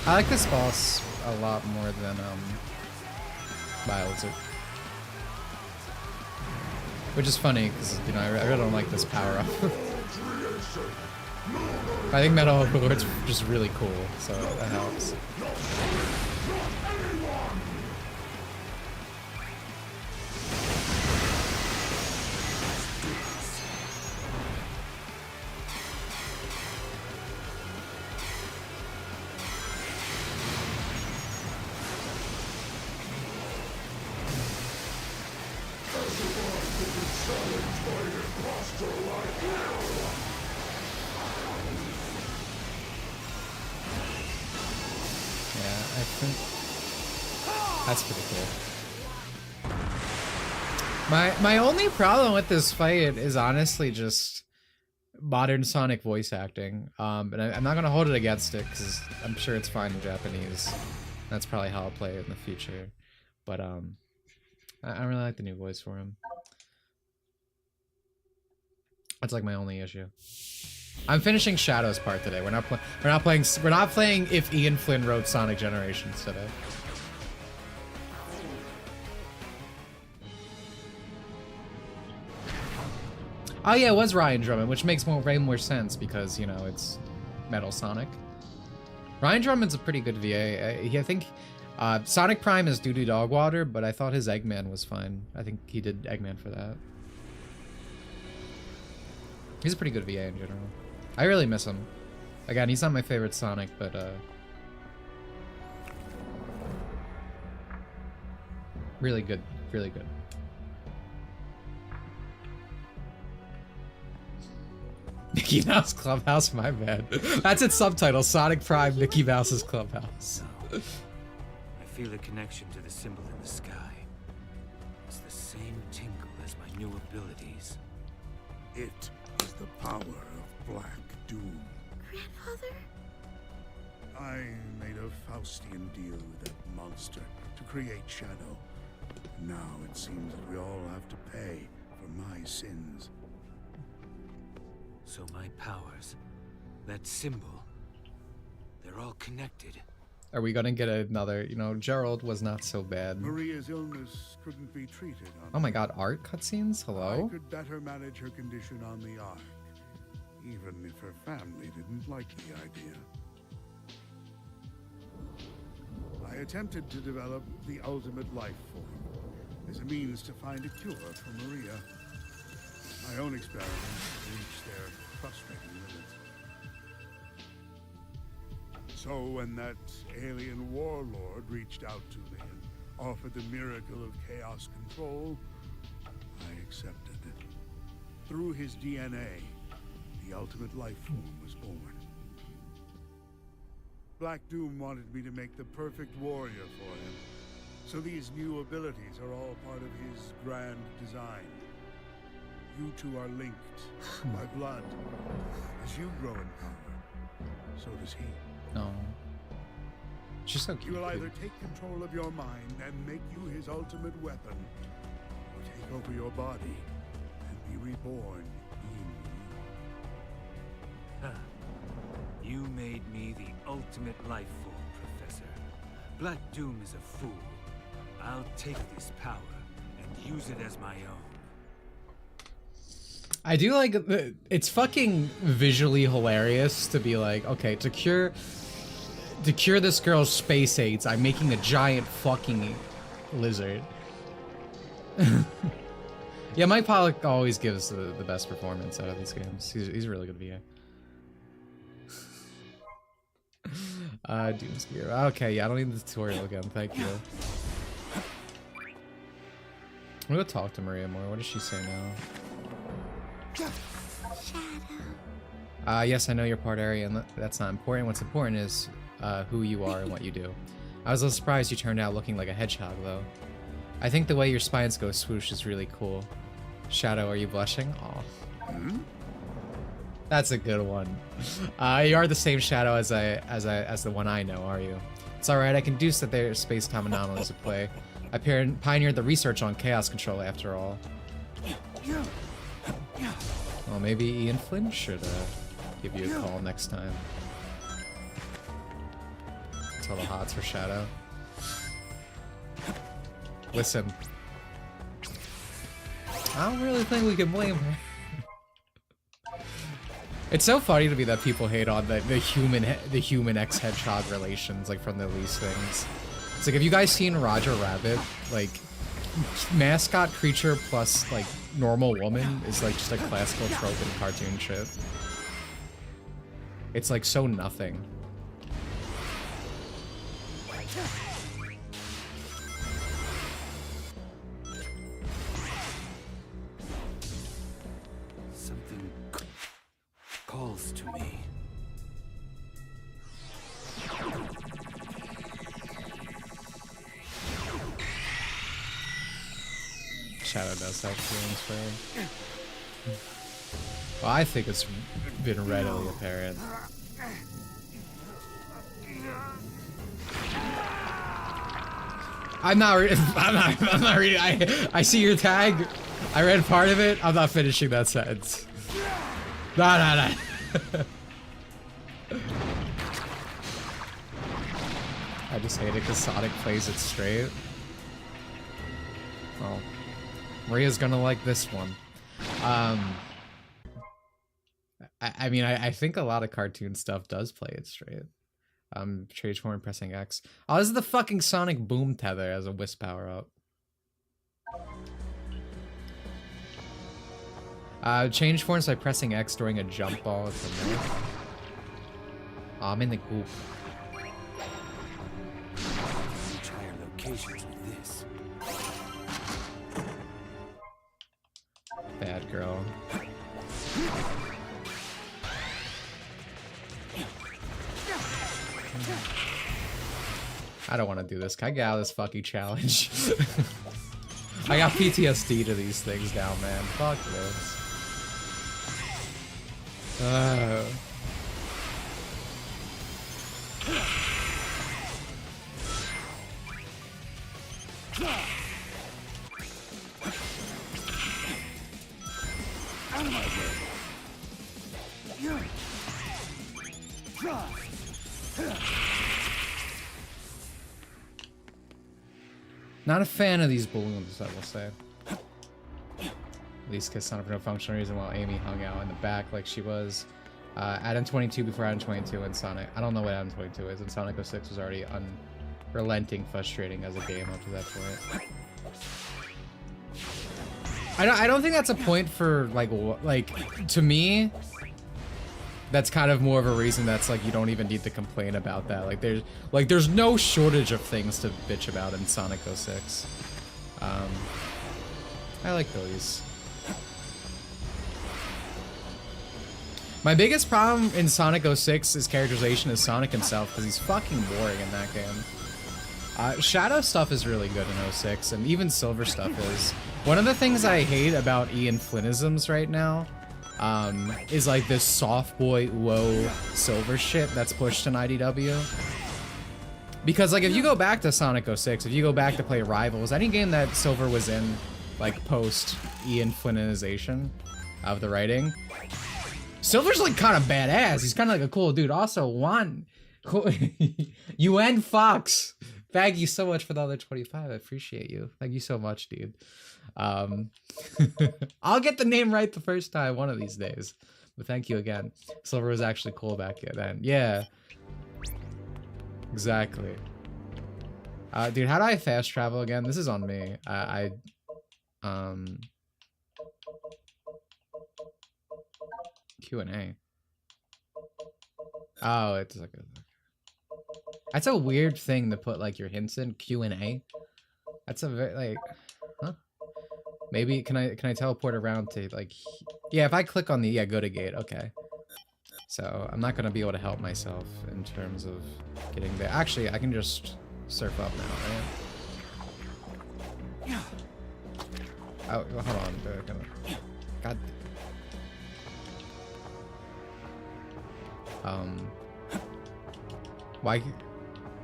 I like this boss a lot more than Bowser. Which is funny because, you know, I really don't like this power up. I think Metal Overlord's just really cool, so that helps. That's pretty cool. My only problem with this fight is honestly just modern Sonic voice acting. And I'm not gonna hold it against it because I'm sure it's fine in Japanese. That's probably how I'll play it in the future. But I don't really like the new voice for him. That's like my only issue. I'm finishing Shadow's part today. We're not playing if Ian Flynn wrote Sonic Generations today. Oh yeah, it was Ryan Drummond, which makes way more sense because, you know, it's Metal Sonic. Ryan Drummond's a pretty good VA. I think Sonic Prime is Doo Doo Dogwater, but I thought his Eggman was fine. I think he did Eggman for that. He's a pretty good VA in general. I really miss him. Again, he's not my favorite Sonic, but really good, really good. Mickey Mouse Clubhouse, my bad. That's its subtitle, Sonic Prime, Mickey Mouse's Clubhouse. I feel a connection to the symbol in the sky. It's the same tingle as my new abilities. It is the power of Black Doom. Grandfather? I made a Faustian deal with that monster to create Shadow. Now it seems that we all have to pay for my sins. So my powers, that symbol, they're all connected. Are we gonna get another, you know, Gerald was not so bad. Maria's illness couldn't be treated on Oh my god, art cutscenes? Hello? I could better manage her condition on the Ark, even if her family didn't like the idea. I attempted to develop the ultimate life form as a means to find a cure for Maria. My own experiments reached their frustrating limits. So when that alien warlord reached out to me and offered the miracle of chaos control, I accepted it. Through his DNA, the ultimate life form was born. Black Doom wanted me to make the perfect warrior for him, so these new abilities are all part of his grand design. You two are linked by blood. As you grow in power, so does he. No. She's so cute. You will either take control of your mind and make you his ultimate weapon, or take over your body and be reborn in you. You made me the ultimate life form, Professor. Black Doom is a fool. I'll take this power and use it as my own. I do like it's fucking visually hilarious to be like, okay, to cure this girl's space AIDS, I'm making a giant fucking lizard. Yeah, Mike Pollock always gives the best performance out of these games. He's a really good VA. Doom's Gear. Okay, yeah, I don't need the tutorial again. Thank you. I'm gonna talk to Maria more. What does she say now? Yes, I know you're part Aryan. That's not important. What's important is who you are and what you do. I was a little surprised you turned out looking like a hedgehog, though. I think the way your spines go swoosh is really cool. Shadow, are you blushing? Aw. That's a good one. You are the same Shadow as the one I know, are you? It's alright, I can deduce that there's space-time anomalies at play. I pioneered the research on chaos control after all. Well, maybe Ian Flynn should give you a call next time. Tell the hots for Shadow. Listen. I don't really think we can blame her. It's so funny to me that people hate on the human X Hedgehog relations, like from the least things. It's like, have you guys seen Roger Rabbit? Like, mascot creature plus like normal woman is like just a classical trope in cartoon shit. It's like so nothing. Calls to me. Shadow does have feelings for her. Well, I think it's been readily apparent. I'm not reading. I see your tag. I read part of it. I'm not finishing that sentence. No. I just hate it because Sonic plays it straight. Well, Maria's gonna like this one. I mean, I think a lot of cartoon stuff does play it straight. Change form pressing X. Oh, this is the fucking Sonic Boom Tether as a Wisp power up. Change forms by pressing X during a jump ball at the north. Oh, I'm in the goop. Much higher locations with this. Bad girl. I don't want to do this. Can I get out of this fucking challenge? I got PTSD to these things now, man. Fuck this. Out of my way. Not a fan of these balloons, I will say. At least because Sonic for no functional reason while Amy hung out in the back like she was. Adam 22 before Adam 22 and Sonic. I don't know what Adam 22 is, and Sonic 06 was already unrelenting, frustrating as a game up to that point. I don't think that's a point for like to me. That's kind of more of a reason that's like you don't even need to complain about that. Like there's no shortage of things to bitch about in Sonic 06. I like those. My biggest problem in Sonic 06 is characterization is Sonic himself, because he's fucking boring in that game. Shadow stuff is really good in 06, and even Silver stuff is. One of the things I hate about Ian Flynnisms right now is like this soft boy low Silver shit that's pushed in IDW. Because like if you go back to Sonic 06, if you go back to play Rivals, any game that Silver was in, like post Ian Flynnisation of the writing, Silver's like kind of badass. He's kind of like a cool dude. Also, UN Fox, thank you so much for the other 25. I appreciate you. Thank you so much, dude. I'll get the name right the first time one of these days. But thank you again. Silver was actually cool back then. Yeah. Exactly. Dude, how do I fast travel again? This is on me. Q&A. Oh, it's like a... That's a weird thing to put like your hints in, Q&A. That's a very like, huh? Maybe can I teleport around to like Yeah, if I click on the, yeah, go to gate, okay. So I'm not gonna be able to help myself in terms of getting there. Actually, I can just surf up now, right? Oh, hold on. God. Why?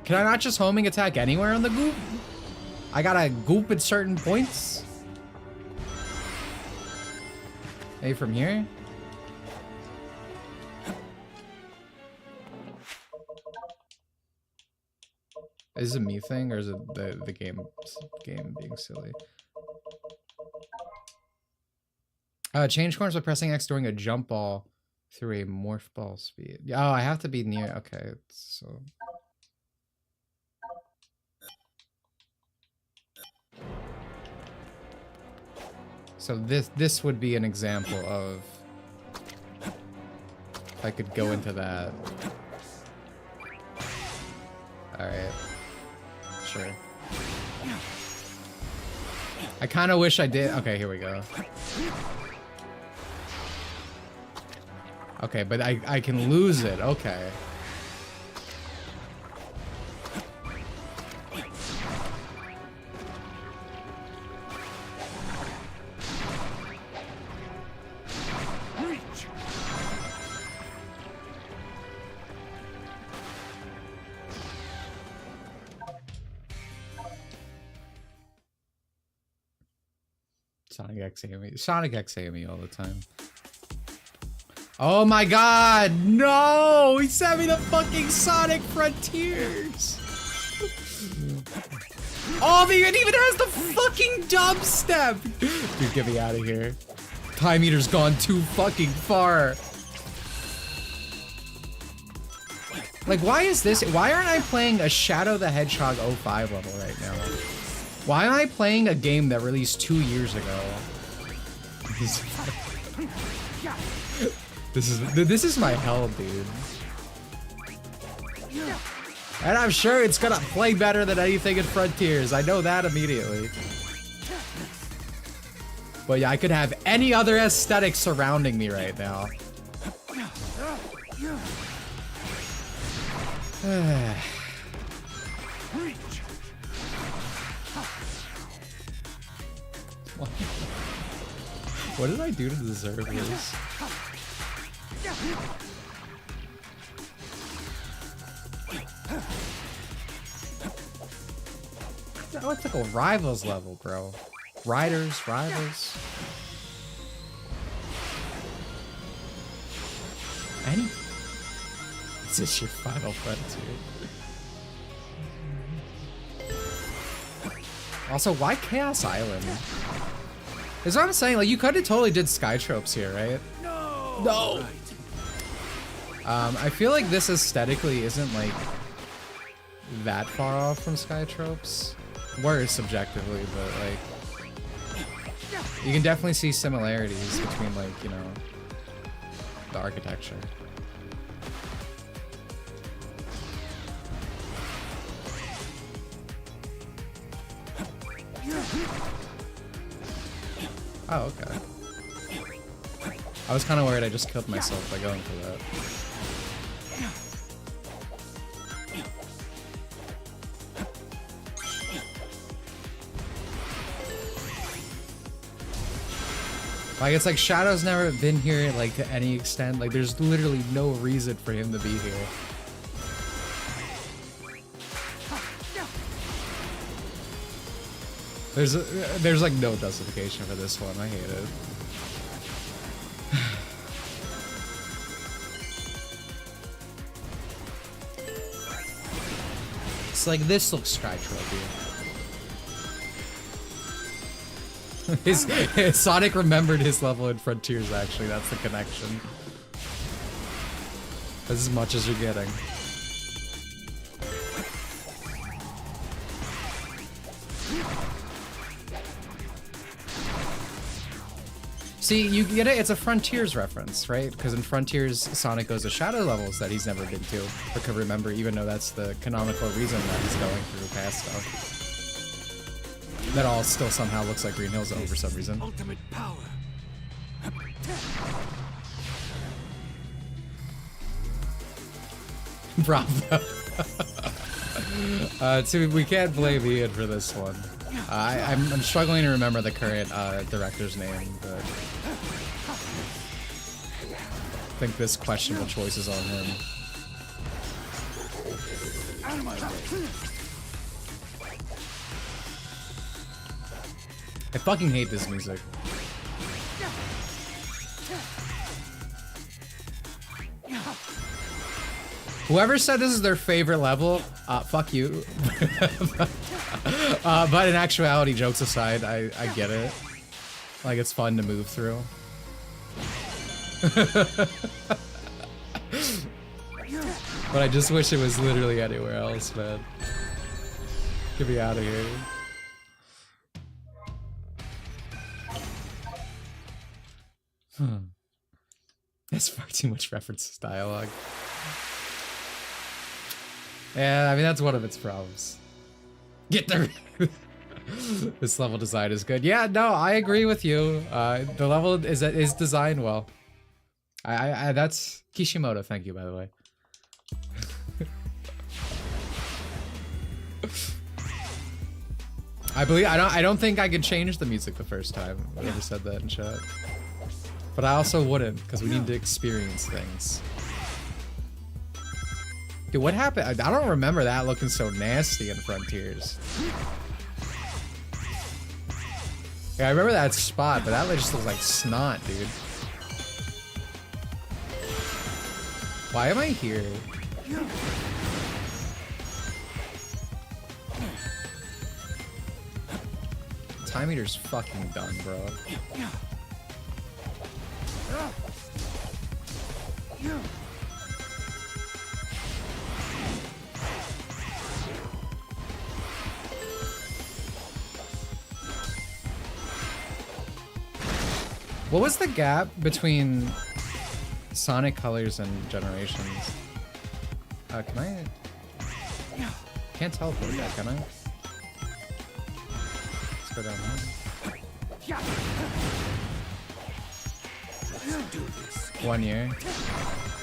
Can I not just homing attack anywhere on the goop? I gotta goop at certain points? Maybe from here? Is it a me thing, or is it the game being silly? Change corners by pressing X during a jump ball through a morph ball speed. Oh, I have to be near. Okay, so. So this would be an example of if I could go into that. All right. Sure. I kind of wish I did. Okay, here we go. Okay, but I can lose it. Okay. Sonic X AME all the time. Oh my god, no! He sent me the fucking Sonic Frontiers! Oh, it even has the fucking dubstep! Dude, get me out of here. Time meter's gone too fucking far. Like, why is this? Why aren't I playing a Shadow the Hedgehog 05 level right now? Why am I playing a game that released 2 years ago? This is my hell, dude. And I'm sure it's gonna play better than anything in Frontiers. I know that immediately. But yeah, I could have any other aesthetic surrounding me right now. What did I do to deserve this? Oh, it's like a rivals level, bro. Riders, rivals. Any? Is this your final frontier? Also, why Chaos Island? Is what I'm saying. Like, you could have totally did Sky Tropes here, right? No. I feel like this aesthetically isn't like that far off from Sky Tropes. Worse subjectively, but like you can definitely see similarities between, like, you know, the architecture. Oh, okay. I was kind of worried I just killed myself by going for that. Like, it's like Shadow's never been here, like, to any extent. Like, there's literally no reason for him to be here. There's like no justification for this one. I hate it. It's like, this looks Sky Trophy. His Sonic remembered his level in Frontiers, actually. That's the connection. That's as much as you're getting. See, you get it? It's a Frontiers reference, right? Because in Frontiers, Sonic goes to Shadow levels that he's never been to, or could remember, even though that's the canonical reason that he's going through past stuff. That all still somehow looks like Green Hill Zone for some reason. Ultimate power. Bravo. So we can't blame Ian for this one. I'm struggling to remember the current director's name, but I think this questionable choice is on him. Out of my way. I fucking hate this music. Whoever said this is their favorite level, fuck you. But in actuality, jokes aside, I get it. Like, it's fun to move through. But I just wish it was literally anywhere else, man. Get me out of here. That's far too much references dialogue. Yeah, I mean, that's one of its problems. Get there. This level design is good. Yeah, no, I agree with you. The level is designed well. I that's Kishimoto. Thank you, by the way. I don't think I could change the music the first time. Whoever said that in chat. But I also wouldn't, because we need to experience things. Dude, what happened? I don't remember that looking so nasty in Frontiers. Yeah, I remember that spot, but that just looks like snot, dude. Why am I here? Time meter's fucking done, bro. What was the gap between Sonic Colors and Generations? Can I? Can't teleport that, can I? Let's go down here. 1 year.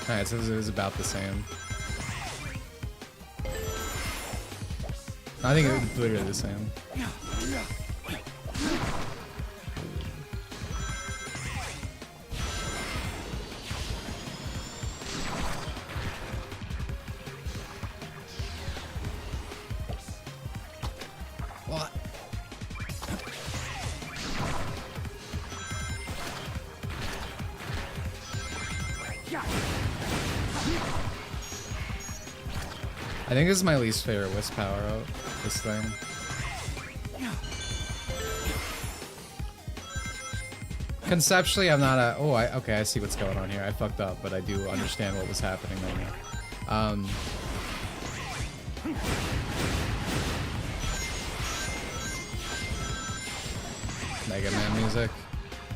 Alright, so it was about the same. I think it was literally the same. What? I think this is my least favorite Wisp power out. This thing. Conceptually, I'm not a. Oh, okay. I see what's going on here. I fucked up, but I do understand what was happening right now. Mega Man music.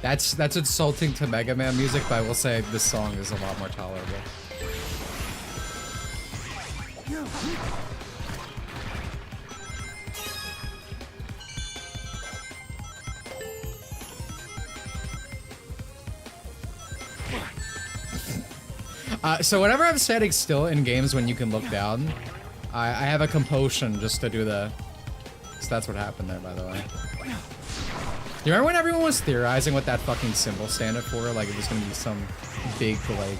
That's insulting to Mega Man music, but I will say this song is a lot more tolerable. So whenever I'm standing still in games when you can look down, I have a compulsion just to do the... So that's what happened there, by the way. You remember when everyone was theorizing what that fucking symbol standed for? Like it was gonna be some big, like,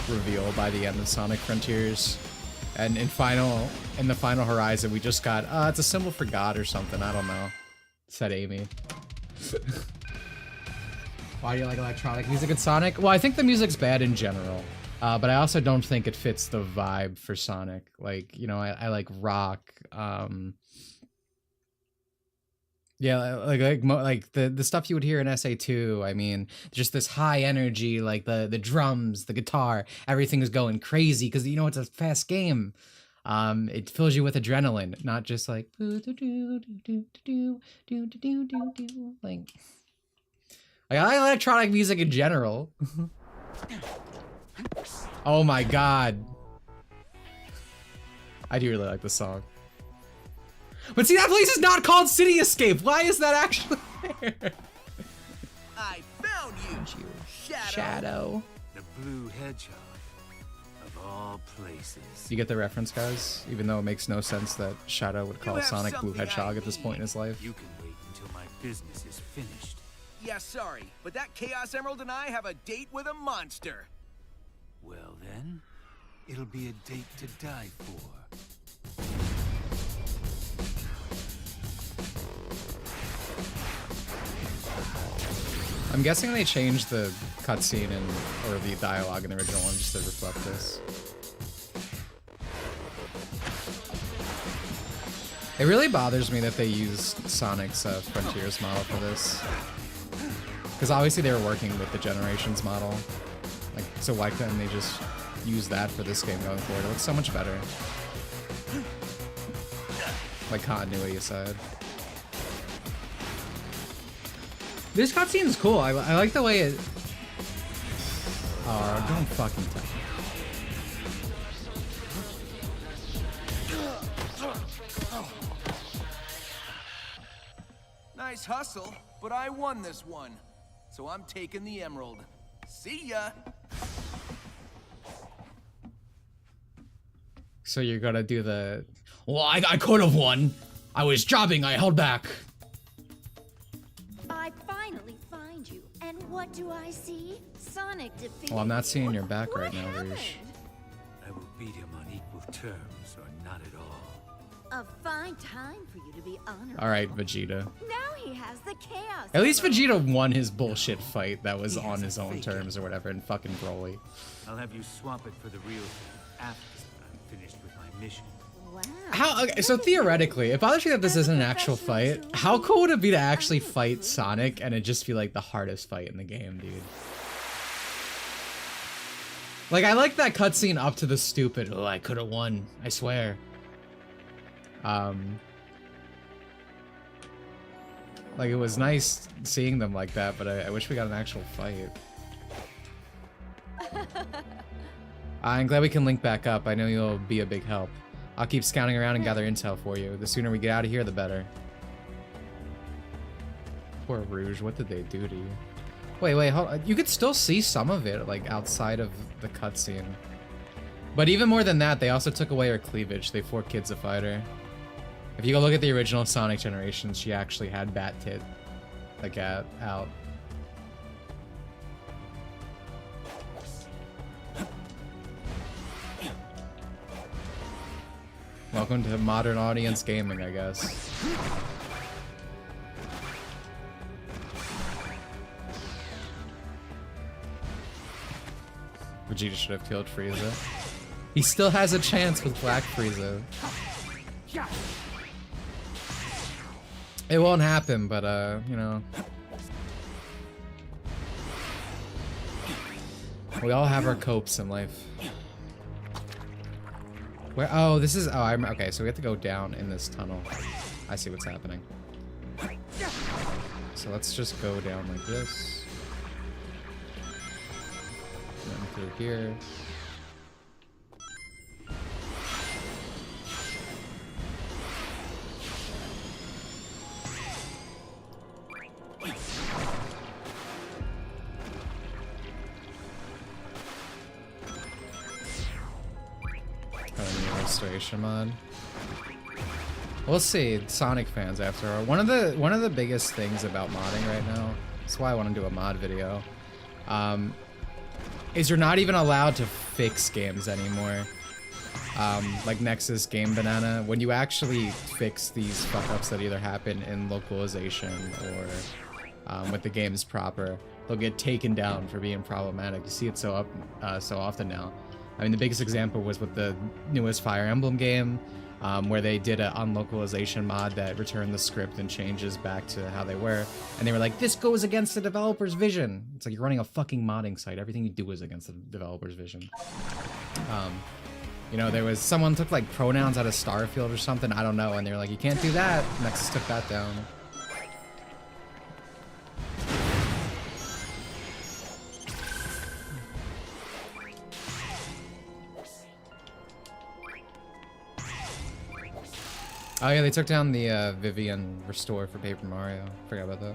reveal by the end of Sonic Frontiers. And in the final horizon, we just got, it's a symbol for God or something, I don't know. Said Amy. Why do you like electronic music in Sonic? Well, I think the music's bad in general. But I also don't think it fits the vibe for Sonic. Like, you know, I like rock, yeah, like the stuff you would hear in SA2. I mean, just this high energy, like the drums, the guitar, everything is going crazy because you know it's a fast game. It fills you with adrenaline, not just like like I like electronic music in general. Oh my god, I do really like this song. But see, that place is not called City Escape. Why is that actually there? I found find you. Shadow. The blue hedgehog. Of all places. You get the reference, guys? Even though it makes no sense that Shadow would call Sonic Blue Hedgehog at this point in his life. You can wait until my business is finished. Yeah, sorry, but that Chaos Emerald and I have a date with a monster. Well then, it'll be a date to die for. I'm guessing they changed the cutscene or the dialogue in the original one just to reflect this. It really bothers me that they used Sonic's Frontiers model for this. Because obviously they were working with the Generations model. Like, so why couldn't they just use that for this game going forward? It looks so much better. Like, continuity aside. This cutscene is cool. I like the way it... Oh, don't fucking tell me. Nice hustle, but I won this one. So I'm taking the emerald. See ya! So you're gonna do the... Well, I could have won. I was jobbing, I held back. I finally find you, and what do I see? Sonic defeated. Well, I'm not seeing your you. back What right now, happened? Rouge. I will beat him on equal terms, or not at all. A fine time for you to be honored. Alright, Vegeta. Now he has the chaos. At least Emerald. Vegeta won his bullshit fight that was He on has his a own fake terms or whatever in fucking Broly. I'll have you swap it for the real thing after I'm finished with my mission. Wow. How, okay, so theoretically, it bothers me that this isn't an actual fight. How cool would it be to actually fight Sonic and it just be like the hardest fight in the game, dude? Like, I like that cutscene up to the stupid, oh, I could have won, I swear. Like, it was nice seeing them like that, but I wish we got an actual fight. I'm glad we can link back up. I know you'll be a big help. I'll keep scouting around and gather intel for you. The sooner we get out of here, the better. Poor Rouge, what did they do to you? Wait, hold on. You could still see some of it, like, outside of the cutscene. But even more than that, they also took away her cleavage. They forked Kids a Fighter. If you go look at the original Sonic Generations, she actually had bat tit, like, out. Welcome to modern audience gaming, I guess. Vegeta should have killed Frieza. He still has a chance with Black Frieza. It won't happen, but, you know. We all have our copes in life. Where? Oh, this is. Oh, I'm okay. So we have to go down in this tunnel. I see what's happening. So let's just go down like this. Then through here. Restoration mod. We'll see. Sonic fans, after all. One of the biggest things about modding right now, that's why I want to do a mod video, is you're not even allowed to fix games anymore. Like Nexus Game Banana, when you actually fix these fuck-ups that either happen in localization or with the games proper, they'll get taken down for being problematic. You see it so often now. I mean, the biggest example was with the newest Fire Emblem game, where they did an unlocalization mod that returned the script and changes back to how they were. And they were like, this goes against the developer's vision. It's like you're running a fucking modding site. Everything you do is against the developer's vision. You know, there was someone took like pronouns out of Starfield or something. I don't know. And they were like, you can't do that. Nexus took that down. Oh yeah, they took down the Vivian restore for Paper Mario. Forgot about that.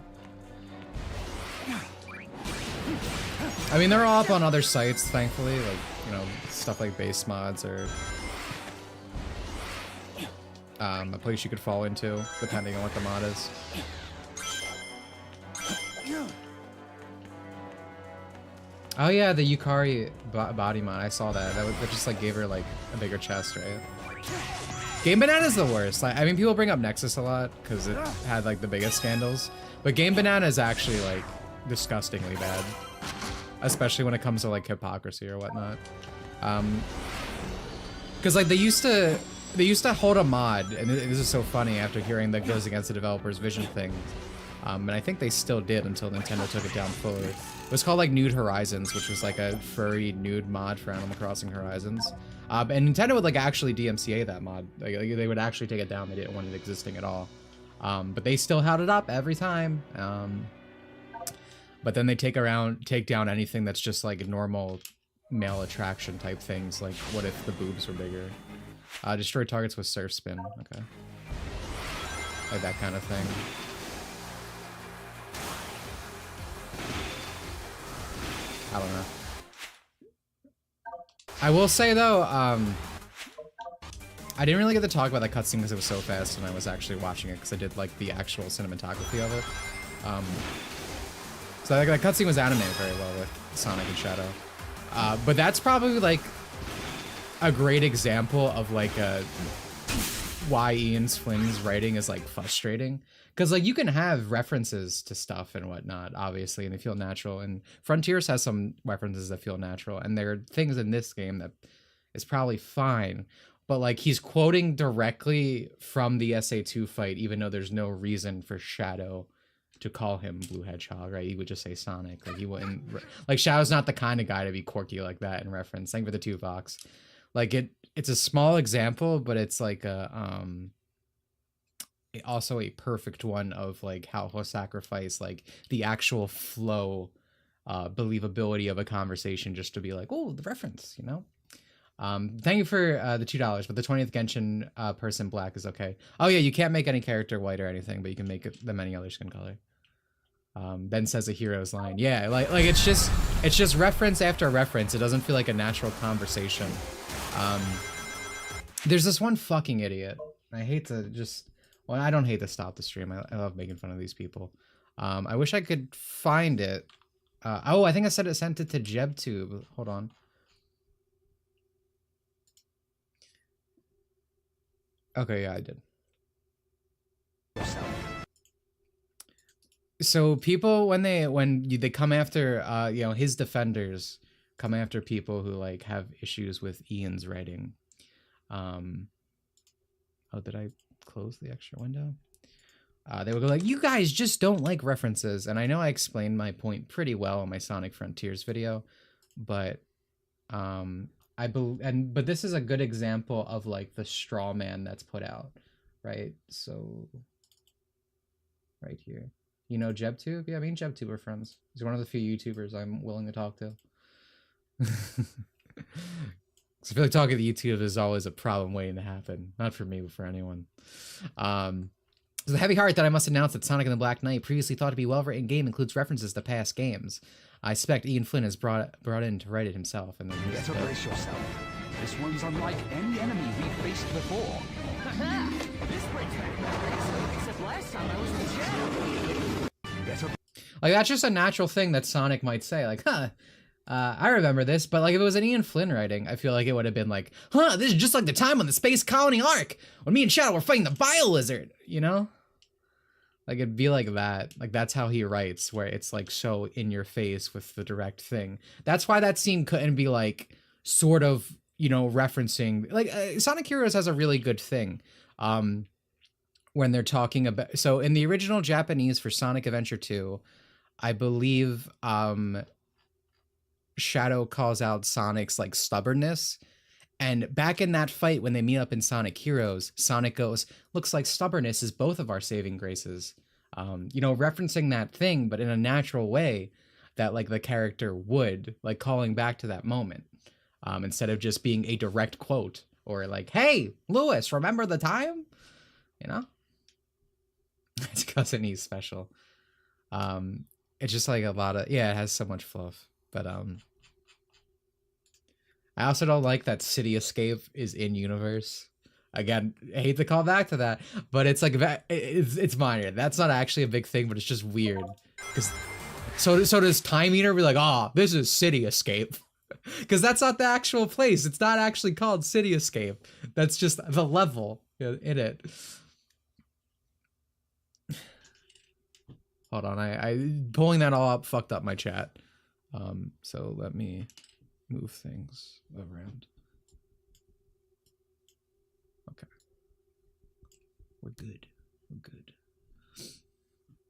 I mean, they're all up on other sites, thankfully, like, you know, stuff like base mods or a place you could fall into, depending on what the mod is. Oh yeah, the Yukari body mod, I saw that. That just like gave her like a bigger chest, right? Game Banana's the worst. Like, I mean, people bring up Nexus a lot because it had like the biggest scandals, but Game Banana is actually like disgustingly bad, especially when it comes to like hypocrisy or whatnot. Because like they used to hold a mod, and this is so funny after hearing that goes against the developer's vision thing. And I think they still did until Nintendo took it down fully. It was called like Nude Horizons, which was like a furry nude mod for Animal Crossing Horizons. And Nintendo would like actually DMCA that mod. Like, they would actually take it down. They didn't want it existing at all. But they still held it up every time. But then they take down anything that's just like normal male attraction type things. Like, what if the boobs were bigger? Destroy targets with surf spin. Okay. Like that kind of thing. I don't know. I will say though, I didn't really get to talk about that cutscene because it was so fast, and I was actually watching it because I did like the actual cinematography of it. So like, that cutscene was animated very well with Sonic and Shadow. But that's probably like a great example of like why Ian Flynn's writing is like frustrating. Because like you can have references to stuff and whatnot, obviously, and they feel natural. And Frontiers has some references that feel natural, and there are things in this game that is probably fine. But like he's quoting directly from the SA2 fight, even though there's no reason for Shadow to call him Blue Hedgehog, right? He would just say Sonic. Like he wouldn't. Like Shadow's not the kind of guy to be quirky like that in reference. Same for the 2 Fox. Like it's a small example, but it's like a also a perfect one of like how he'll sacrifice like the actual flow, believability of a conversation just to be like, oh, the reference, you know. Thank you for the $2, but the 20th Genshin person black is okay. Oh yeah, you can't make any character white or anything, but you can make them any other skin color. Ben says a hero's line. Yeah, like it's just reference after reference. It doesn't feel like a natural conversation. There's this one fucking idiot. I hate to just, well, I don't hate to stop the stream. I love making fun of these people. I wish I could find it. Oh, I think I sent it to JebTube. Hold on. Okay, yeah, I did. So people, when they come after, you know, his defenders come after people who like have issues with Ian's writing. Oh, did I close the extra window? They would go like, you guys just don't like references. And I know I explained my point pretty well in my Sonic Frontiers video, but but this is a good example of like the straw man that's put out, right? So right here, you know, JebTube? Yeah, I mean, JebTube are friends. He's one of the few YouTubers I'm willing to talk to. So I feel like talking to YouTube is always a problem waiting to happen. Not for me, but for anyone. So the heavy heart that I must announce that Sonic and the Black Knight, previously thought to be well-written game, includes references to past games. I suspect Ian Flynn has brought in to write it himself. And then Better brace yourself. This one's unlike any enemy we've faced before. This brings back memories. Except last time I was with Shadow. Better. Like, that's just a natural thing that Sonic might say. Like, huh, I remember this. But like, if it was an Ian Flynn writing, I feel like it would have been like, huh, this is just like the time on the Space Colony Arc when me and Shadow were fighting the Bio Lizard, you know? Like, it'd be like that. Like, that's how he writes, where it's like so in your face with the direct thing. That's why that scene couldn't be like sort of, you know, referencing, like Sonic Heroes has a really good thing when they're talking about, so in the original Japanese for Sonic Adventure 2, I believe Shadow calls out Sonic's like stubbornness. And back in that fight, when they meet up in Sonic Heroes, Sonic goes, looks like stubbornness is both of our saving graces. You know, referencing that thing, but in a natural way that like the character would, like calling back to that moment. Instead of just being a direct quote or like, hey, Lewis, remember the time? You know? It's because he's special. It's just like a lot of, yeah, it has so much fluff. But I also don't like that City Escape is in universe. Again, I hate to call back to that, but it's like it's minor. That's not actually a big thing, but it's just weird. Cause so does Time Eater be like, oh, this is City Escape? Because that's not the actual place. It's not actually called City Escape. That's just the level in it. Hold on, I pulling that all up fucked up my chat. So let me move things around. Okay. We're good. We're good.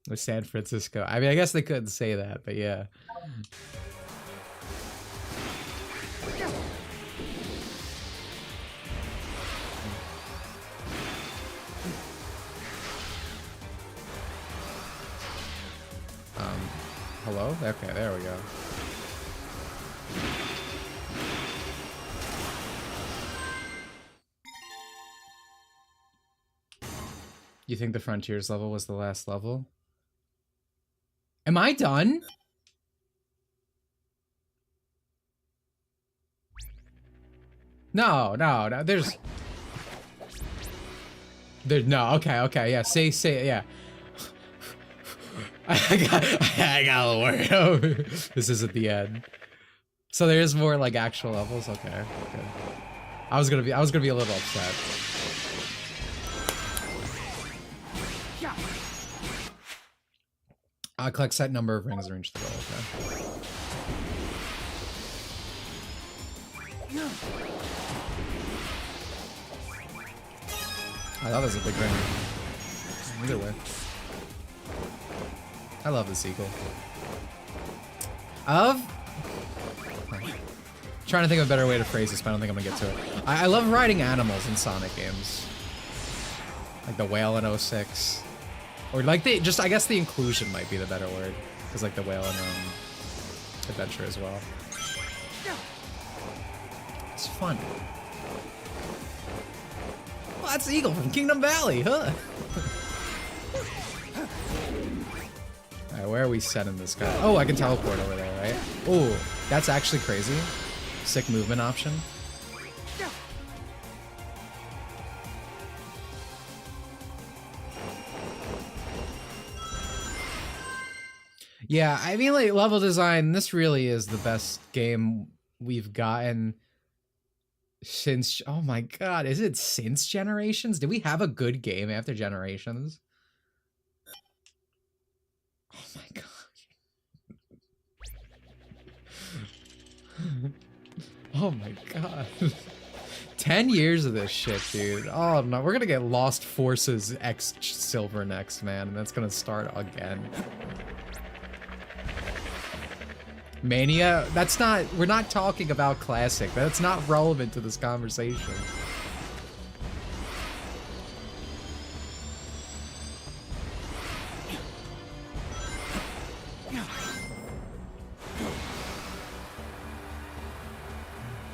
With San Francisco. I mean, I guess they couldn't say that, but yeah. Hello? Okay, there we go. You think the Frontiers level was the last level? Am I done? No, there's no, okay, yeah, say, yeah. I got a little worried. This isn't the end. So there's more like actual levels. Okay. I was gonna be a little upset. Collect set number of rings and reach the goal. Okay. I thought it was a big ring. Either way. I love the sequel. Trying to think of a better way to phrase this, but I don't think I'm gonna get to it. I love riding animals in Sonic games. Like the whale in 06. Or like I guess the inclusion might be the better word. Because like the whale in Adventure as well. It's fun. Well, that's the eagle from Kingdom Valley, huh? Alright, where are we setting this guy? Oh, I can teleport over there, right? Oh, that's actually crazy. Sick movement option. Yeah, I mean, like, level design, this really is the best game we've gotten since... Oh my god, is it since Generations? Did we have a good game after Generations? Oh my god. Oh my god. 10 years of this shit, dude. Oh no, we're gonna get Lost Forces X Silver next, man, and that's gonna start again. Mania? That's not... We're not talking about Classic. That's not relevant to this conversation.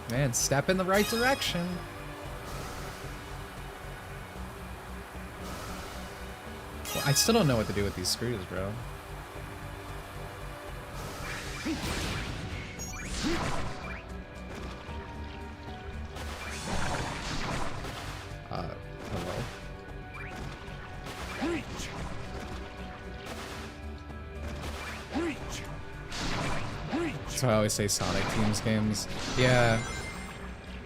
Man, step in the right direction. Well, I still don't know what to do with these screws, bro. Hello? That's why I always say Sonic Teams games. Yeah.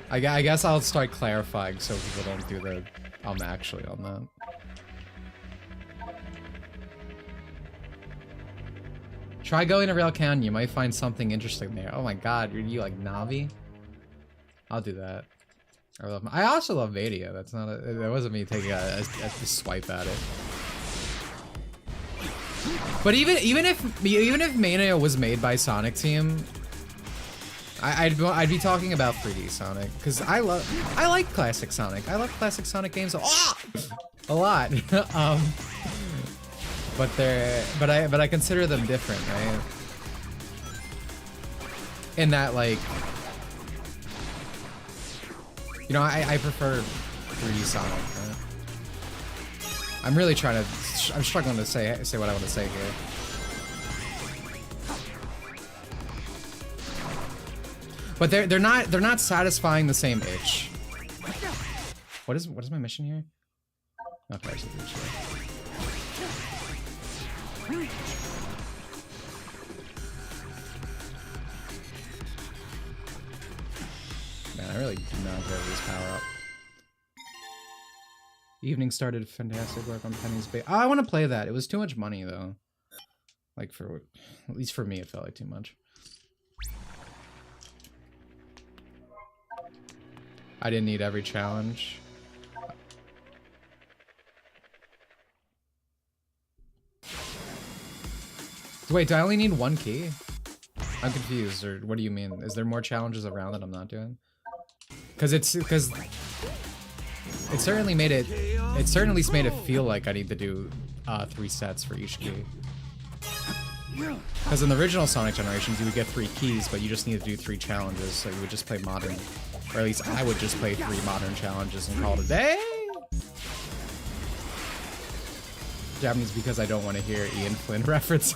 I guess I'll start clarifying so people don't do the I'm actually on that. Try going to Rail Canyon, you might find something interesting there. Oh my god, are you like Navi? I'll do that. I also love Vadia. That's not that wasn't me taking a swipe at it. But even if Mania was made by Sonic Team, I'd be talking about 3D Sonic because I like classic Sonic. I love classic Sonic games a lot. But I consider them different, right? In that, like, you know, I prefer 3D Sonic. Right? I'm really trying to. I'm struggling to say what I want to say here. but they're not satisfying the same itch. What is my mission here? Okay, I see the itch there. Man, I really do not enjoy this power up. Evening started, fantastic work on Penny's Bay. Oh, I want to play that. It was too much money though. Like at least for me, it felt like too much. I didn't need every challenge. Wait, do I only need 1 key? I'm confused, or what do you mean? Is there more challenges around that I'm not doing? Because it certainly made it feel like I need to do 3 sets for each key. Because in the original Sonic generations, you would get 3 keys, but you just need to do 3 challenges, so you would just play modern. Or at least I would just play 3 modern challenges and call it a day. Japanese because I don't want to hear Ian Flynn reference.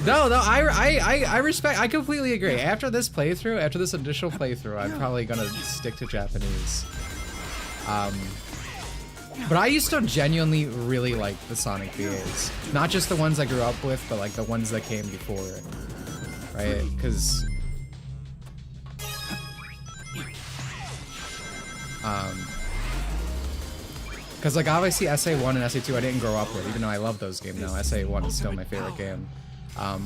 No, I respect. I completely agree. After this playthrough, after this initial playthrough, I'm probably gonna stick to Japanese. But I used to genuinely really like the Sonic VAs, not just the ones I grew up with, but like the ones that came before it, right? Because like obviously SA1 and SA2 I didn't grow up with, even though I love those games now. SA1 is still my favorite game.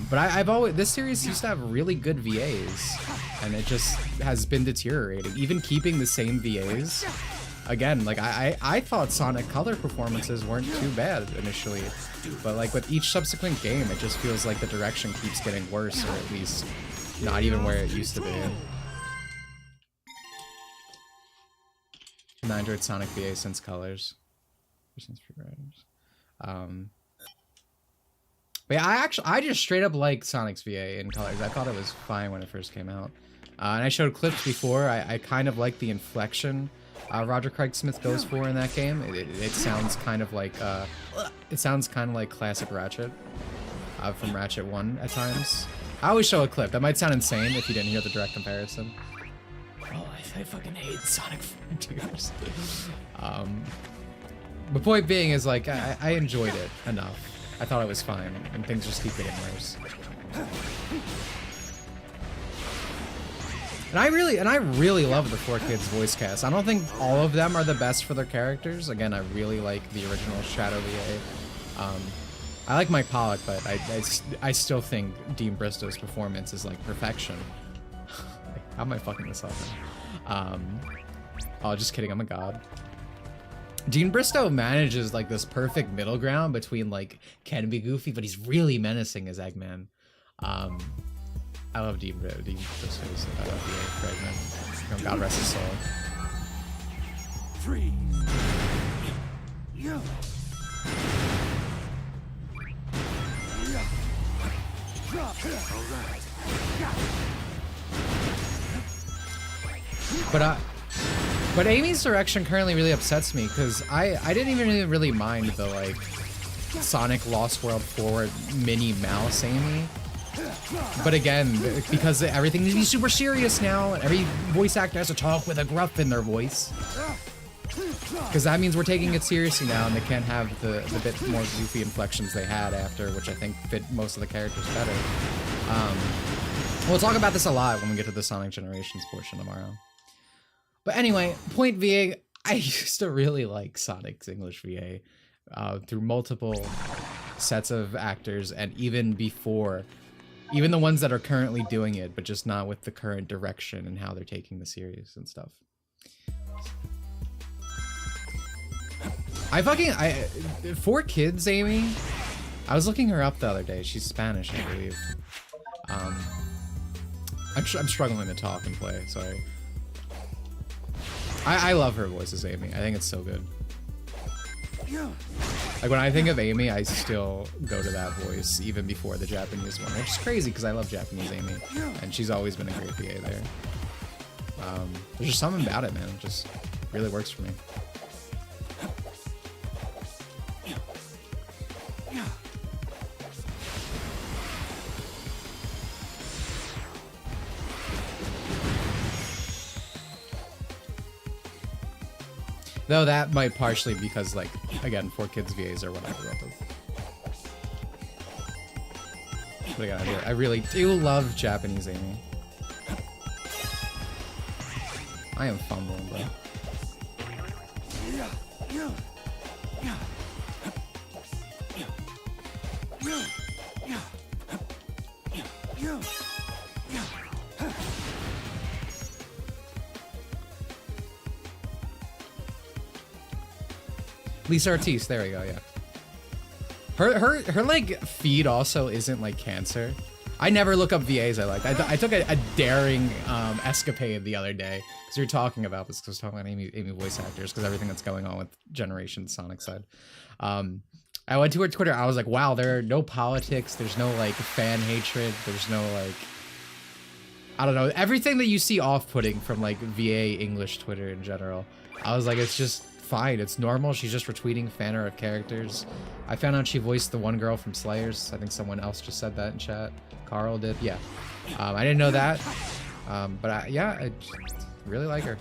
But I've always, this series used to have really good VAs, and it just has been deteriorating. Even keeping the same VAs, again, like I thought Sonic color performances weren't too bad initially, but like with each subsequent game, it just feels like the direction keeps getting worse, or at least not even where it used to be. And I enjoyed Sonic VA since Colors. Since Free-Riders. But yeah, I just straight up like Sonic's VA in Colors. I thought it was fine when it first came out. And I showed clips before. I kind of like the inflection Roger Craig Smith goes for in that game. It sounds kind of like classic Ratchet from Ratchet 1 at times. I always show a clip. That might sound insane if you didn't hear the direct comparison. Oh, I fucking hate Sonic Frontiers. The point being is, like, I enjoyed it enough. I thought it was fine, and things just keep getting worse. And I really love the 4Kids voice cast. I don't think all of them are the best for their characters. Again, I really like the original Shadow VA. I like Mike Pollock, but I still think Dean Bristow's performance is like perfection. How am I fucking this up? Oh, just kidding. I'm a god. Dean Bristow manages like this perfect middle ground between like can be goofy, but he's really menacing as Eggman. I love Dean Bristow's fragment. God rest his soul. Freeze. But Amy's direction currently really upsets me because I didn't even really mind the like Sonic Lost World Forward mini mouse Amy. But again, because everything needs to be super serious now, and every voice actor has to talk with a gruff in their voice. Because that means we're taking it seriously now, and they can't have the bit more goofy inflections they had after, which I think fit most of the characters better. We'll talk about this a lot when we get to the Sonic Generations portion tomorrow. But anyway, point being, I used to really like Sonic's English VA through multiple sets of actors, and even before, even the ones that are currently doing it, but just not with the current direction and how they're taking the series and stuff. For Kids, Amy, I was looking her up the other day. She's Spanish, I believe. I'm struggling to talk and play, sorry. I love her voice as Amy. I think it's so good. Like when I think of Amy, I still go to that voice even before the Japanese one, which is crazy because I love Japanese Amy, and she's always been a great VA there. There's just something about it, man. It just really works for me. Though that might partially because, like, again, 4Kids VAs or whatever. But again, I really do love Japanese Amy. I am fumbling, bro. Lisa Ortiz, there we go, yeah. Her like feed also isn't like cancer. I never look up VAs I like. I took a daring escapade the other day because we were talking about this, because I was talking about Amy voice actors, because everything that's going on with Generation Sonic side. I went to her Twitter. I was like, wow, there are no politics. There's no like fan hatred. There's no like, I don't know, everything that you see off-putting from like VA English Twitter in general. I was like, it's just fine. It's normal. She's just retweeting fan art of characters. I found out she voiced the one girl from Slayers. I think someone else just said that in chat. Carl did. Yeah. I didn't know that. But yeah, I really like her.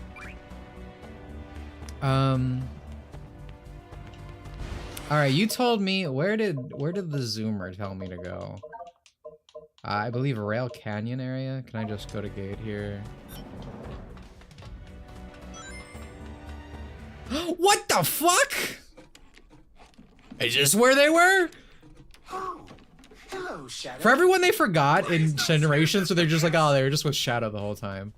All right, you told me, where did the zoomer tell me to go? I believe Rail Canyon area. Can I just go to gate here? What the fuck? Is this where they were? Oh, hello, Shadow. For everyone they forgot in Generation, so they're just like, oh, they were just with Shadow the whole time.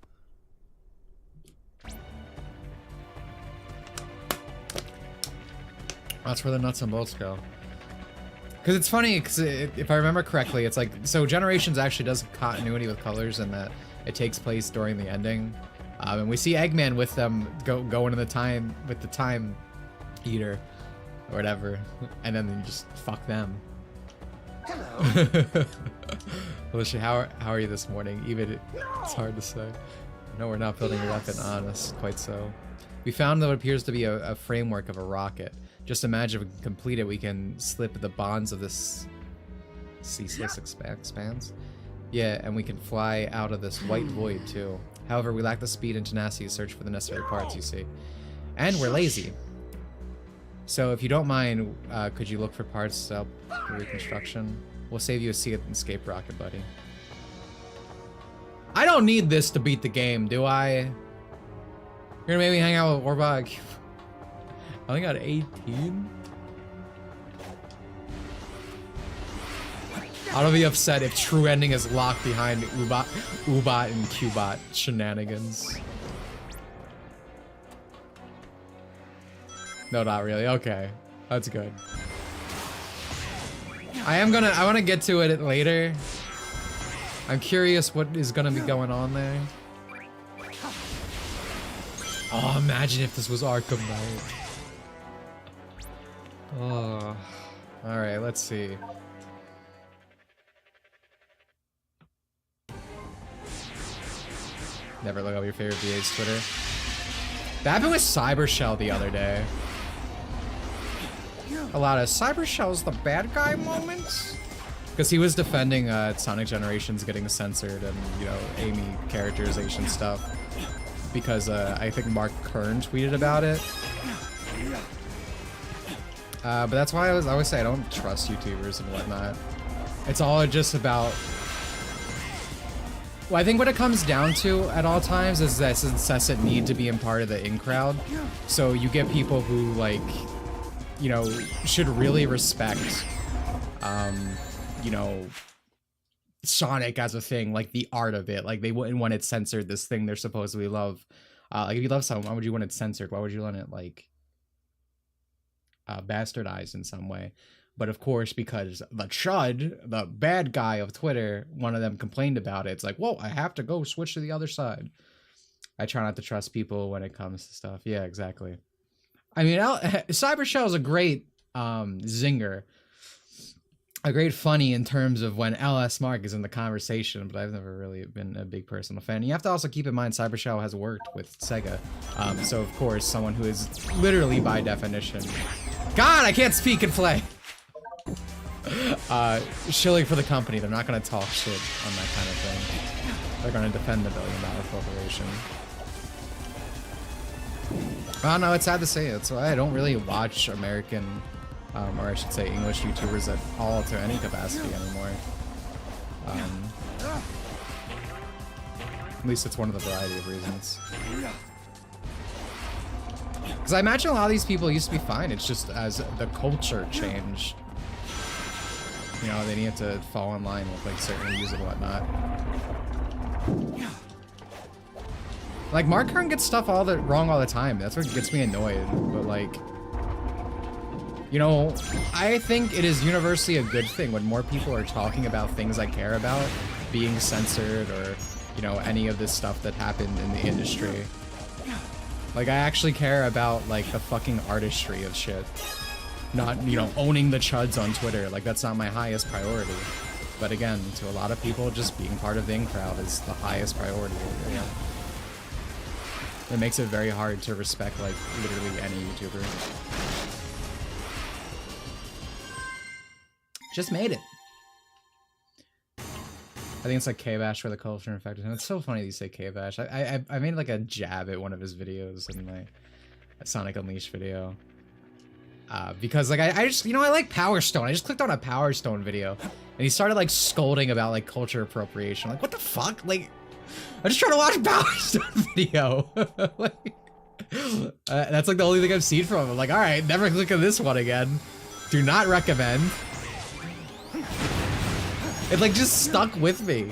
That's where the nuts and bolts go. Because it's funny, because if I remember correctly, it's like, so Generations actually does continuity with colors in that it takes place during the ending. And we see Eggman with them going in the time, with the time eater or whatever, and then you just fuck them. Hello. Alicia, how are you this morning? Even it's hard to say. No, we're not building a weapon on us, quite so. We found what appears to be a framework of a rocket. Just imagine if we can complete it, we can slip the bonds of this ceaseless expanse. Yeah, and we can fly out of this white void too. However, we lack the speed and tenacity to search for the necessary parts, you see. And we're lazy. So if you don't mind, could you look for parts to help the reconstruction? We'll save you a seat at the escape rocket, buddy. I don't need this to beat the game, do I? You're gonna make me hang out with Warbot. I only got 18? I don't be upset if true ending is locked behind Ubot and Qbot shenanigans. No, not really. Okay. That's good. I want to get to it later. I'm curious what is gonna be going on there. Oh, imagine if this was Arkham Knight. Oh. Alright, let's see. Never look up your favorite VA's Twitter. That happened with Cybershell the other day. A lot of Cybershell's the bad guy moments. Because he was defending Sonic Generations getting censored and, you know, Amy characterization stuff. Because I think Mark Kern tweeted about it. But that's why I always say I don't trust YouTubers and whatnot. It's all just about... Well, I think what it comes down to at all times is this incessant need to be in part of the in-crowd. So you get people who, like, you know, should really respect, you know, Sonic as a thing, like the art of it. Like, they wouldn't want it censored, this thing they're supposedly love. Like, if you love someone, why would you want it censored? Why would you want it, like, bastardized in some way? But of course, because the chud, the bad guy of Twitter, one of them complained about it. It's like, whoa, I have to go switch to the other side. I try not to trust people when it comes to stuff. Yeah, exactly. I mean, Cybershell is a great zinger. A great funny in terms of when LS Mark is in the conversation, but I've never really been a big personal fan. You have to also keep in mind Cybershell has worked with Sega. So of course, someone who is literally by definition... God, I can't speak and play! Shilling for the company. They're not going to talk shit on that kind of thing. They're going to defend the $1 billion corporation. Oh no, it's sad to say. That's why I don't really watch American, or I should say English YouTubers at all to any capacity anymore. At least it's one of the variety of reasons. Because I imagine a lot of these people used to be fine. It's just as the culture changed, you know, they needed to fall in line with like certain views and whatnot. Like Mark Kern gets stuff wrong all the time. That's what gets me annoyed. But like, you know, I think it is universally a good thing when more people are talking about things I care about being censored, or, you know, any of this stuff that happened in the industry. Like, I actually care about, like, the fucking artistry of shit. Not, you know, owning the chuds on Twitter. Like, that's not my highest priority. But again, to a lot of people, just being part of the in-crowd is the highest priority. Yeah. It makes it very hard to respect, like, literally any YouTuber. Just made it. I think it's like K-Bash for the culture infected. And it's so funny that you say K-Bash. I made like a jab at one of his videos in my Sonic Unleashed video. Because like I just, you know, I like Power Stone. I just clicked on a Power Stone video and he started like scolding about like culture appropriation. Like, what the fuck? Like, I'm just trying to watch a Power Stone video. Like, that's like the only thing I've seen from him. I'm like, all right, never click on this one again. Do not recommend. It like just stuck with me.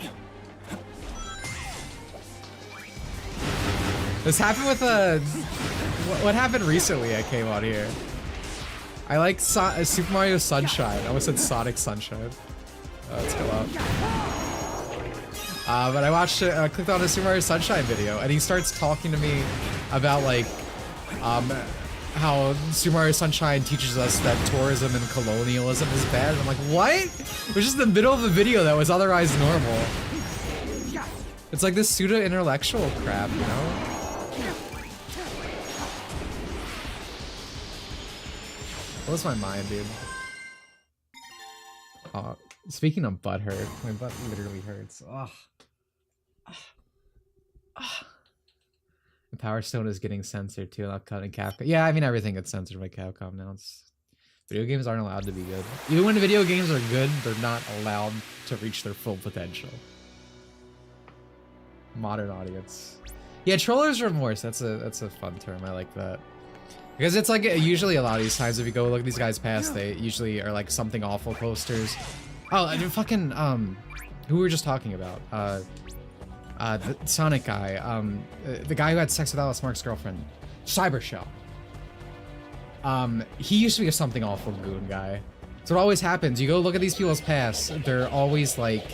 This happened with what happened recently I came on here. I like Super Mario Sunshine. I almost said Sonic Sunshine. Let's go up. But I watched it, I clicked on a Super Mario Sunshine video and he starts talking to me about like how Super Mario Sunshine teaches us that tourism and colonialism is bad. And I'm like, what? It was just the middle of a video that was otherwise normal. It's like this pseudo-intellectual crap, you know? What's my mind, dude? Speaking of butt hurt, my butt literally hurts. Ugh. The Power Stone is getting censored too, not cutting Capcom. Yeah, I mean everything gets censored by Capcom now. Video games aren't allowed to be good. Even when the video games are good, they're not allowed to reach their full potential. Modern audience. Yeah, troller's remorse. That's a fun term. I like that. Because it's like usually a lot of these times if you go look at these guys past, they usually are like something awful posters. Oh, and fucking who we were just talking about. The Sonic guy, the guy who had sex with Alice Mark's girlfriend, Cybershell. He used to be a something awful goon guy. So what always happens, you go look at these people's past, they're always like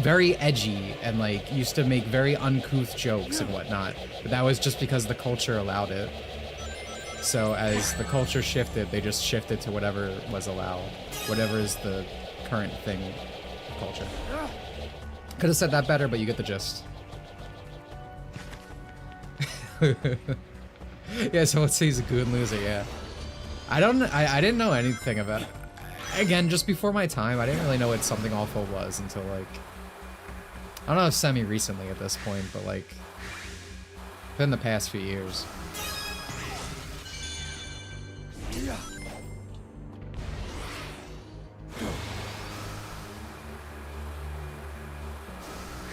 very edgy and like used to make very uncouth jokes and whatnot. But that was just because the culture allowed it. So as the culture shifted, they just shifted to whatever was allowed. Whatever is the current thing, culture. Could have said that better, but you get the gist. Yeah, so let's say he's a goon loser, yeah. I didn't know anything about it. Again, just before my time, I didn't really know what Something Awful was until like, I don't know if semi-recently at this point, but like, within the past few years.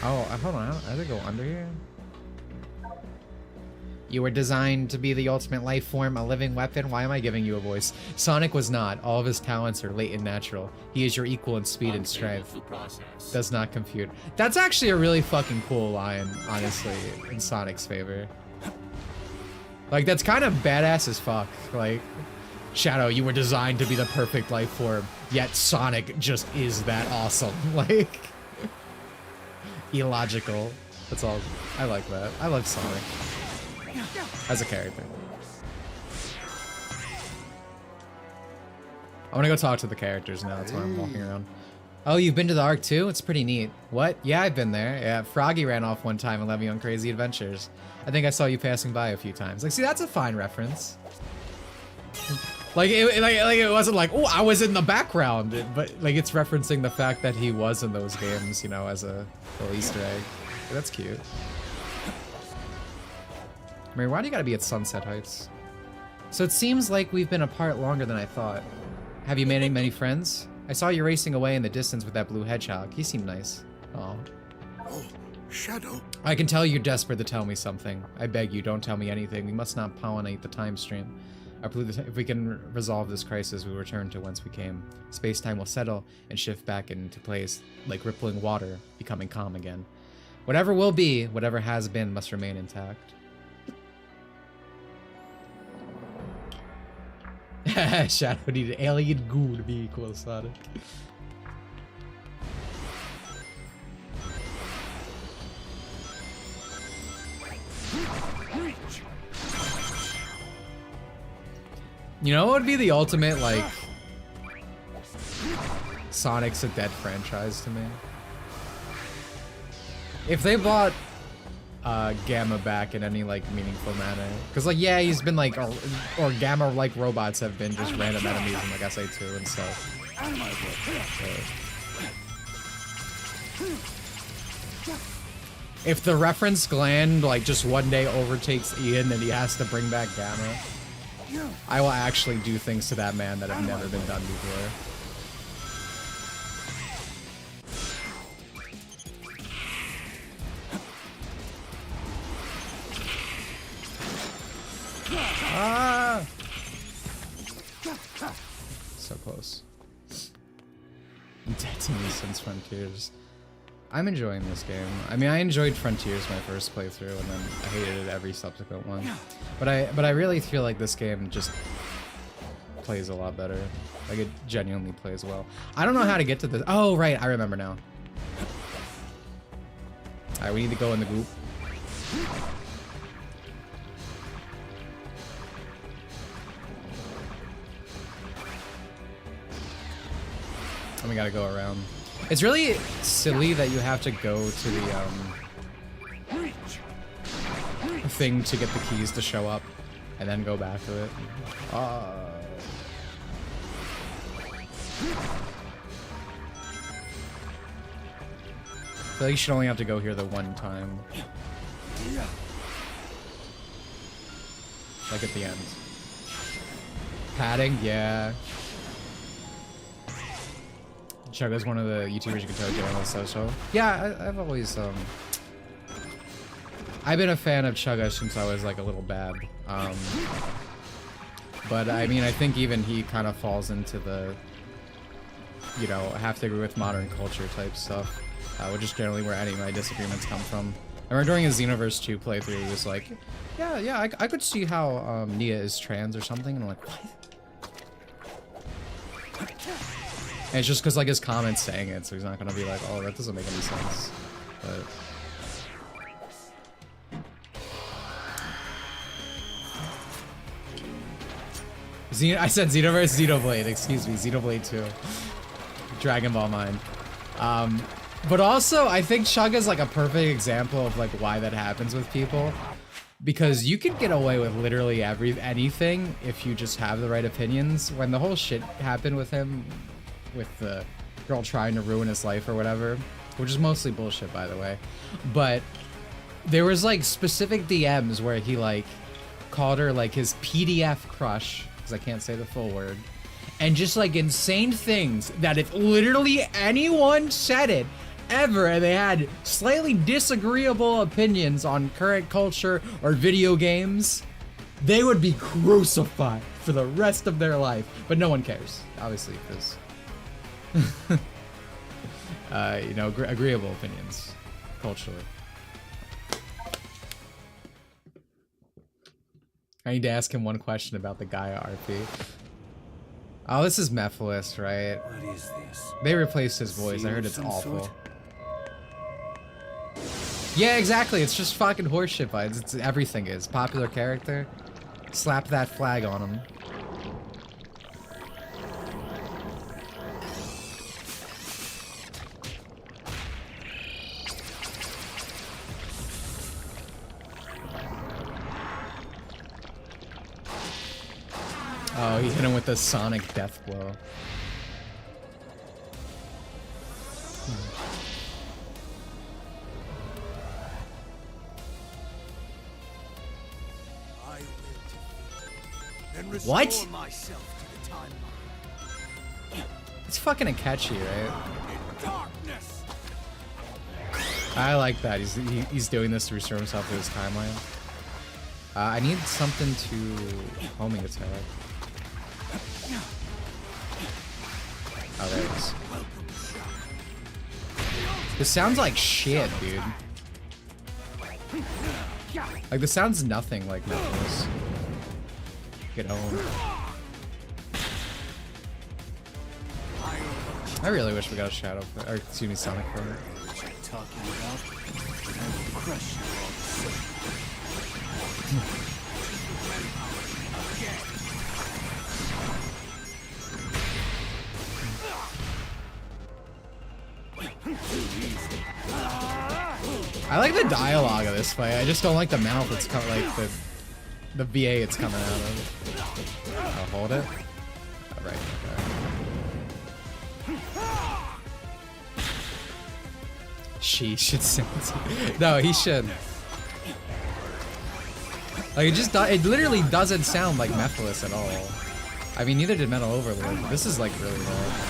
Oh, hold on, I have to go under here? You were designed to be the ultimate life form, a living weapon. Why am I giving you a voice? Sonic was not. All of his talents are latent natural. He is your equal in speed and strength. Does not compute. That's actually a really fucking cool line, honestly, in Sonic's favor. Like, that's kind of badass as fuck. Like, Shadow, you were designed to be the perfect life form, yet Sonic just is that awesome. Like, illogical. That's all. I like that. I love Sonic as a character. I want to go talk to the characters now. That's why I'm walking around. Oh, you've been to the Ark too? It's pretty neat. What? Yeah, I've been there. Yeah, Froggy ran off one time and led me on crazy adventures. I think I saw you passing by a few times. Like, see, that's a fine reference. Like it wasn't like, oh, I was in the background, but like it's referencing the fact that he was in those games, you know, as a little Easter egg. That's cute. Mary, why do you gotta be at Sunset Heights? So it seems like we've been apart longer than I thought. Have you made many friends? I saw you racing away in the distance with that blue hedgehog. He seemed nice. Aw. Oh, Shadow. I can tell you're desperate to tell me something. I beg you, don't tell me anything. We must not pollinate the time stream. I believe if we can resolve this crisis, we return to whence we came. Space-time will settle and shift back into place like rippling water, becoming calm again. Whatever will be, whatever has been, must remain intact. Shadow needed alien goo to be equal to Sonic. You know what would be the ultimate, like, Sonic's a dead franchise to me? If they brought Gamma back in any, like, meaningful manner. Because, like, yeah, he's been, like, or Gamma-like robots have been just random enemies in, like, SA2 and stuff. If the reference gland, like, just one day overtakes Ian and he has to bring back Gamma, I will actually do things to that man that have never been done before. Ah! So close. Dead to me since Frontiers. I'm enjoying this game. I mean, I enjoyed Frontiers my first playthrough, and then I hated it every subsequent one. But I really feel like this game just plays a lot better. Like, it genuinely plays well. I don't know how to get to this. Oh, right, I remember now. Alright, we need to go in the group. And we gotta go around. It's really silly that you have to go to the thing to get the keys to show up and then go back to it. I feel like you should only have to go here the one time. Like at the end. Padding, yeah. Chugga's one of the YouTubers you can tell generally social. Yeah, I've always I've been a fan of Chugga since I was like a little bad. But I mean, I think even he kind of falls into the, you know, have to agree with modern culture type stuff, which is generally where any of my disagreements come from. I remember during a Xenoverse 2 playthrough, he was like, yeah, I could see how Nia is trans or something, and I'm like, what? And it's just because, like, his comment's saying it, so he's not gonna be like, oh, that doesn't make any sense. But... I said Xenoverse, Xenoblade, excuse me, Xenoblade 2. Dragon Ball Mind. But also, I think Chugga's like a perfect example of like why that happens with people. Because you can get away with literally anything if you just have the right opinions. When the whole shit happened with him, with the girl trying to ruin his life or whatever, which is mostly bullshit, by the way. But there was like specific DMs where he like called her like his PDF crush, because I can't say the full word, and just like insane things that if literally anyone said it ever and they had slightly disagreeable opinions on current culture or video games, they would be crucified for the rest of their life. But no one cares, obviously, because you know, agreeable opinions culturally. I need to ask him one question about the Gaia RP. Oh, this is Mephiles, right? What is this? They replaced his voice. I heard it's awful. Yeah, exactly. It's just fucking horseshit vibes. It's everything is. Popular character. Slap that flag on him. Oh, he hit him with the sonic death blow. What? Myself to the timeline. It's fucking catchy, right? Darkness. I like that. He's doing this to restore himself to his timeline. I need something to homing attack. Oh, there it is. This sounds like shit, dude. Like, this sounds nothing like Memphis. Get home. I really wish we got a Shadow, or excuse me, Sonic for it. Talking about, but I will crush you all the same. I like the dialogue of this fight. I just don't like the mouth. It's kind of like the VA it's coming out of. I'll hold it. Oh, right. Okay. She should sing it. No, he should. Like it literally doesn't sound like Mephiles at all. I mean, neither did Metal Overlord. This is like really bad.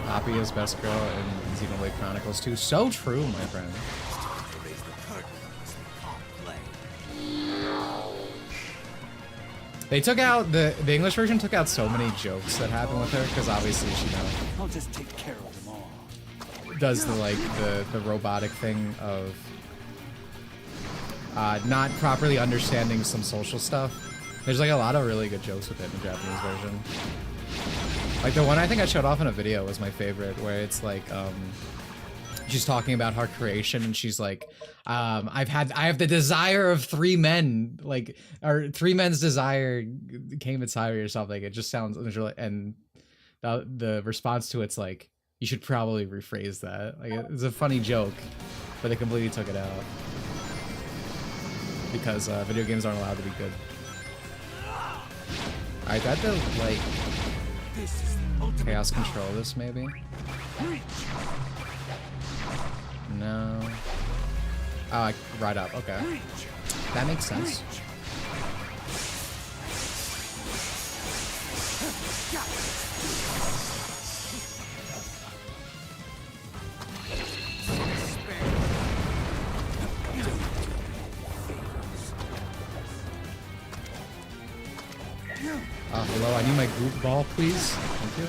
Poppy is best girl in Xenoblade Chronicles 2. So true, my friend. They took out the English version took out so many jokes that happen with her because obviously she I'll just take care of them all. Does the robotic thing of not properly understanding some social stuff. There's like a lot of really good jokes with it in the Japanese version. Like the one I think I showed off in a video was my favorite, where it's like she's talking about her creation and she's like, I have the desire of three men, like, or three men's desire came inside or something. It just sounds, and the response to it's like, you should probably rephrase that. Like, it's a funny joke, but they completely took it out because video games aren't allowed to be good. Alright, that does like chaos control this maybe. No. Oh, I right up. Okay, that makes sense. Hello, I need my group ball, please. Thank you.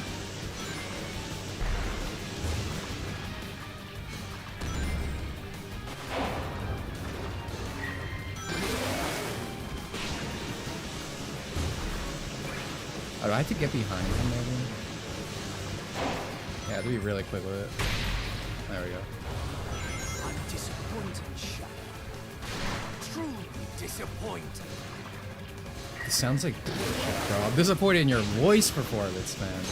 Oh, do I have to get behind him, maybe? Yeah, to be really quick with it. There we go. I'm disappointed, Shadow. Truly disappointed. It sounds like bullshit, bro. I'm disappointed in your voice performance, man.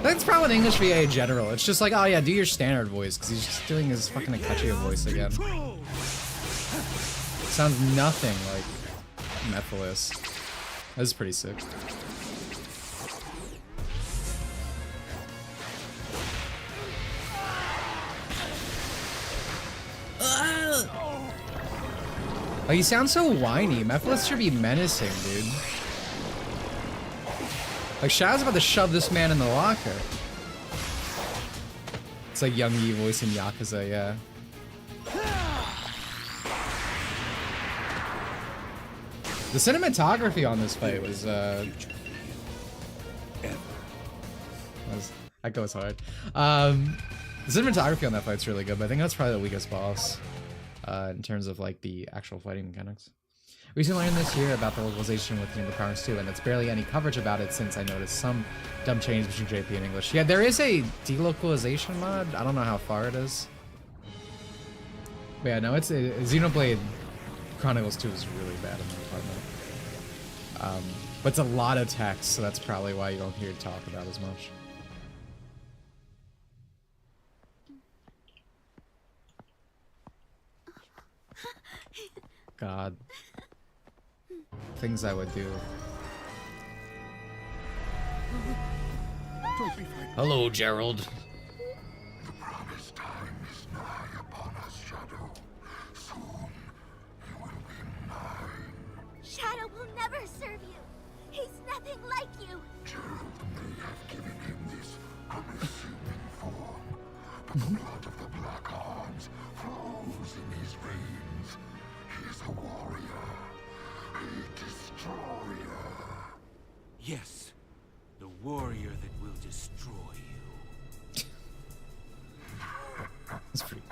That's probably an English VA in general. It's just like, oh yeah, do your standard voice, because he's just doing his fucking Akachi voice again. Sounds nothing like Mephiles. This is pretty sick. Like, he sounds so whiny. Mephiles should be menacing, dude. Like, Shadow's about to shove this man in the locker. It's like Young Yi voice in Yakuza, yeah. The cinematography on this fight was, that goes hard. The cinematography on that fight's really good, but I think that's probably the weakest boss. In terms of like the actual fighting mechanics. We recently learned this year about the localization with Kingdom Hearts 2, and it's barely any coverage about it since I noticed some dumb change between JP and English. Yeah, there is a delocalization mod. I don't know how far it is. But yeah, no, it's Xenoblade Chronicles 2 is really bad in that department. But it's a lot of text, so that's probably why you don't hear it talk about as much. God. Things I would do. Don't be frightened. Hello, Gerald. The promised time is nigh upon us, Shadow. Soon you will be mine. Shadow will never serve you. He's nothing like you. Gerald may have given him this unassuming form, but the blood of the Black Arms flows in his veins. He is a warrior, a destroyer. Yes, the warrior that will destroy you. That's pretty.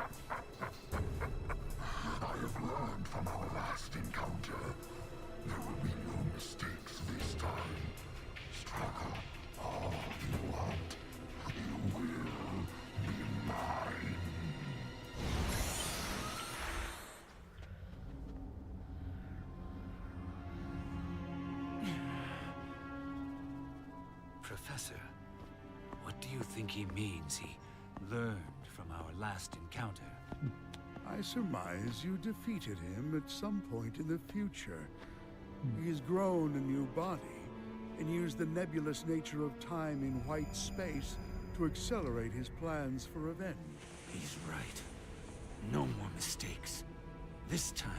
I have learned from our last encounter. There will be no mistakes this time. Struggle all you want. You will be mine. Professor, what do you think he means he learned from our last encounter? I surmise you defeated him at some point in the future. He has grown a new body and used the nebulous nature of time in white space to accelerate his plans for revenge. He's right. No more mistakes. This time.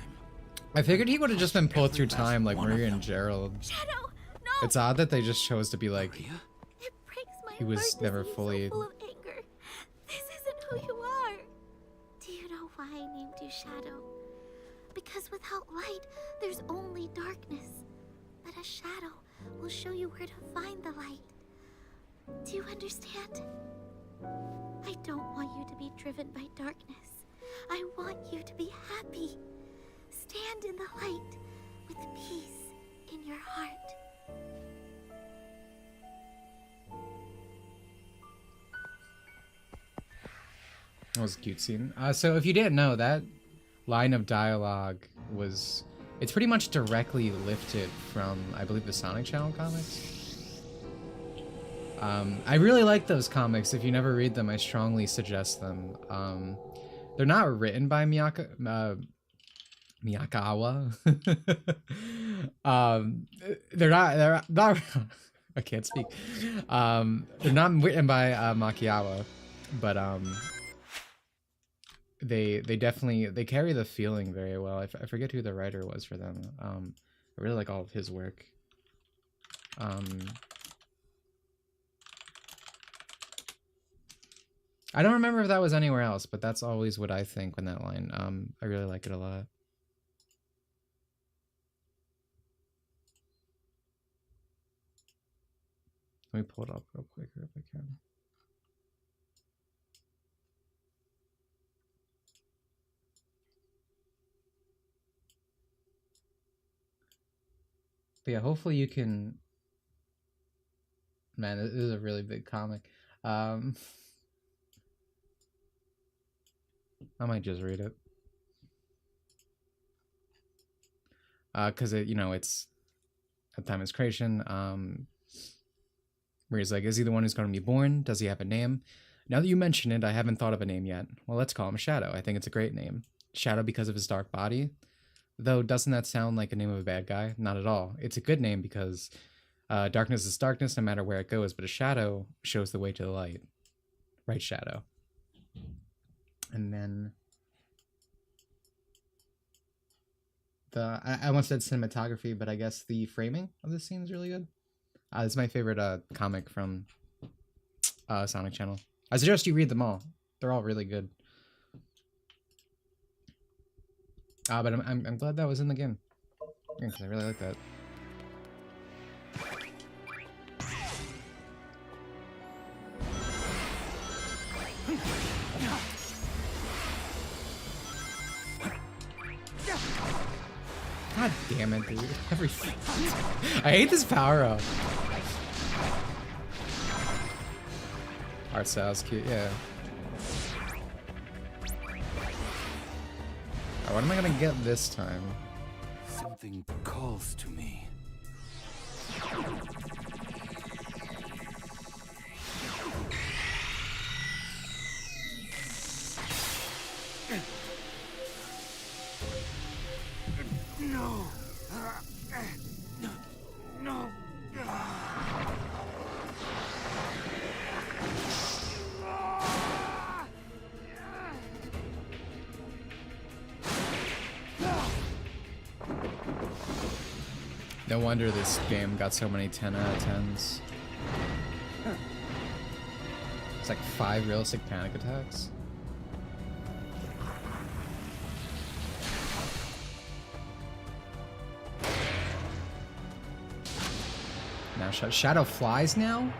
I figured he would have just been pulled through time like Maria and Gerald. Shadow, no! It's odd that they just chose to be like, It breaks my he was heart to never see you fully. so full of anger. This isn't who you are. Do you know why I named you Shadow? Because without light, there's only darkness. But a shadow will show you where to find the light. Do you understand? I don't want you to be driven by darkness. I want you to be happy. Stand in the light with peace in your heart. That was a cute scene. So if you didn't know, that line of dialogue was... It's pretty much directly lifted from, I believe, the Sonic Channel comics. I really like those comics. If you never read them, I strongly suggest them. They're not written by Miyakawa. They're not I can't speak. They're not written by Makiawa, but they definitely they carry the feeling very well. I forget who the writer was for them. I really like all of his work. I don't remember if that was anywhere else, but that's always what I think when that line. I really like it a lot. Let me pull it up real quick if I can. But yeah, hopefully you can... Man, this is a really big comic. I might just read it. Because it, you know, it's at the time of its creation. Where he's like, is he the one who's going to be born? Does he have a name? Now that you mention it, I haven't thought of a name yet. Well, let's call him Shadow. I think it's a great name. Shadow because of his dark body. Though, doesn't that sound like a name of a bad guy? Not at all. It's a good name because darkness is darkness no matter where it goes, but a shadow shows the way to the light. Right, Shadow. And then... I almost said cinematography, but I guess the framing of this scene is really good. It's my favorite comic from Sonic Channel. I suggest you read them all. They're all really good. But I'm glad that was in the game. Because I really like that. God damn it, dude. I hate this power up. Art style's cute, yeah. Oh, what am I gonna get this time? Something calls to me. No. No. No wonder this game got so many 10 out of 10s. It's like 5 realistic panic attacks. Now Shadow flies now?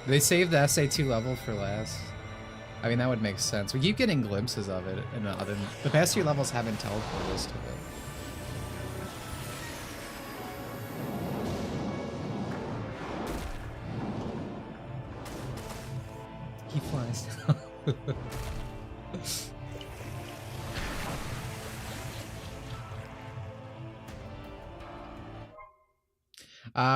They saved the SA2 level for last. I mean, that would make sense. We keep getting glimpses of it, and the past few levels haven't teleported us to it. He flies.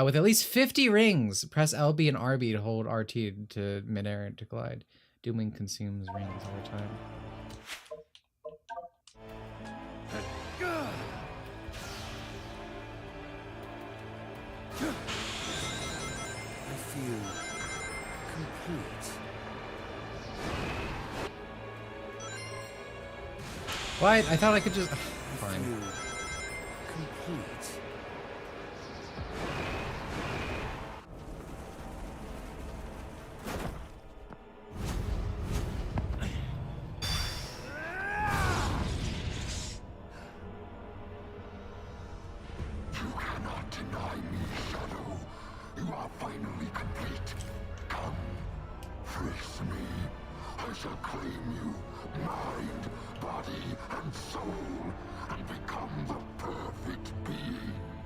With at least 50 rings, press LB and RB to hold RT to midair to glide. Dooming consumes rings over time. I feel complete. What? I thought I could just... Fine. Complete.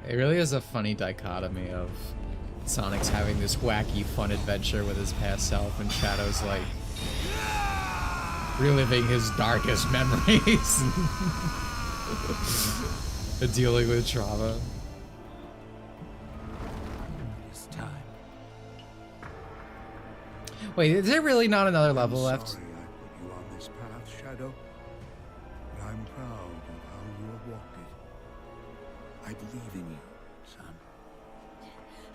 It really is a funny dichotomy of Sonic's having this wacky fun adventure with his past self and Shadow's like reliving his darkest memories and dealing with trauma. It's time. Wait, is there really not another level left? Sorry I put you on this path, Shadow, but I'm proud of how you have walked it. I believe in you, son.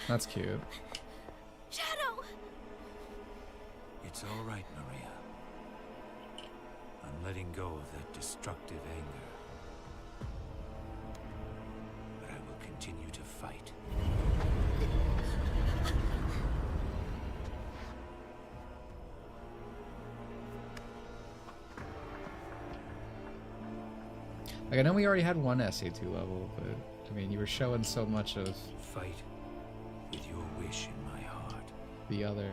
That's cute. Shadow! It's all right, Maria. I'm letting go of that destructive anger. But I will continue to fight. Like, I know we already had one SA2 level, but I mean, you were showing so much of Fight with your wish in my heart. the other.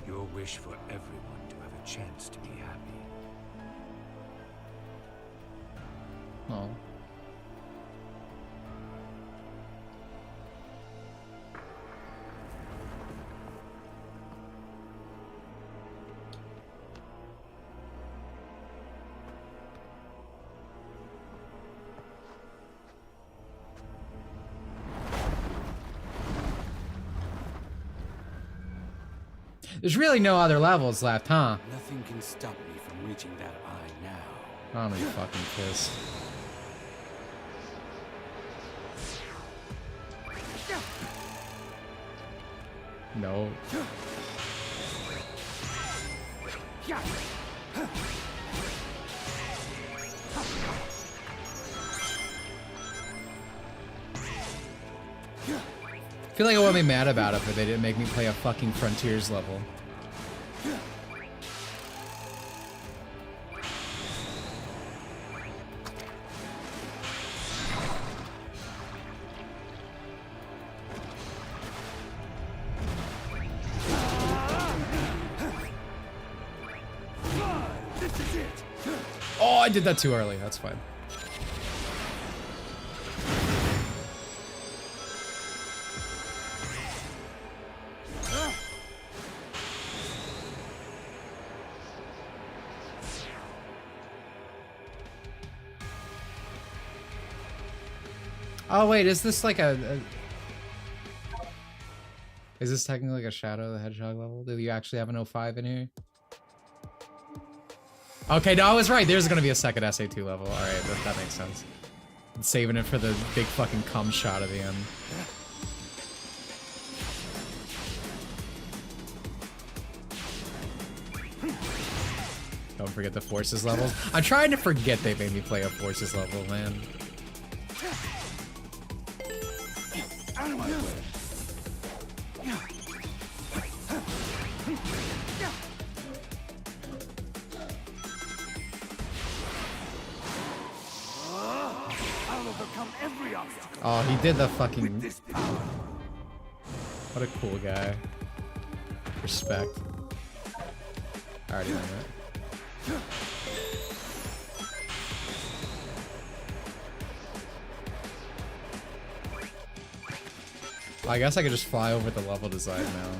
Your wish for everyone to have a chance to be happy. Oh. There's really no other levels left, huh? Nothing can stop me from reaching that eye now. I'm gonna be fucking pissed. No. I feel like I wouldn't be mad about it, but they didn't make me play a fucking Frontiers level. Oh, I did that too early. That's fine. Oh wait, is this like a Is this technically like a Shadow the Hedgehog level? Do you actually have an 05 in here? Okay, no, I was right. There's gonna be a second SA2 level. All right, that makes sense. I'm saving it for the big fucking cum shot at the end. Don't forget the Forces levels. I'm trying to forget they made me play a Forces level, man. Out of my way. I'll overcome every obstacle. Oh, he did the fucking... What a cool guy. Respect. I already know that. I guess I could just fly over the level design now.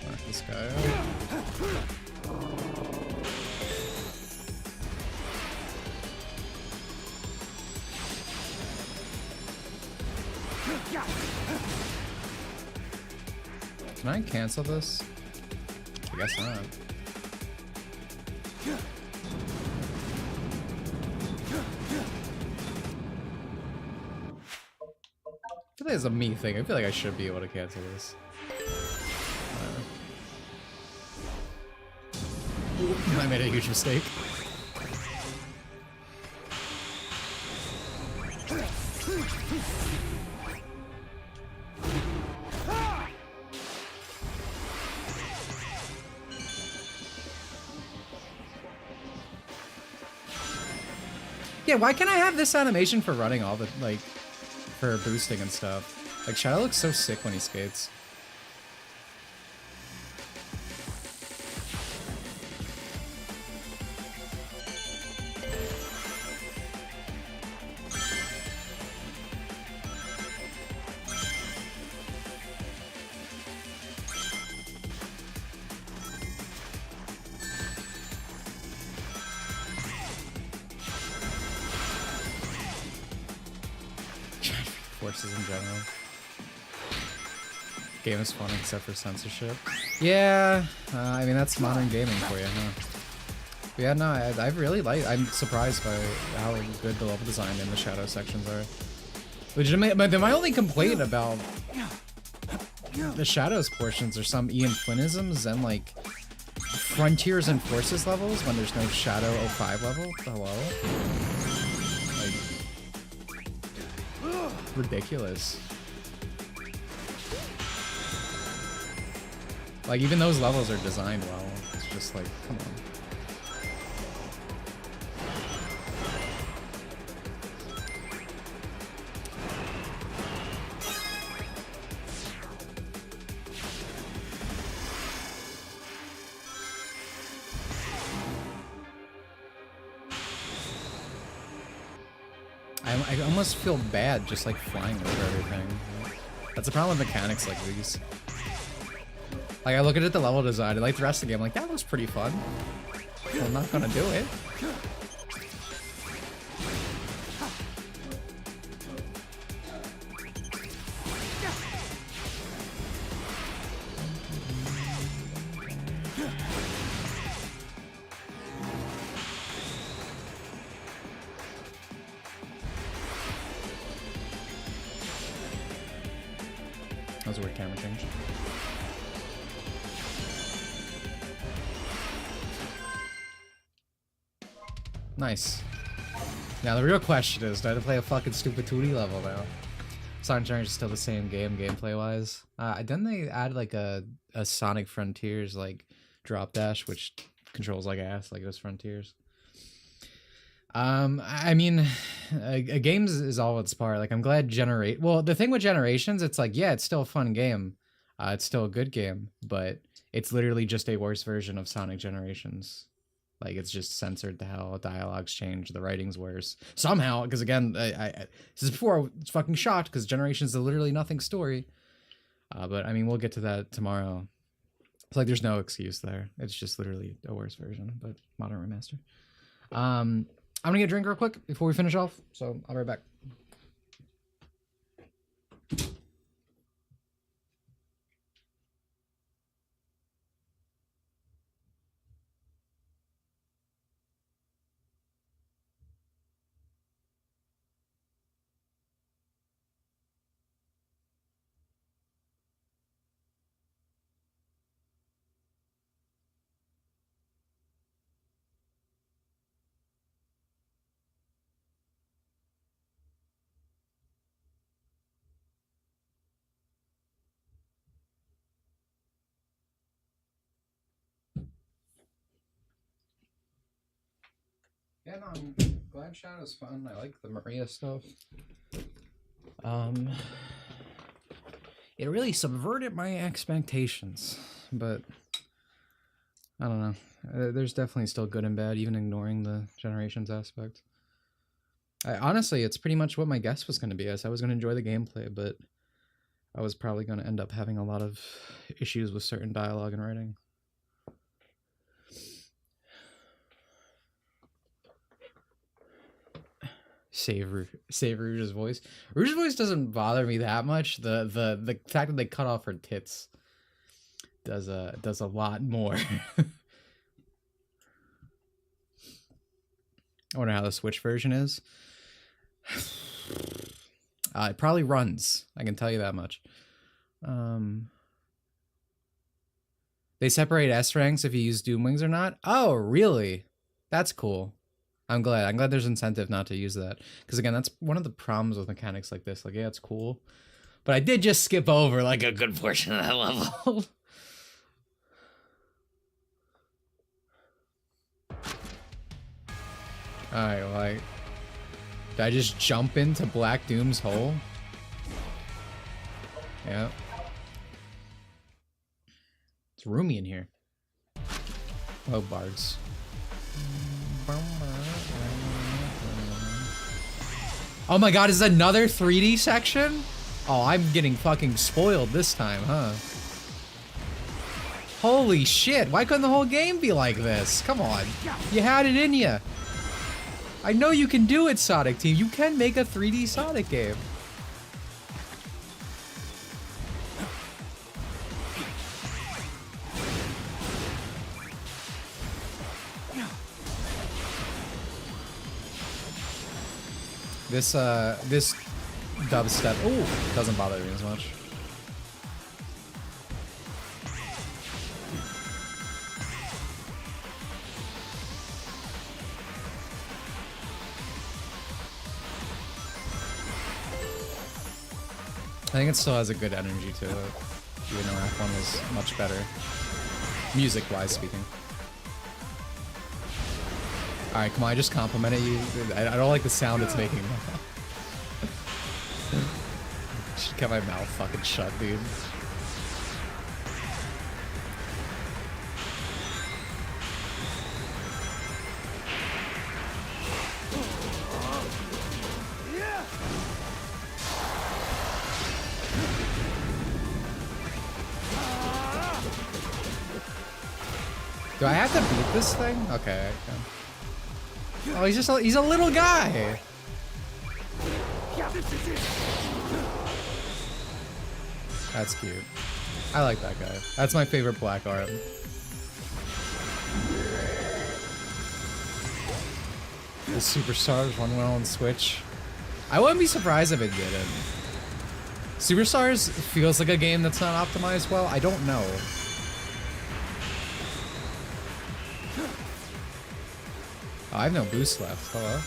Knock this guy out. Can I cancel this? I guess not. I feel like it's a me thing. I feel like I should be able to cancel this. I made a huge mistake. Yeah, why can't I have this animation for running all the, like, for boosting and stuff? Like, Shadow looks so sick when he skates. Forces in general. Game is fun except for censorship. Yeah, I mean that's modern gaming for you, huh? But yeah, no, I really like. I'm surprised by how good the level design in the shadow sections are. Legitimately, but my only complaint about the shadows portions are some Ian Flynnisms and like frontiers and forces levels when there's no shadow 05 level. Hello. Ridiculous. Like even those levels are designed well. It's just like, come on. I almost feel bad just like flying over everything. That's the problem with mechanics like these. Like I look at it, the level design, and like the rest of the game, like that was pretty fun. Well, I'm not gonna do it. That was a weird camera change. Nice. Now the real question is, do I have to play a fucking stupid 2D level now? Sonic Adventure is still the same game, gameplay-wise. Then they add like a Sonic Frontiers like drop dash, which controls like ass, like those Frontiers. I mean, a game is all its part. Like, I'm glad Well, the thing with Generations, it's like, yeah, it's still a fun game. It's still a good game, but it's literally just a worse version of Sonic Generations. Like, it's just censored to hell. Dialogues change. The writing's worse. Somehow, because again, this is before I was fucking shocked, because Generations is a literally nothing story. But, I mean, we'll get to that tomorrow. It's like there's no excuse there. It's just literally a worse version, but modern remaster. I'm gonna get a drink real quick before we finish off, so I'll be right back. Yeah, no, I'm glad Shadow's fun. I like the Maria stuff. It really subverted my expectations, but I don't know. There's definitely still good and bad, even ignoring the Generations aspect. Honestly, it's pretty much what my guess was going to be. I was going to enjoy the gameplay, but I was probably going to end up having a lot of issues with certain dialogue and writing. Save Rouge's voice. Rouge's voice doesn't bother me that much. The fact that they cut off her tits does a lot more. I wonder how the Switch version is. It probably runs. I can tell you that much. They separate S ranks if you use Doom Wings or not. Oh, really? That's cool. I'm glad there's incentive not to use that. Because again, that's one of the problems with mechanics like this. Like, yeah, it's cool. But I did just skip over like a good portion of that level. Alright, like, did I just jump into Black Doom's hole? Yeah. It's roomy in here. Oh, bards. Oh my god, is another 3D section? Oh, I'm getting fucking spoiled this time, huh? Holy shit, why couldn't the whole game be like this? Come on, you had it in ya. I know you can do it, Sonic Team. You can make a 3D Sonic game. This dubstep, ooh, doesn't bother me as much. I think it still has a good energy to it, even though Act 1 was much better, music-wise speaking. Alright, come on, I just complimented you. I don't like the sound it's making. Should get my mouth fucking shut, dude. Do I have to beat this thing? Okay, I can. Oh, he's a little guy. That's cute. I like that guy. That's my favorite black art. The Superstars one well on Switch. I wouldn't be surprised if it didn't. Superstars feels like a game that's not optimized well. I don't know. Oh, I have no boost left. Hello?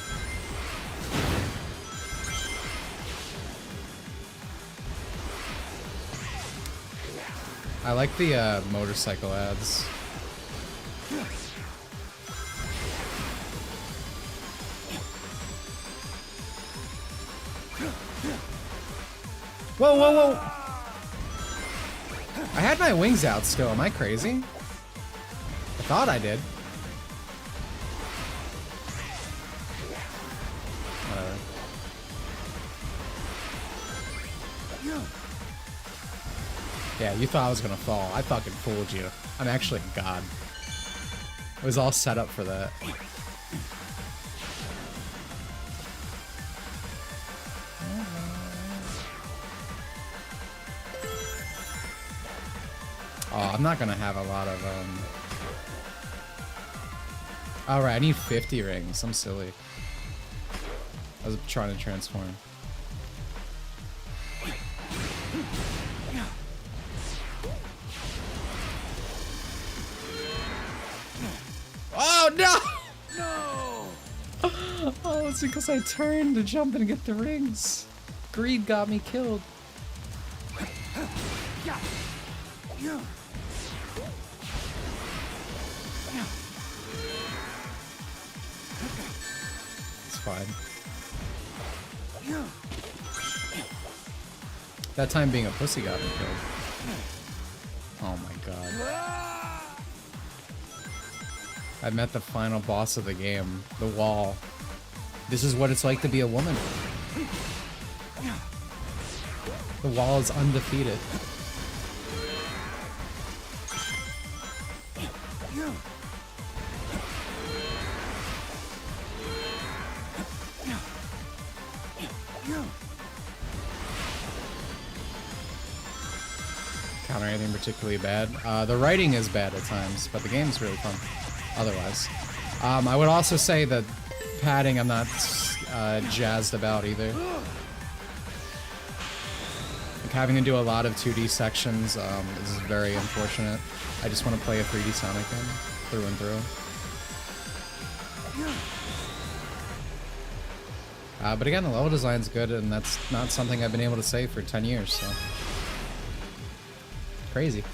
I like the motorcycle ads. Whoa, whoa, whoa! I had my wings out still. Am I crazy? I thought I did. Yeah, you thought I was gonna fall. I fucking fooled you. I'm actually a god. It was all set up for that. Oh, I'm not gonna have a lot of, Alright, I need 50 rings. I'm silly. I was trying to transform. Oh, no! No! Oh, it's because I turned to jump and get the rings. Greed got me killed. It's fine. That time being a pussy got me killed. Oh my god. I met the final boss of the game, the wall. This is what it's like to be a woman. The wall is undefeated. Counter anything particularly bad. The writing is bad at times, but the game's really fun otherwise. I would also say that padding I'm not jazzed about either. Like having to do a lot of 2D sections is very unfortunate. I just want to play a 3D Sonic game through and through. But again, the level design's good, and that's not something I've been able to say for 10 years, so... Crazy.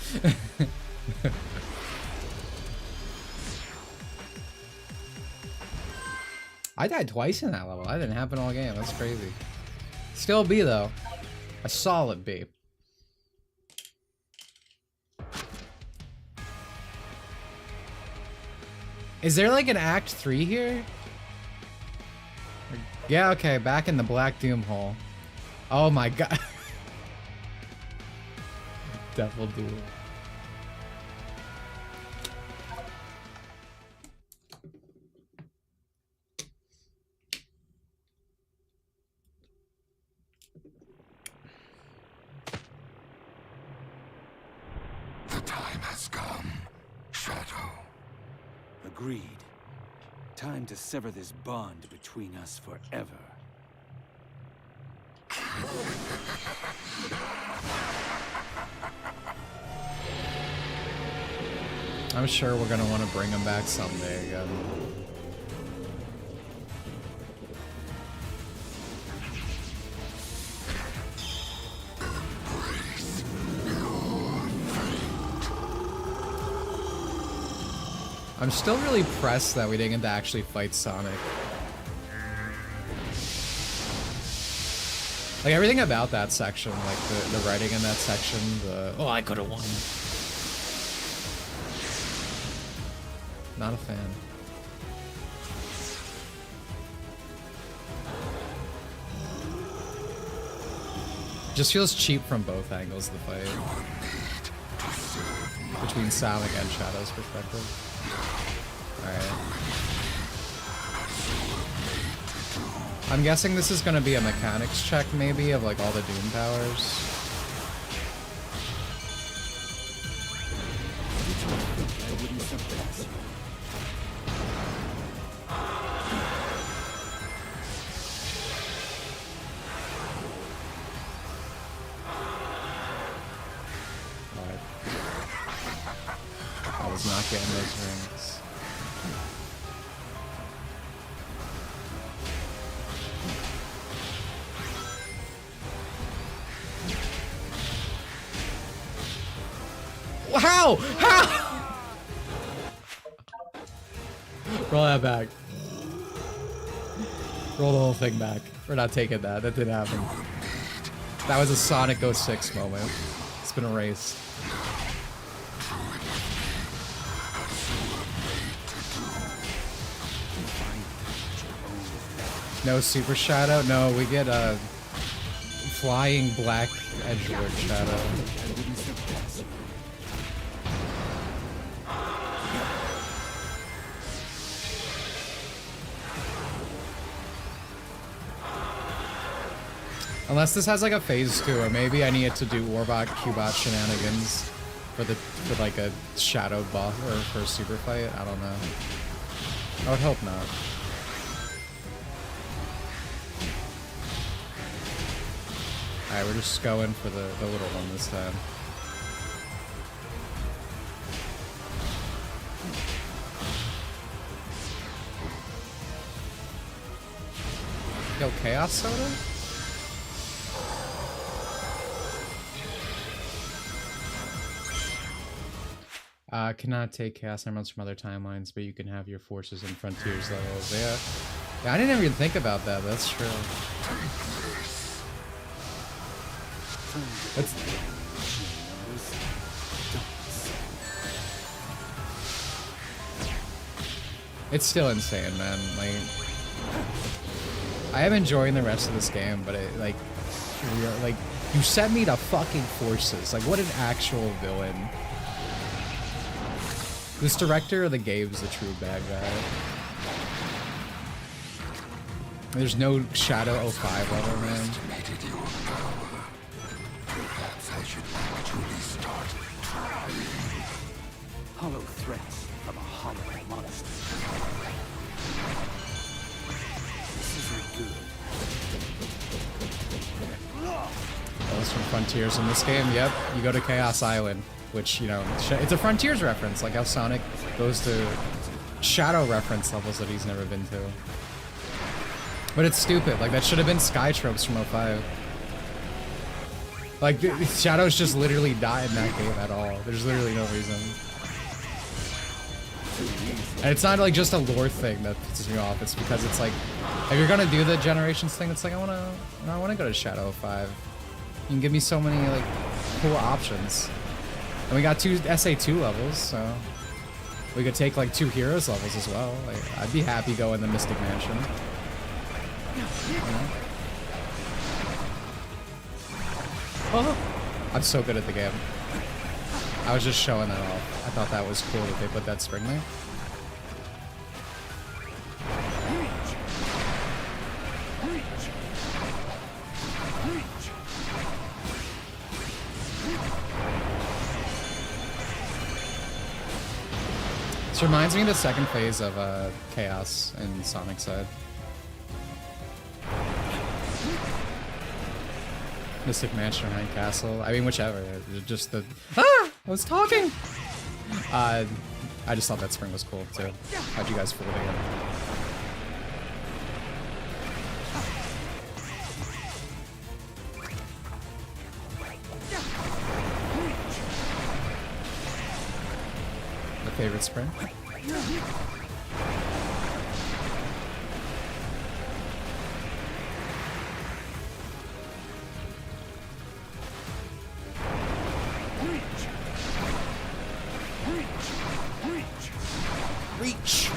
I died twice in that level. That didn't happen all game. That's crazy. Still B, though. A solid B. Is there like an Act 3 here? Yeah, okay, back in the Black Doom hole. Oh my god. Devil Duel. The time has come, Shadow. Agreed. Time to sever this bond between us forever. I'm sure we're gonna want to bring him back someday again. I'm still really pressed that we didn't get to actually fight Sonic. Like everything about that section, like the writing in that section, oh, I could have won. Not a fan. Just feels cheap from both angles, the fight. Between Sonic and Shadow's perspective. Alright. I'm guessing this is gonna be a mechanics check, maybe, of like all the Doom powers. I was not getting those rings. How? How? Roll that back. Roll the whole thing back. We're not taking that. That didn't happen. That was a Sonic 06 moment. It's been erased. No Super Shadow? No, we get a flying black Edgelord Shadow. Unless this has like a phase 2, or maybe I needed to do Warbot Cubot shenanigans for like a shadow boss or for a super fight. I don't know. I would hope not. Alright, we're just going for the little one this time. Yo, Chaos Soda? Cannot take Chaos Emeralds from other timelines, but you can have your forces in Frontiers levels. Yeah, I didn't even think about that. That's true. It's still insane, man. Like, I am enjoying the rest of this game, but it, like, you sent me to fucking forces. Like, what an actual villain. This director of the game is the true bad guy. There's no Shadow 05 level, man. Perhaps I should actually start trying. Hollow threats from a hollow monster. This isn't good. Those from Frontiers in this game, yep. You go to Chaos Island, which, you know, it's a Frontiers reference, like how Sonic goes to Shadow reference levels that he's never been to. But it's stupid, like that should have been Sky Tropes from 05. Like, Shadows just literally die in that game at all. There's literally no reason. And it's not like just a lore thing that pisses me off, it's because it's like, if you're gonna do the Generations thing, it's like, I wanna go to Shadow 05. You can give me so many, like, cool options. And we got 2 SA2 levels, so we could take like 2 Heroes levels as well. Like, I'd be happy going to Mystic Mansion. You know? Oh, I'm so good at the game. I was just showing that off. I thought that was cool that they put that spring there. This reminds me of the second phase of Chaos in Sonic's side. Mystic Mansion or Nine Castle. I mean, whichever. Just the... Ah! I was talking! I just thought that spring was cool, too. How'd you guys feel it again? The favorite spring? Reach.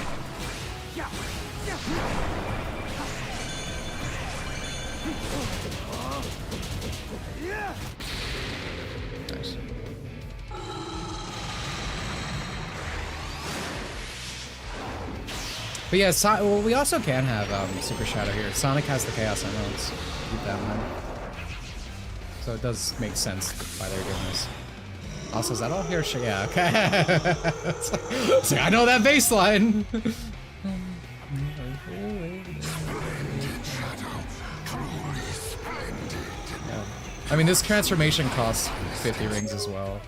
Nice. But yeah, well, we also can have Super Shadow here. Sonic has the Chaos Emeralds. Keep that in mind. So it does make sense why they're doing this. Also, is that all here? Yeah, okay. So I know that baseline. Yeah. I mean, this transformation costs 50 rings as well.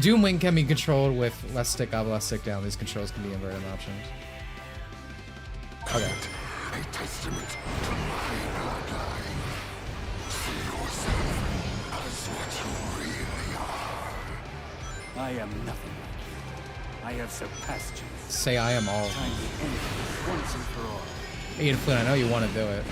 Doom Wing can be controlled with left stick up, left stick down. These controls can be inverted options. Okay. A testament to my bloodline. See yourself as what you really are. I am nothing like you. I have surpassed you. Say I am all. Time to end it once and for all. Ian Flynn, I know you want to do it.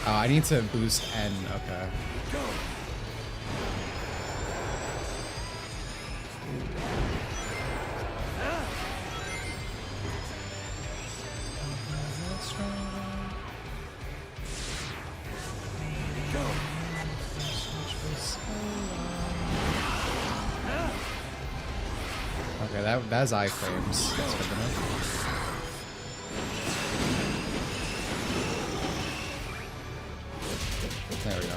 Oh, I need to boost N. Okay. Go. Okay, that's iframes. That's good enough. There we go.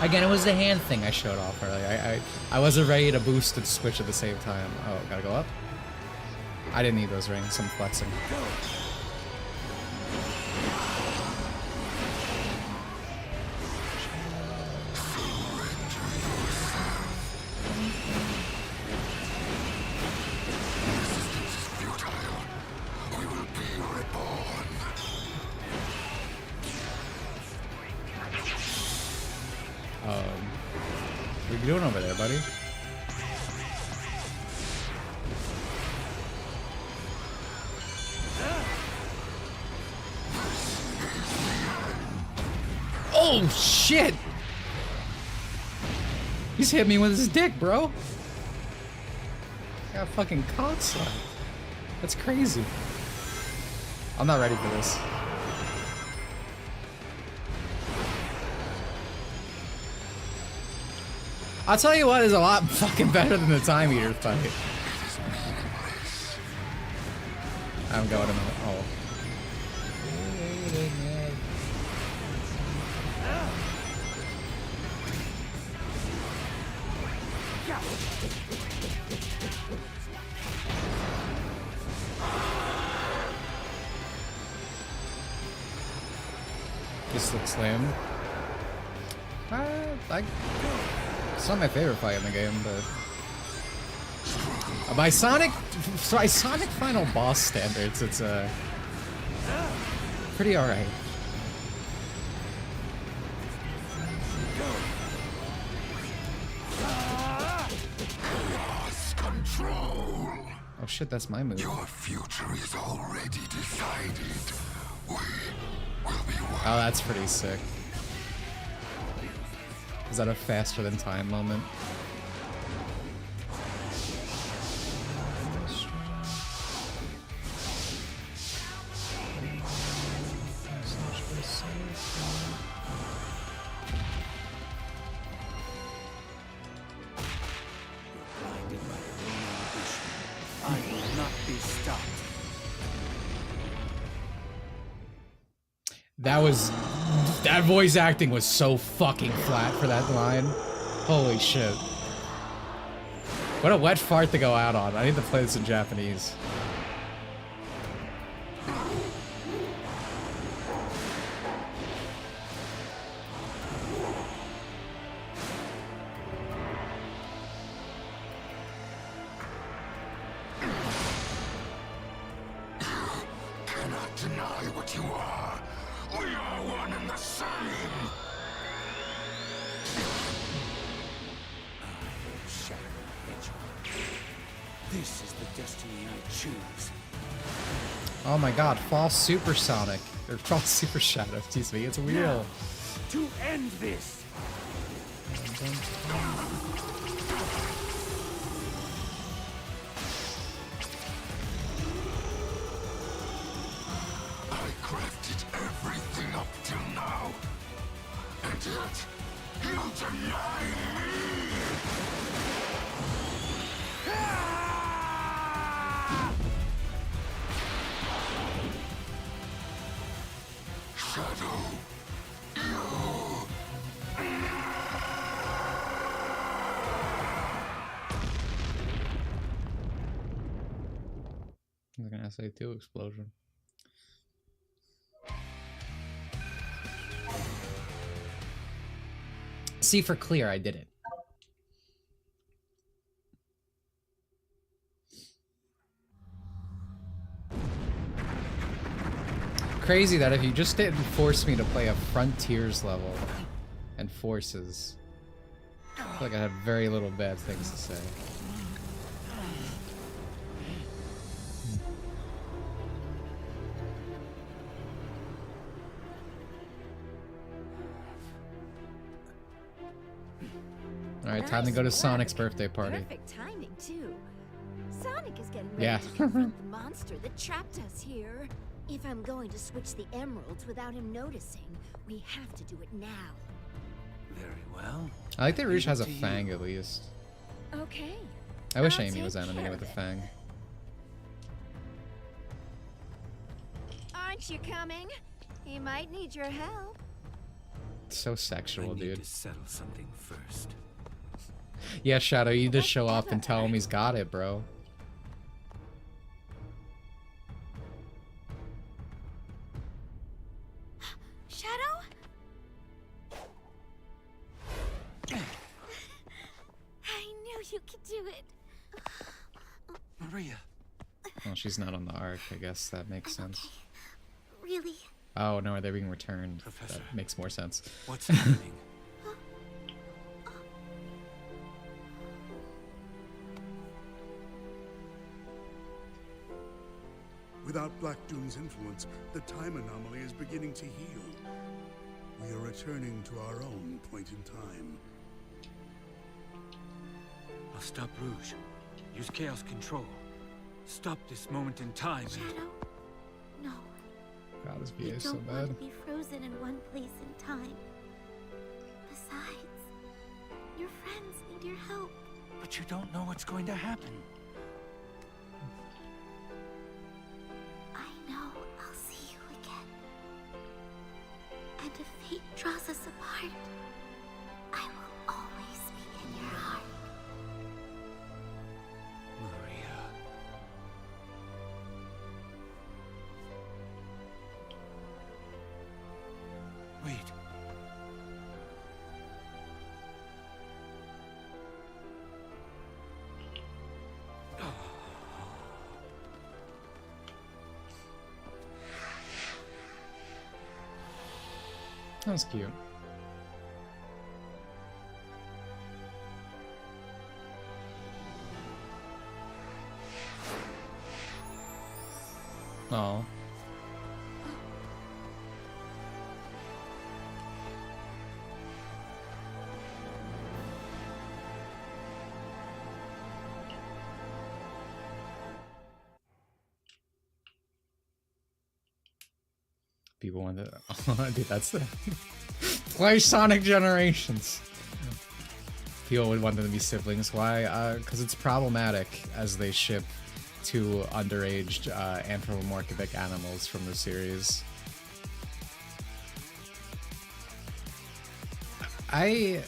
Again, it was the hand thing I showed off earlier. I wasn't ready to boost and switch at the same time. Oh, gotta go up? I didn't need those rings. I'm flexing. What are you doing over there, buddy? Oh shit! He's hit me with his dick, bro. Got fucking cock slapped. That's crazy. I'm not ready for this. I'll tell you what is a lot fucking better than the Time Eater fight. I'm going to oh. This looks lame. It's not my favorite fight in the game, but by Sonic final boss standards, it's pretty alright. Oh shit, that's my move. Your future is already decided. We will be one. Oh, that's pretty sick. Is that a faster than time moment? I will not be stopped. That voice acting was so fucking flat for that line. Holy shit. What a wet fart to go out on. I need to play this in Japanese. Cannot deny what you are. We are one and the same. Hedgehog. This is the destiny I choose. Oh my god, false supersonic. Or false super shadow, excuse me, it's real. Now, to end this. I crafted everything up till now. And yet, you deny me! Shadow, I was gonna say 2 explosion. See, for clear, I did it. Crazy that if you just didn't force me to play a Frontiers level and Forces, I feel like I have very little bad things to say. Alright, time to go to Sonic's birthday party. Perfect timing, too. Sonic is getting ready Yeah. to confront the monster that trapped us here. If I'm going to switch the emeralds without him noticing, we have to do it now. Very well. I like that Rouge has a fang at least. Okay. I wish I'll Amy was take animated care with a of it. fang. Aren't you coming? He might need your help. It's so sexual, I need dude. to settle something first. Yeah, Shadow, you just show up and tell him he's got it, bro. Shadow? I knew you could do it. Maria. Well, she's not on the arc. I guess that makes sense. Really? Oh, no, they're being returned. Professor. That makes more sense. What's happening? Without Black Doom's influence, the time anomaly is beginning to heal. We are returning to our own point in time. I'll stop Rouge. Use Chaos Control. Stop this moment in time. Shadow? No. God, this You VA is so don't bad. want to be frozen in one place in time. Besides, your friends need your help. But you don't know what's going to happen. I know I'll see you again. And if fate draws us apart, I will always be in your heart. Maria. Wait. That was cute. Oh. People want to. Oh, dude, that's the. Play Sonic Generations. People would want them to be siblings. Why? Because it's problematic as they ship two underage anthropomorphic animals from the series. I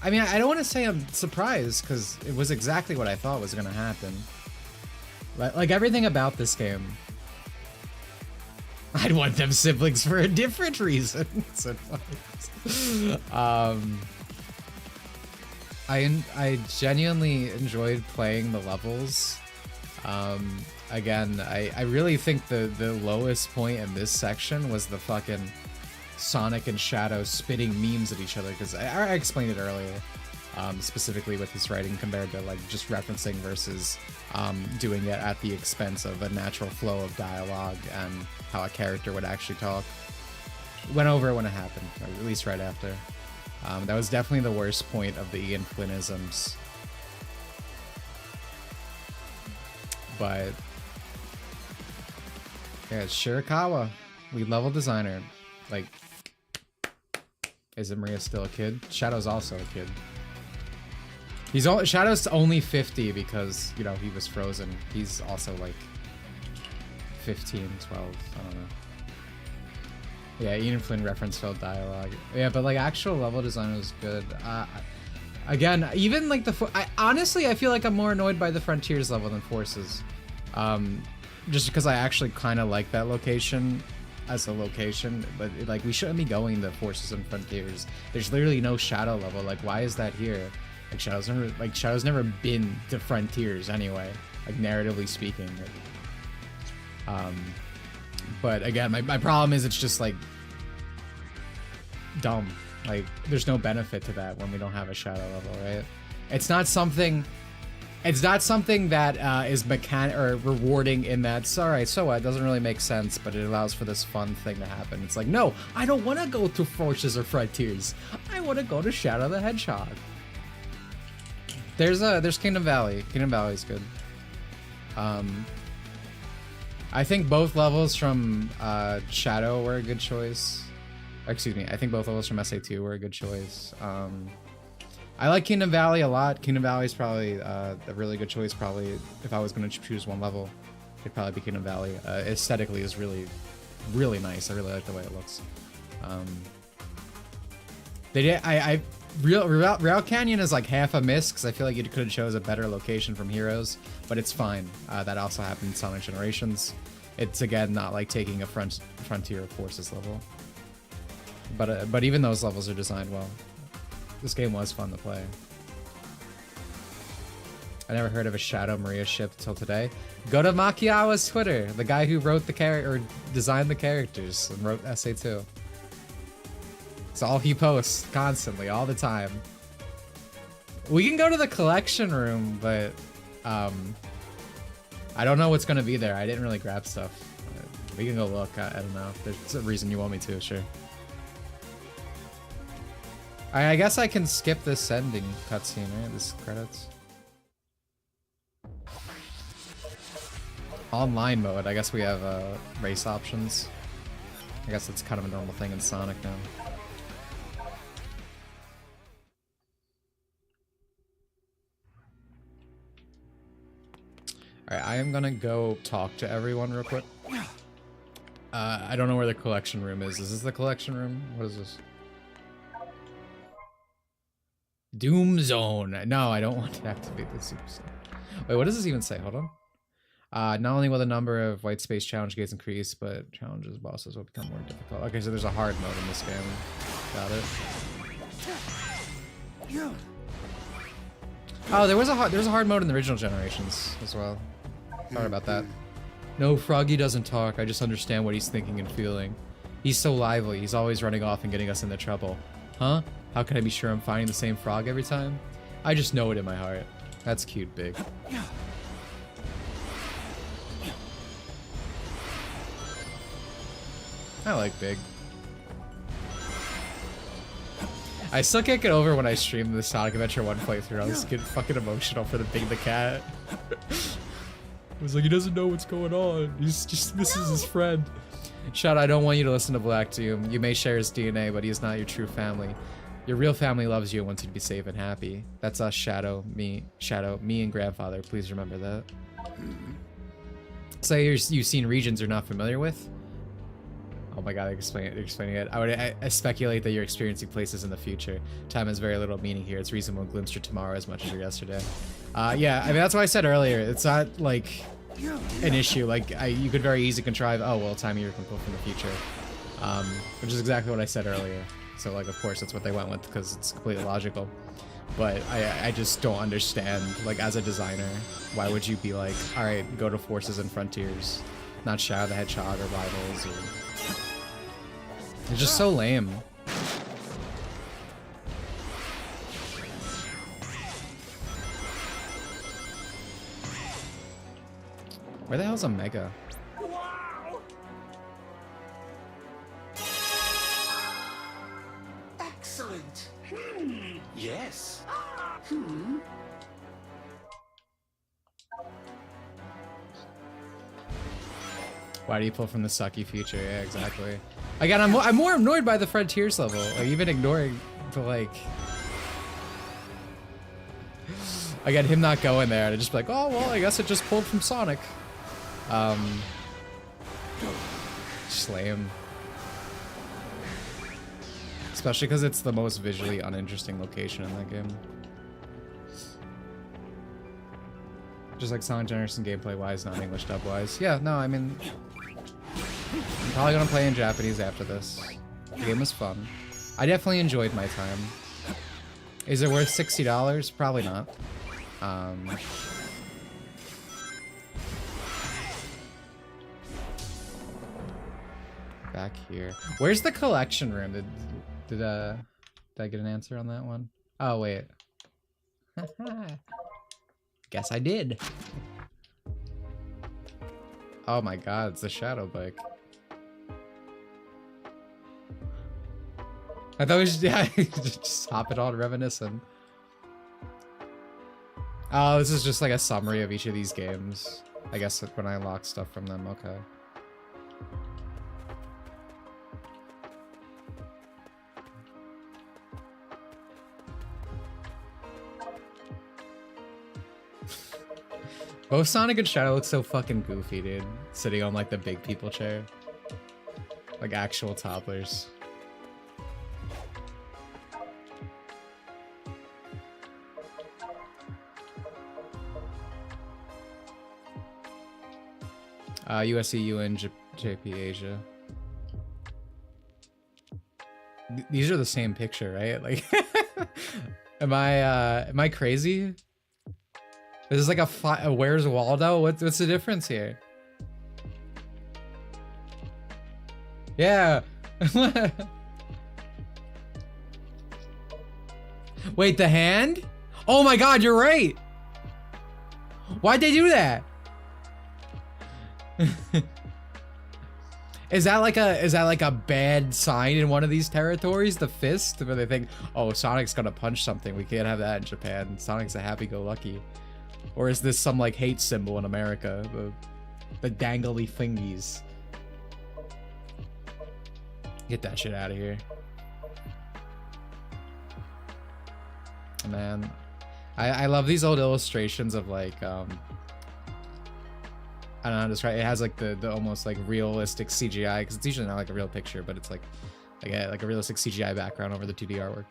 mean, I don't want to say I'm surprised because it was exactly what I thought was going to happen. Like everything about this game. I'd want them siblings for a different reason. I genuinely enjoyed playing the levels. Again, I really think the lowest point in this section was the fucking Sonic and Shadow spitting memes at each other, because I explained it earlier, specifically with his writing compared to like just referencing versus doing it at the expense of a natural flow of dialogue and how a character would actually talk. Went over it when it happened, or at least right after. That was definitely the worst point of the Ian Flynnisms. But yeah, it's Shirakawa, lead level designer. Like, isn't Maria still a kid? Shadow's also a kid. Shadow's only 50 because, you know, he was frozen. He's also like 15, 12, I don't know. Yeah, Ian Flynn reference filled dialogue. Yeah, but like actual level design was good. Again, even like honestly, I feel like I'm more annoyed by the Frontiers level than Forces. Just because I actually kind of like that location as a location, but like we shouldn't be going to Forces and Frontiers. There's literally no Shadow level. Like, why is that here? Like Shadow's never been to Frontiers anyway, like narratively speaking. But again, my problem is it's just like dumb. Like, there's no benefit to that when we don't have a Shadow level, right? It's not something that is mechanic or rewarding in that. It's alright, so what? It doesn't really make sense, but it allows for this fun thing to happen. It's like, no, I don't want to go to Forces or Frontiers. I want to go to Shadow the Hedgehog. There's Kingdom Valley. Kingdom Valley is good. I think both levels from Shadow were a good choice. Excuse me, I think both levels from SA2 were a good choice. I like Kingdom Valley a lot. Kingdom Valley is probably a really good choice. Probably if I was going to choose one level, it'd probably be Kingdom Valley. Aesthetically is really, really nice. I really like the way it looks. They did. Real Canyon is like half a miss because I feel like you could have chose a better location from Heroes, but it's fine. That also happened in Sonic Generations. It's again not like taking a Frontier Forces level, but even those levels are designed well. This game was fun to play. I never heard of a Shadow Maria ship till today. Go to Makiawa's Twitter, the guy who wrote the or designed the characters and wrote SA2. It's all he posts constantly, all the time. We can go to the collection room, but I don't know what's gonna be there. I didn't really grab stuff. We can go look. I don't know. If there's a reason you want me to, sure. I guess I can skip this ending cutscene, right? This credits. Online mode. I guess we have race options. I guess that's kind of a normal thing in Sonic now. Alright, I am gonna go talk to everyone real quick. I don't know where the collection room is. Is this the collection room? What is this? Doom Zone. No, I don't want to activate the Super Zone. Wait, what does this even say? Hold on. Not only will the number of white space challenge gates increase, but challenges bosses will become more difficult. Okay, so there's a hard mode in this game. Got it. Oh, there was a hard mode in the original generations as well. Sorry about that. No, Froggy doesn't talk. I just understand what he's thinking and feeling. He's so lively. He's always running off and getting us into trouble. Huh? How can I be sure I'm finding the same frog every time? I just know it in my heart. That's cute, Big. I like Big. I still can't get over when I stream the Sonic Adventure 1 playthrough. I was getting fucking emotional for the Big the Cat. I was like, he doesn't know what's going on. He just misses his friend. Shout, I don't want you to listen to Black Doom. You may share his DNA, but he is not your true family. Your real family loves you and wants you to be safe and happy. That's us, Shadow, me, and Grandfather. Please remember that. So you've seen regions you're not familiar with? Oh my god, explaining it. I speculate that you're experiencing places in the future. Time has very little meaning here. It's reasonable to glimpse your tomorrow as much as your yesterday. Yeah, I mean, that's what I said earlier. It's not, like, an issue. Like, you could very easily contrive, oh, well, time here can pull from the future. Which is exactly what I said earlier. So, like, of course, that's what they went with, because it's completely logical. But I just don't understand, like, as a designer, why would you be like, alright, go to Forces and Frontiers, not Shadow the Hedgehog or Rivals, or... It's just so lame. Where the hell's Omega? Wow! Excellent. Yes. Why do you pull from the sucky future? Yeah, exactly. Again, I'm more annoyed by the Frontiers level. Like, even ignoring the, like... Again, him not going there, and just be like, oh, well, I guess it just pulled from Sonic. Just lame. Especially because it's the most visually uninteresting location in that game. Just like Sonic Generation gameplay-wise, not English dub-wise. Yeah, no, I mean... I'm probably gonna play in Japanese after this. The game was fun. I definitely enjoyed my time. Is it worth $60? Probably not. Back here. Where's the collection room? Did I get an answer on that one? Oh, wait. Guess I did. Oh my god, it's the Shadow Bike. I thought we should, yeah, just hop it on reminiscing. Oh, this is just like a summary of each of these games. I guess when I unlock stuff from them, okay. Both Sonic and Shadow look so fucking goofy, dude. Sitting on like the big people chair. Like actual toddlers. USC, UN, JP, Asia. These are the same picture, right? Like, am I crazy? This is like a Where's Waldo? What's the difference here? Yeah. Wait, the hand? Oh my God, you're right. Why'd they do that? Is that like a bad sign in one of these territories? The fist, where they think, oh, Sonic's gonna punch something. We can't have that in Japan. Sonic's a happy-go-lucky. Or is this some like hate symbol in America? The dangly thingies. Get that shit out of here. Man, I love these old illustrations of like I don't know how to describe it. It has like the almost like realistic CGI, because it's usually not like a real picture, but it's like a realistic CGI background over the 2D artwork.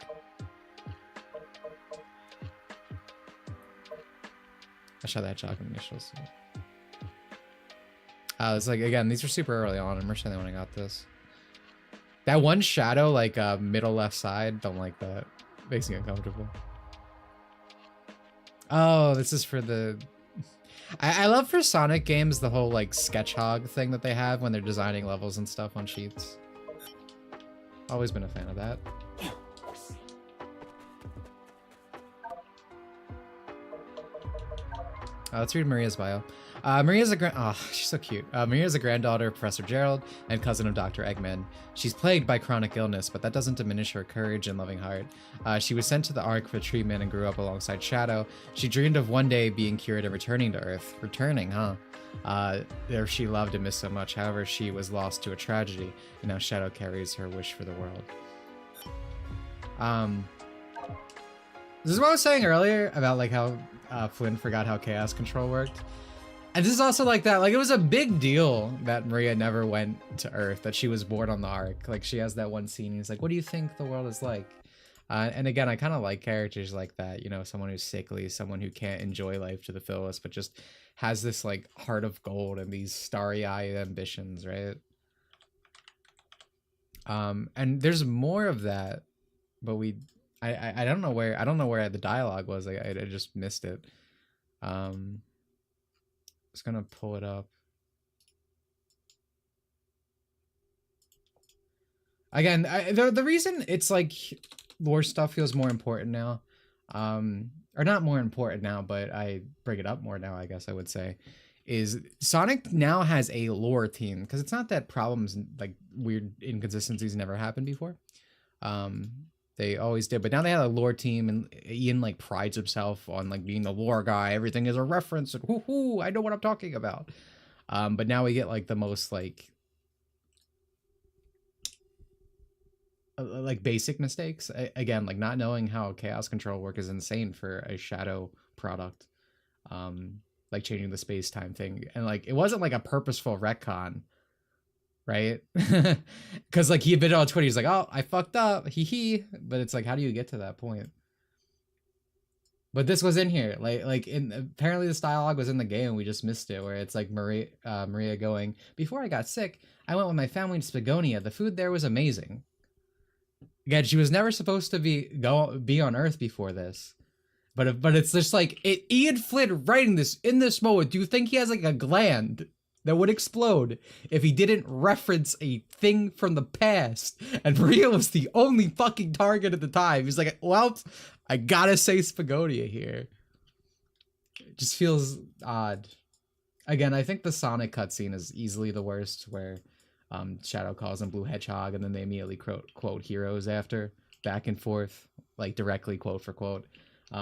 I shot the Hedgehog initials. It's like, again, these are super early on. I'm sure when I got this. That one shadow, like middle left side, don't like that. Makes me uncomfortable. Oh, this is for the... I love for Sonic games the whole like Sketchhog thing that they have when they're designing levels and stuff on sheets. Always been a fan of that. Let's read Maria's bio. Maria's she's so cute. Maria's a granddaughter of Professor Gerald and cousin of Dr. Eggman. She's plagued by chronic illness, but that doesn't diminish her courage and loving heart. She was sent to the Ark for treatment and grew up alongside Shadow. She dreamed of one day being cured and returning to Earth. Returning, huh? There she loved and missed so much. However, she was lost to a tragedy, and now Shadow carries her wish for the world. This is what I was saying earlier about like how Flynn forgot how chaos control worked. And this is also like that, like it was a big deal that Maria never went to Earth, that she was born on the Ark. Like she has that one scene, and he's like, what do you think the world is like? And again, I kind of like characters like that, you know, someone who's sickly, someone who can't enjoy life to the fullest, but just has this like heart of gold and these starry-eyed ambitions, right? And there's more of that, but I don't know where the dialogue was. I just missed it. Just gonna pull it up. Again, the reason it's like lore stuff feels more important now, or not more important now, but I bring it up more now, I guess I would say, is Sonic now has a lore team, because it's not that problems like weird inconsistencies never happened before. They always did, but now they have a lore team, and Ian like prides himself on like being the lore guy. Everything is a reference, and whoo, I know what I'm talking about. But now we get like the most like basic mistakes. Again, like not knowing how chaos control work is insane for a Shadow product. Like changing the space-time thing, and like it wasn't like a purposeful retcon. Right? Because like he admitted on Twitter, he's like, oh, I fucked up, hee. But it's like, how do you get to that point? But this was in here, apparently this dialogue was in the game, and we just missed it, where it's like Maria going, before I got sick, I went with my family to Spagonia. The food there was amazing. Again, she was never supposed to be on Earth before this. But it's just like Ian Flynn writing this in this moment. Do you think he has like a gland that would explode if he didn't reference a thing from the past? And Maria was the only fucking target at the time. He's like, well, I gotta say Spagonia here. It just feels odd. Again, I think the Sonic cutscene is easily the worst, where Shadow calls him Blue Hedgehog, and then they immediately quote heroes after, back and forth, like directly quote for quote.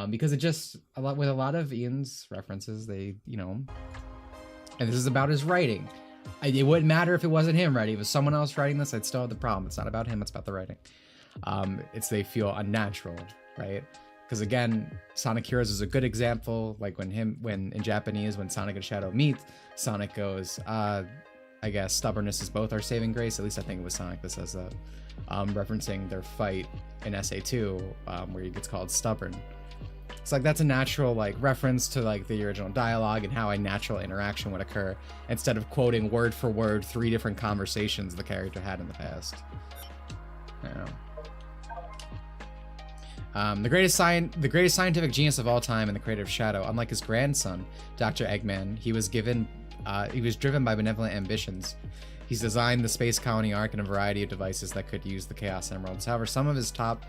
Because it just, with a lot of Ian's references, they, you know, and this is about his writing. It wouldn't matter if it wasn't him writing. If it was someone else writing this, I'd still have the problem. It's not about him, it's about the writing. They feel unnatural, right? because again, Sonic Heroes is a good example. Like when in Japanese, when Sonic and Shadow meet, Sonic goes, I guess stubbornness is both our saving grace. At least I think it was Sonic that says that, referencing their fight in SA2, where he gets called stubborn. It's like that's a natural like reference to like the original dialogue and how a natural interaction would occur instead of quoting word for word 3 different conversations the character had in the past. The greatest scientific genius of all time and the creator of Shadow, unlike his grandson, Dr. Eggman, he was driven by benevolent ambitions. He's designed the space colony Ark and a variety of devices that could use the Chaos Emeralds. However, some of his top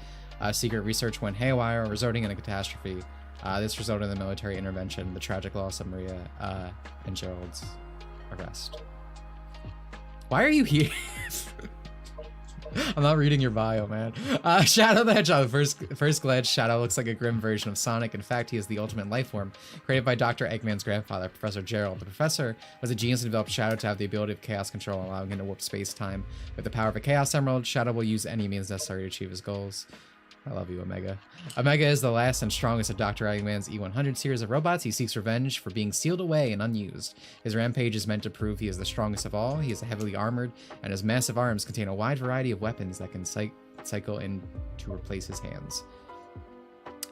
secret research went haywire, resulting in a catastrophe. This resulted in the military intervention, the tragic loss of Maria and Gerald's arrest. Why are you here? I'm not reading your bio, man. Shadow the Hedgehog. First glance, Shadow looks like a grim version of Sonic. In fact, he is the ultimate life form, created by Dr. Eggman's grandfather, Professor Gerald. The professor was a genius who developed Shadow to have the ability of chaos control, allowing him to warp space-time. With the power of a Chaos Emerald, Shadow will use any means necessary to achieve his goals. I love you, Omega. Omega is the last and strongest of Dr. Eggman's E100 series of robots. He seeks revenge for being sealed away and unused. His rampage is meant to prove he is the strongest of all. He is heavily armored, and his massive arms contain a wide variety of weapons that can cycle in to replace his hands.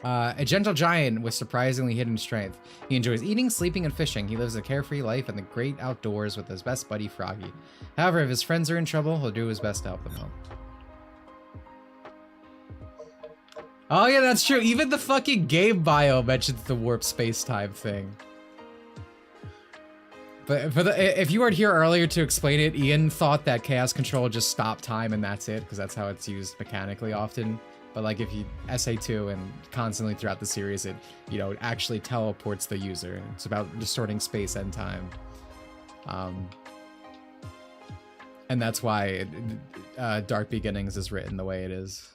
A gentle giant with surprisingly hidden strength. He enjoys eating, sleeping, and fishing. He lives a carefree life in the great outdoors with his best buddy, Froggy. However, if his friends are in trouble, he'll do his best to help them out. Oh yeah, that's true. Even the fucking game bio mentions the warp space-time thing. But if you weren't here earlier to explain it, Ian thought that Chaos Control just stopped time and that's it, because that's how it's used mechanically often. But like if you SA2 and constantly throughout the series, it, you know, it actually teleports the user. It's about distorting space and time. And that's why Dark Beginnings is written the way it is.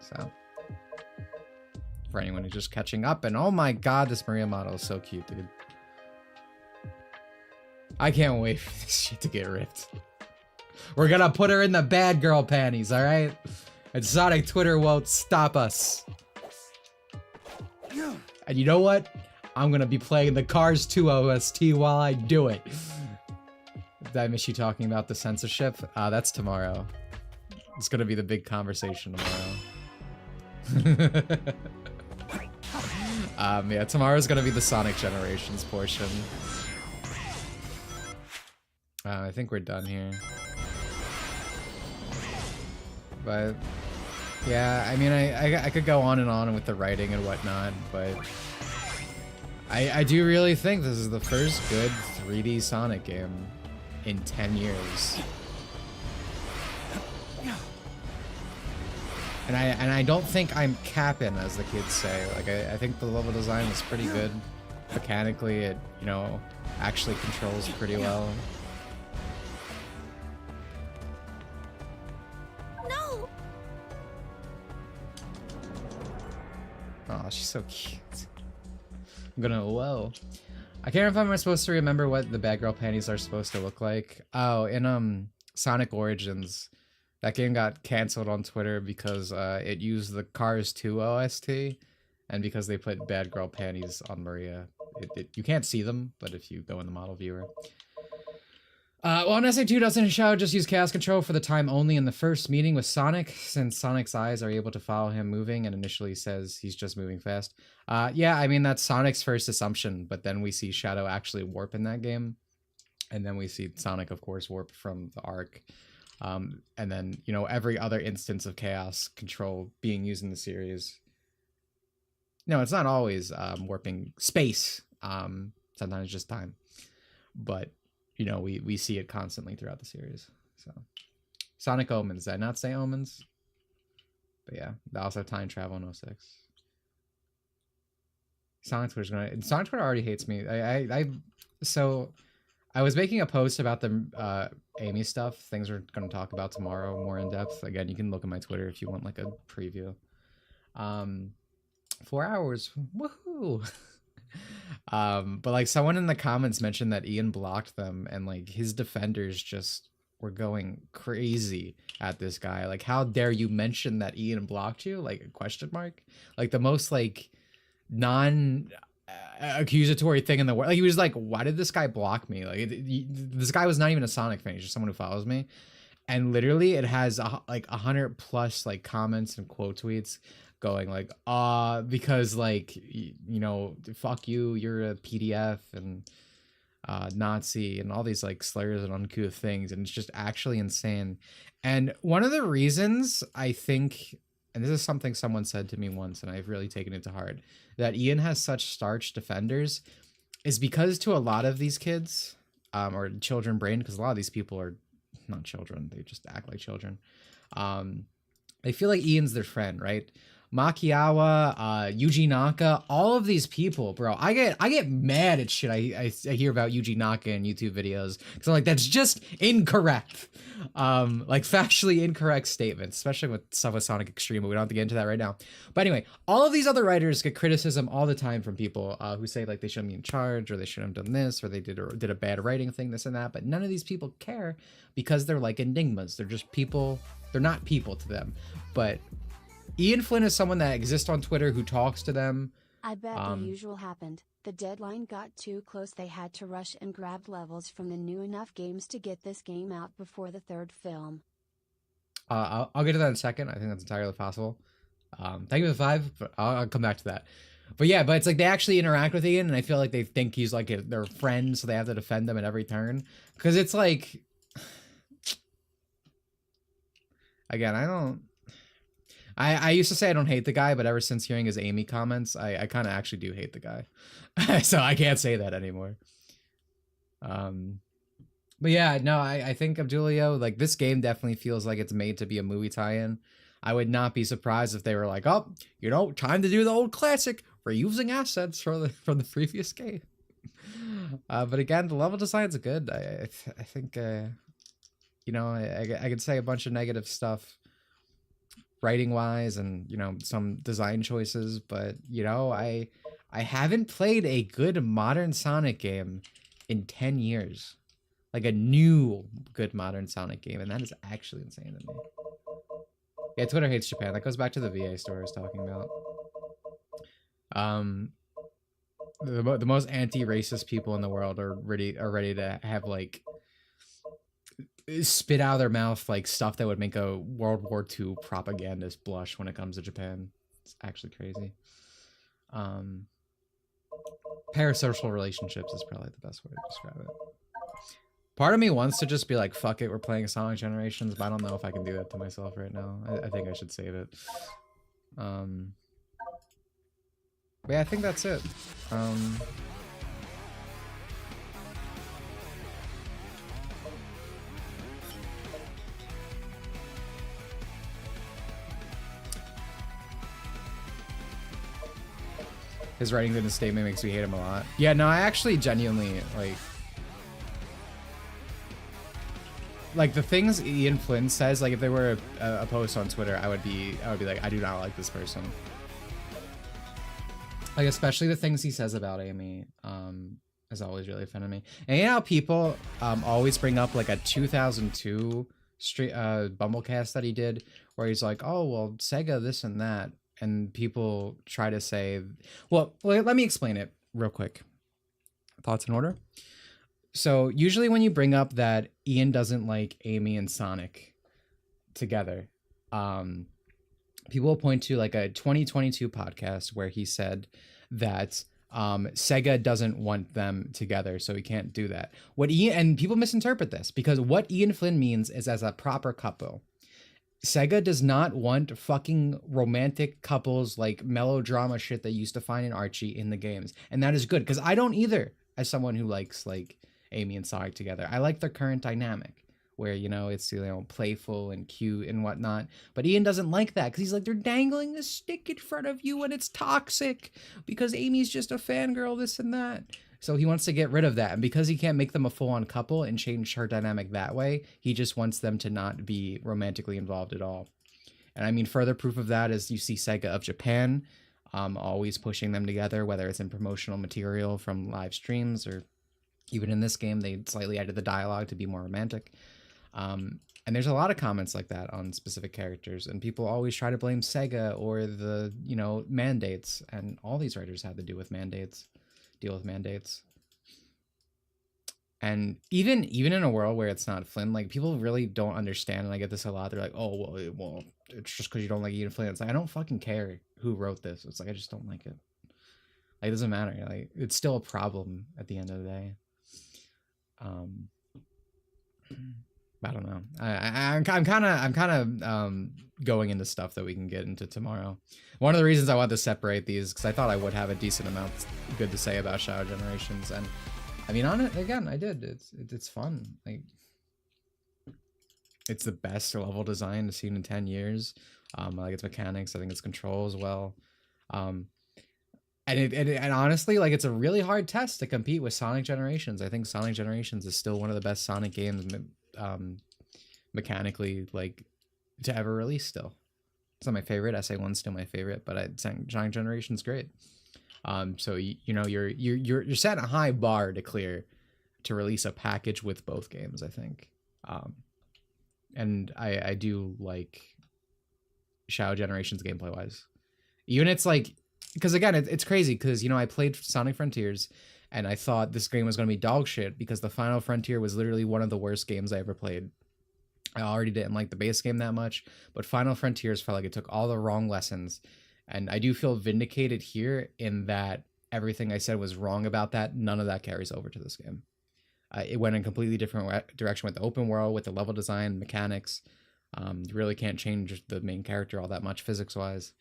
So, for anyone who's just catching up, and oh my god, this Maria model is so cute, dude. I can't wait for this shit to get ripped. We're gonna put her in the bad girl panties, alright? And Sonic Twitter won't stop us. And you know what? I'm gonna be playing the Cars 2 OST while I do it. Did I miss you talking about the censorship? That's tomorrow. It's gonna be the big conversation tomorrow. Yeah, tomorrow's gonna be the Sonic Generations portion. I think we're done here. But yeah, I mean, I could go on and on with the writing and whatnot, but I do really think this is the first good 3D Sonic game in 10 years. And I don't think I'm capping, as the kids say. Like, I think the level design was pretty good. Mechanically, it, you know, actually controls pretty well. No! Oh, she's so cute. I'm gonna, whoa. I can't remember if I'm supposed to remember what the bad girl panties are supposed to look like. Oh, in Sonic Origins, that game got canceled on Twitter because it used the Cars 2 OST, and because they put bad girl panties on Maria. You can't see them, but if you go in the model viewer. Well, in SA2 doesn't Shadow just use Chaos Control for the time only in the first meeting with Sonic, since Sonic's eyes are able to follow him moving and initially says he's just moving fast. Yeah, I mean, that's Sonic's first assumption, but then we see Shadow actually warp in that game. And then we see Sonic, of course, warp from the Ark. And then, you know, every other instance of Chaos Control being used in the series. No, it's not always warping space. Sometimes just time. But, you know, we see it constantly throughout the series. So, Sonic Omens. Did I not say Omens? But yeah, also time travel in 06. Sonic Twitter already hates me. So I was making a post about the Amy stuff, things we're going to talk about tomorrow more in depth. Again, you can look at my Twitter if you want like a preview. 4 hours, woohoo! But like someone in the comments mentioned that Ian blocked them, and like his defenders just were going crazy at this guy. Like, how dare you mention that Ian blocked you? Like, a question mark? Like, the most, like, non accusatory thing in the world. Like, he was like, why did this guy block me? Like, this guy was not even a Sonic fan. He's just someone who follows me. And literally it has like 100 plus like comments and quote tweets going like, because like, you know, fuck you, you're a PDF and Nazi and all these like slurs and uncouth things. And it's just actually insane. And one of the reasons I think, and this is something someone said to me once, and I've really taken it to heart, that Ian has such starch defenders is because to a lot of these kids, or children brain, because a lot of these people are not children, they just act like children. They feel like Ian's their friend, right? Makiawa, Yuji Naka, all of these people, bro. I get mad at shit I hear about Yuji Naka in YouTube videos because I'm like, that's just incorrect. Like factually incorrect statements, especially with stuff with Sonic Extreme, but we don't have to get into that right now. But anyway, all of these other writers get criticism all the time from people who say like they shouldn't be in charge, or they shouldn't have done this, or they did a bad writing thing, this and that. But none of these people care because they're like enigmas. They're just people. They're not people to them. But Ian Flynn is someone that exists on Twitter who talks to them. I bet the usual happened. The deadline got too close. They had to rush and grab levels from the new enough games to get this game out before the third film. I'll get to that in a second. I think that's entirely possible. Thank you for the 5, but I'll come back to that. But yeah, but it's like they actually interact with Ian, and I feel like they think he's like their friend, so they have to defend them at every turn. Because it's like, again, I used to say I don't hate the guy, but ever since hearing his Amy comments, I kind of actually do hate the guy. So I can't say that anymore. But yeah, no, I think Abdulio, like this game definitely feels like it's made to be a movie tie-in. I would not be surprised if they were like, oh, you know, time to do the old classic, reusing assets from the previous game. But again, the level designs are good. I think, you know, I could say a bunch of negative stuff writing wise and, you know, some design choices, but you know, I haven't played a good modern Sonic game in 10 years. Like a new good modern Sonic game, and that is actually insane to me. Yeah, Twitter hates Japan. That goes back to the VA story I was talking about. The most anti-racist people in the world are ready to have like spit out of their mouth like stuff that would make a World War II propagandist blush when it comes to Japan. It's actually crazy. Parasocial relationships is probably the best way to describe it. Part of me wants to just be like, fuck it, we're playing Sonic Generations, but I don't know if I can do that to myself right now. I think I should save it. But yeah, I think that's it. His writing in the statement makes me hate him a lot. Yeah, no, I actually genuinely, like the things Ian Flynn says, like if there were a post on Twitter, I would be like, I do not like this person. Like especially the things he says about Amy, has always really offended me. And you know how people always bring up like a 2002 Bumblecast that he did, where he's like, oh well, Sega this and that, and people try to say, well, let me explain it real quick. Thoughts in order. So usually when you bring up that Ian doesn't like Amy and Sonic together, people will point to like a 2022 podcast where he said that Sega doesn't want them together, so he can't do that. And people misinterpret this because what Ian Flynn means is as a proper couple. Sega does not want fucking romantic couples like melodrama shit that you used to find in Archie in the games. And that is good because I don't either, as someone who likes like Amy and Sonic together. I like their current dynamic where, you know, it's, you know, playful and cute and whatnot. But Ian doesn't like that because he's like, they're dangling a stick in front of you and it's toxic because Amy's just a fangirl, this and that. So he wants to get rid of that. And because he can't make them a full-on couple and change her dynamic that way, he just wants them to not be romantically involved at all. And I mean, further proof of that is you see Sega of Japan always pushing them together, whether it's in promotional material from live streams or even in this game, they slightly added the dialogue to be more romantic. And there's a lot of comments like that on specific characters, and people always try to blame Sega or the, you know, mandates, and all these writers have to do with mandates, deal with mandates. And even in a world where it's not Flynn, like, people really don't understand, and I get this a lot. They're like, oh, well, it's just because you don't like Ian Flynn. It's like, I don't fucking care who wrote this. It's like, I just don't like it. Like, it doesn't matter. Like, it's still a problem at the end of the day. I don't know. I'm kind of going into stuff that we can get into tomorrow. One of the reasons I wanted to separate these, because I thought I would have a decent amount good to say about Shadow Generations, and I mean, on it again, I did. It's fun. Like, it's the best level design I've seen in 10 years. I like its mechanics. I think its control as well. And honestly, like, it's a really hard test to compete with Sonic Generations. I think Sonic Generations is still one of the best Sonic games, mechanically, like, to ever release. Still, it's not my favorite. SA1's still my favorite, but Sonic Generations great. So you know, you're setting a high bar to clear to release a package with both games, I think. And I do like Shadow Generations gameplay wise. Even it's like, because again, it's crazy because, you know, I played Sonic Frontiers and I thought this game was going to be dog shit because the Final Frontier was literally one of the worst games I ever played. I already didn't like the base game that much, but Final Frontiers felt like it took all the wrong lessons. And I do feel vindicated here in that everything I said was wrong about that. None of that carries over to this game. It went in a completely different direction with the open world, with the level design, mechanics. You really can't change the main character all that much physics-wise.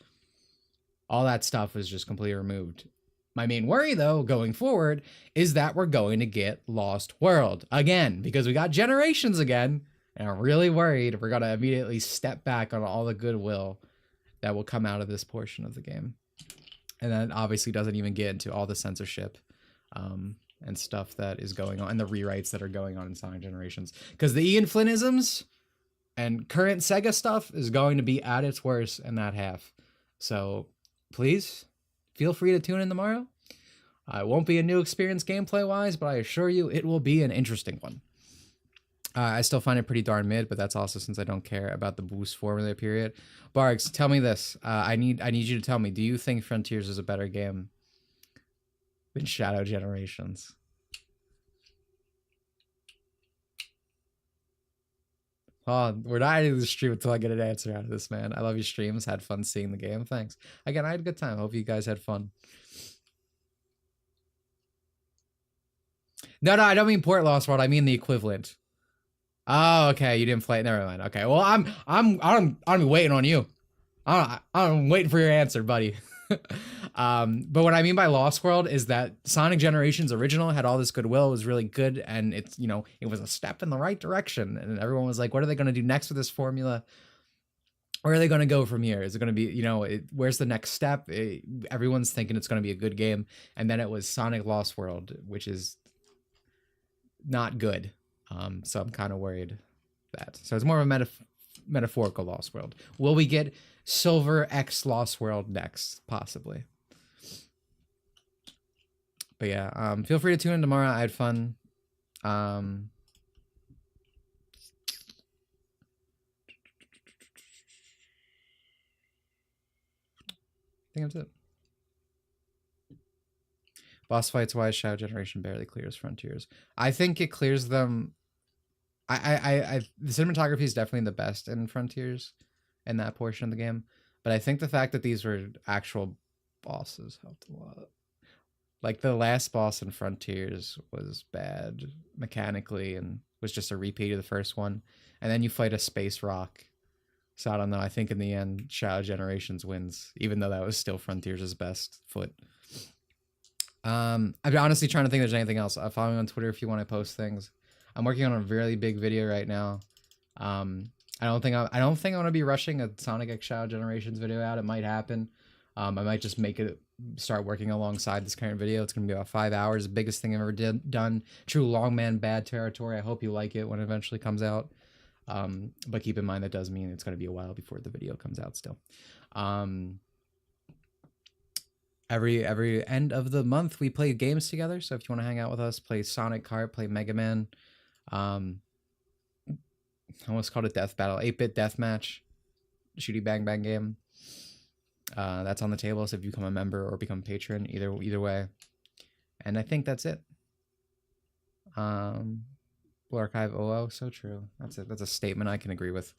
All that stuff was just completely removed. My main worry, though, going forward, is that we're going to get Lost World again, because we got Generations again, and I'm really worried we're going to immediately step back on all the goodwill that will come out of this portion of the game. And that obviously doesn't even get into all the censorship and stuff that is going on, and the rewrites that are going on in Sonic Generations. Because the Ian Flynnisms and current Sega stuff is going to be at its worst in that half. So please feel free to tune in tomorrow. It won't be a new experience gameplay-wise, but I assure you it will be an interesting one. I still find it pretty darn mid, but that's also since I don't care about the boost formula period. Bargs, tell me this. I need you to tell me, do you think Frontiers is a better game than Shadow Generations? Oh, we're not ending the stream until I get an answer out of this, man. I love your streams. Had fun seeing the game. Thanks. Again, I had a good time. Hope you guys had fun. No, I don't mean Port Lost World. I mean the equivalent. Oh, okay. You didn't play it. Never mind. Okay. Well, I'm waiting on you. I'm waiting for your answer, buddy. But what I mean by Lost World is that Sonic Generations original had all this goodwill. It was really good, and it's, you know, it was a step in the right direction. And everyone was like, what are they going to do next with this formula? Where are they going to go from here? Is it going to be, you know, where's the next step? Everyone's thinking it's going to be a good game. And then it was Sonic Lost World, which is not good. So I'm kind of worried that. So it's more of a metaphorical Lost World. Will we get Silver X Lost World next? Possibly. But yeah, feel free to tune in tomorrow. I had fun. I think that's it. Boss fights wise, Shadow Generation barely clears Frontiers. I think it clears them. The cinematography is definitely the best in Frontiers in that portion of the game. But I think the fact that these were actual bosses helped a lot. Like the last boss in Frontiers was bad mechanically and was just a repeat of the first one. And then you fight a space rock. So I don't know. I think in the end, Shadow Generations wins, even though that was still Frontiers' best foot. I'm honestly trying to think if there's anything else. Follow me on Twitter if you want to post things. I'm working on a really big video right now. I don't think I'm going to be rushing a Sonic X Shadow Generations video out. It might happen. I might just start working alongside this current video. It's going to be about 5 hours. The biggest thing I've ever done. True long man bad territory. I hope you like it when it eventually comes out. But keep in mind that does mean it's going to be a while before the video comes out still. Every end of the month we play games together. So if you want to hang out with us, play Sonic Kart, play Mega Man. I almost called it Death Battle, 8-bit deathmatch, shooty bang bang game. That's on the table. So if you become a member or become a patron, either way. And I think that's it. Blue Archive OO, so true. That's a statement I can agree with.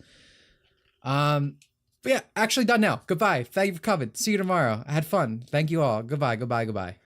But yeah, actually done now. Goodbye. Thank you for coming. See you tomorrow. I had fun. Thank you all. Goodbye.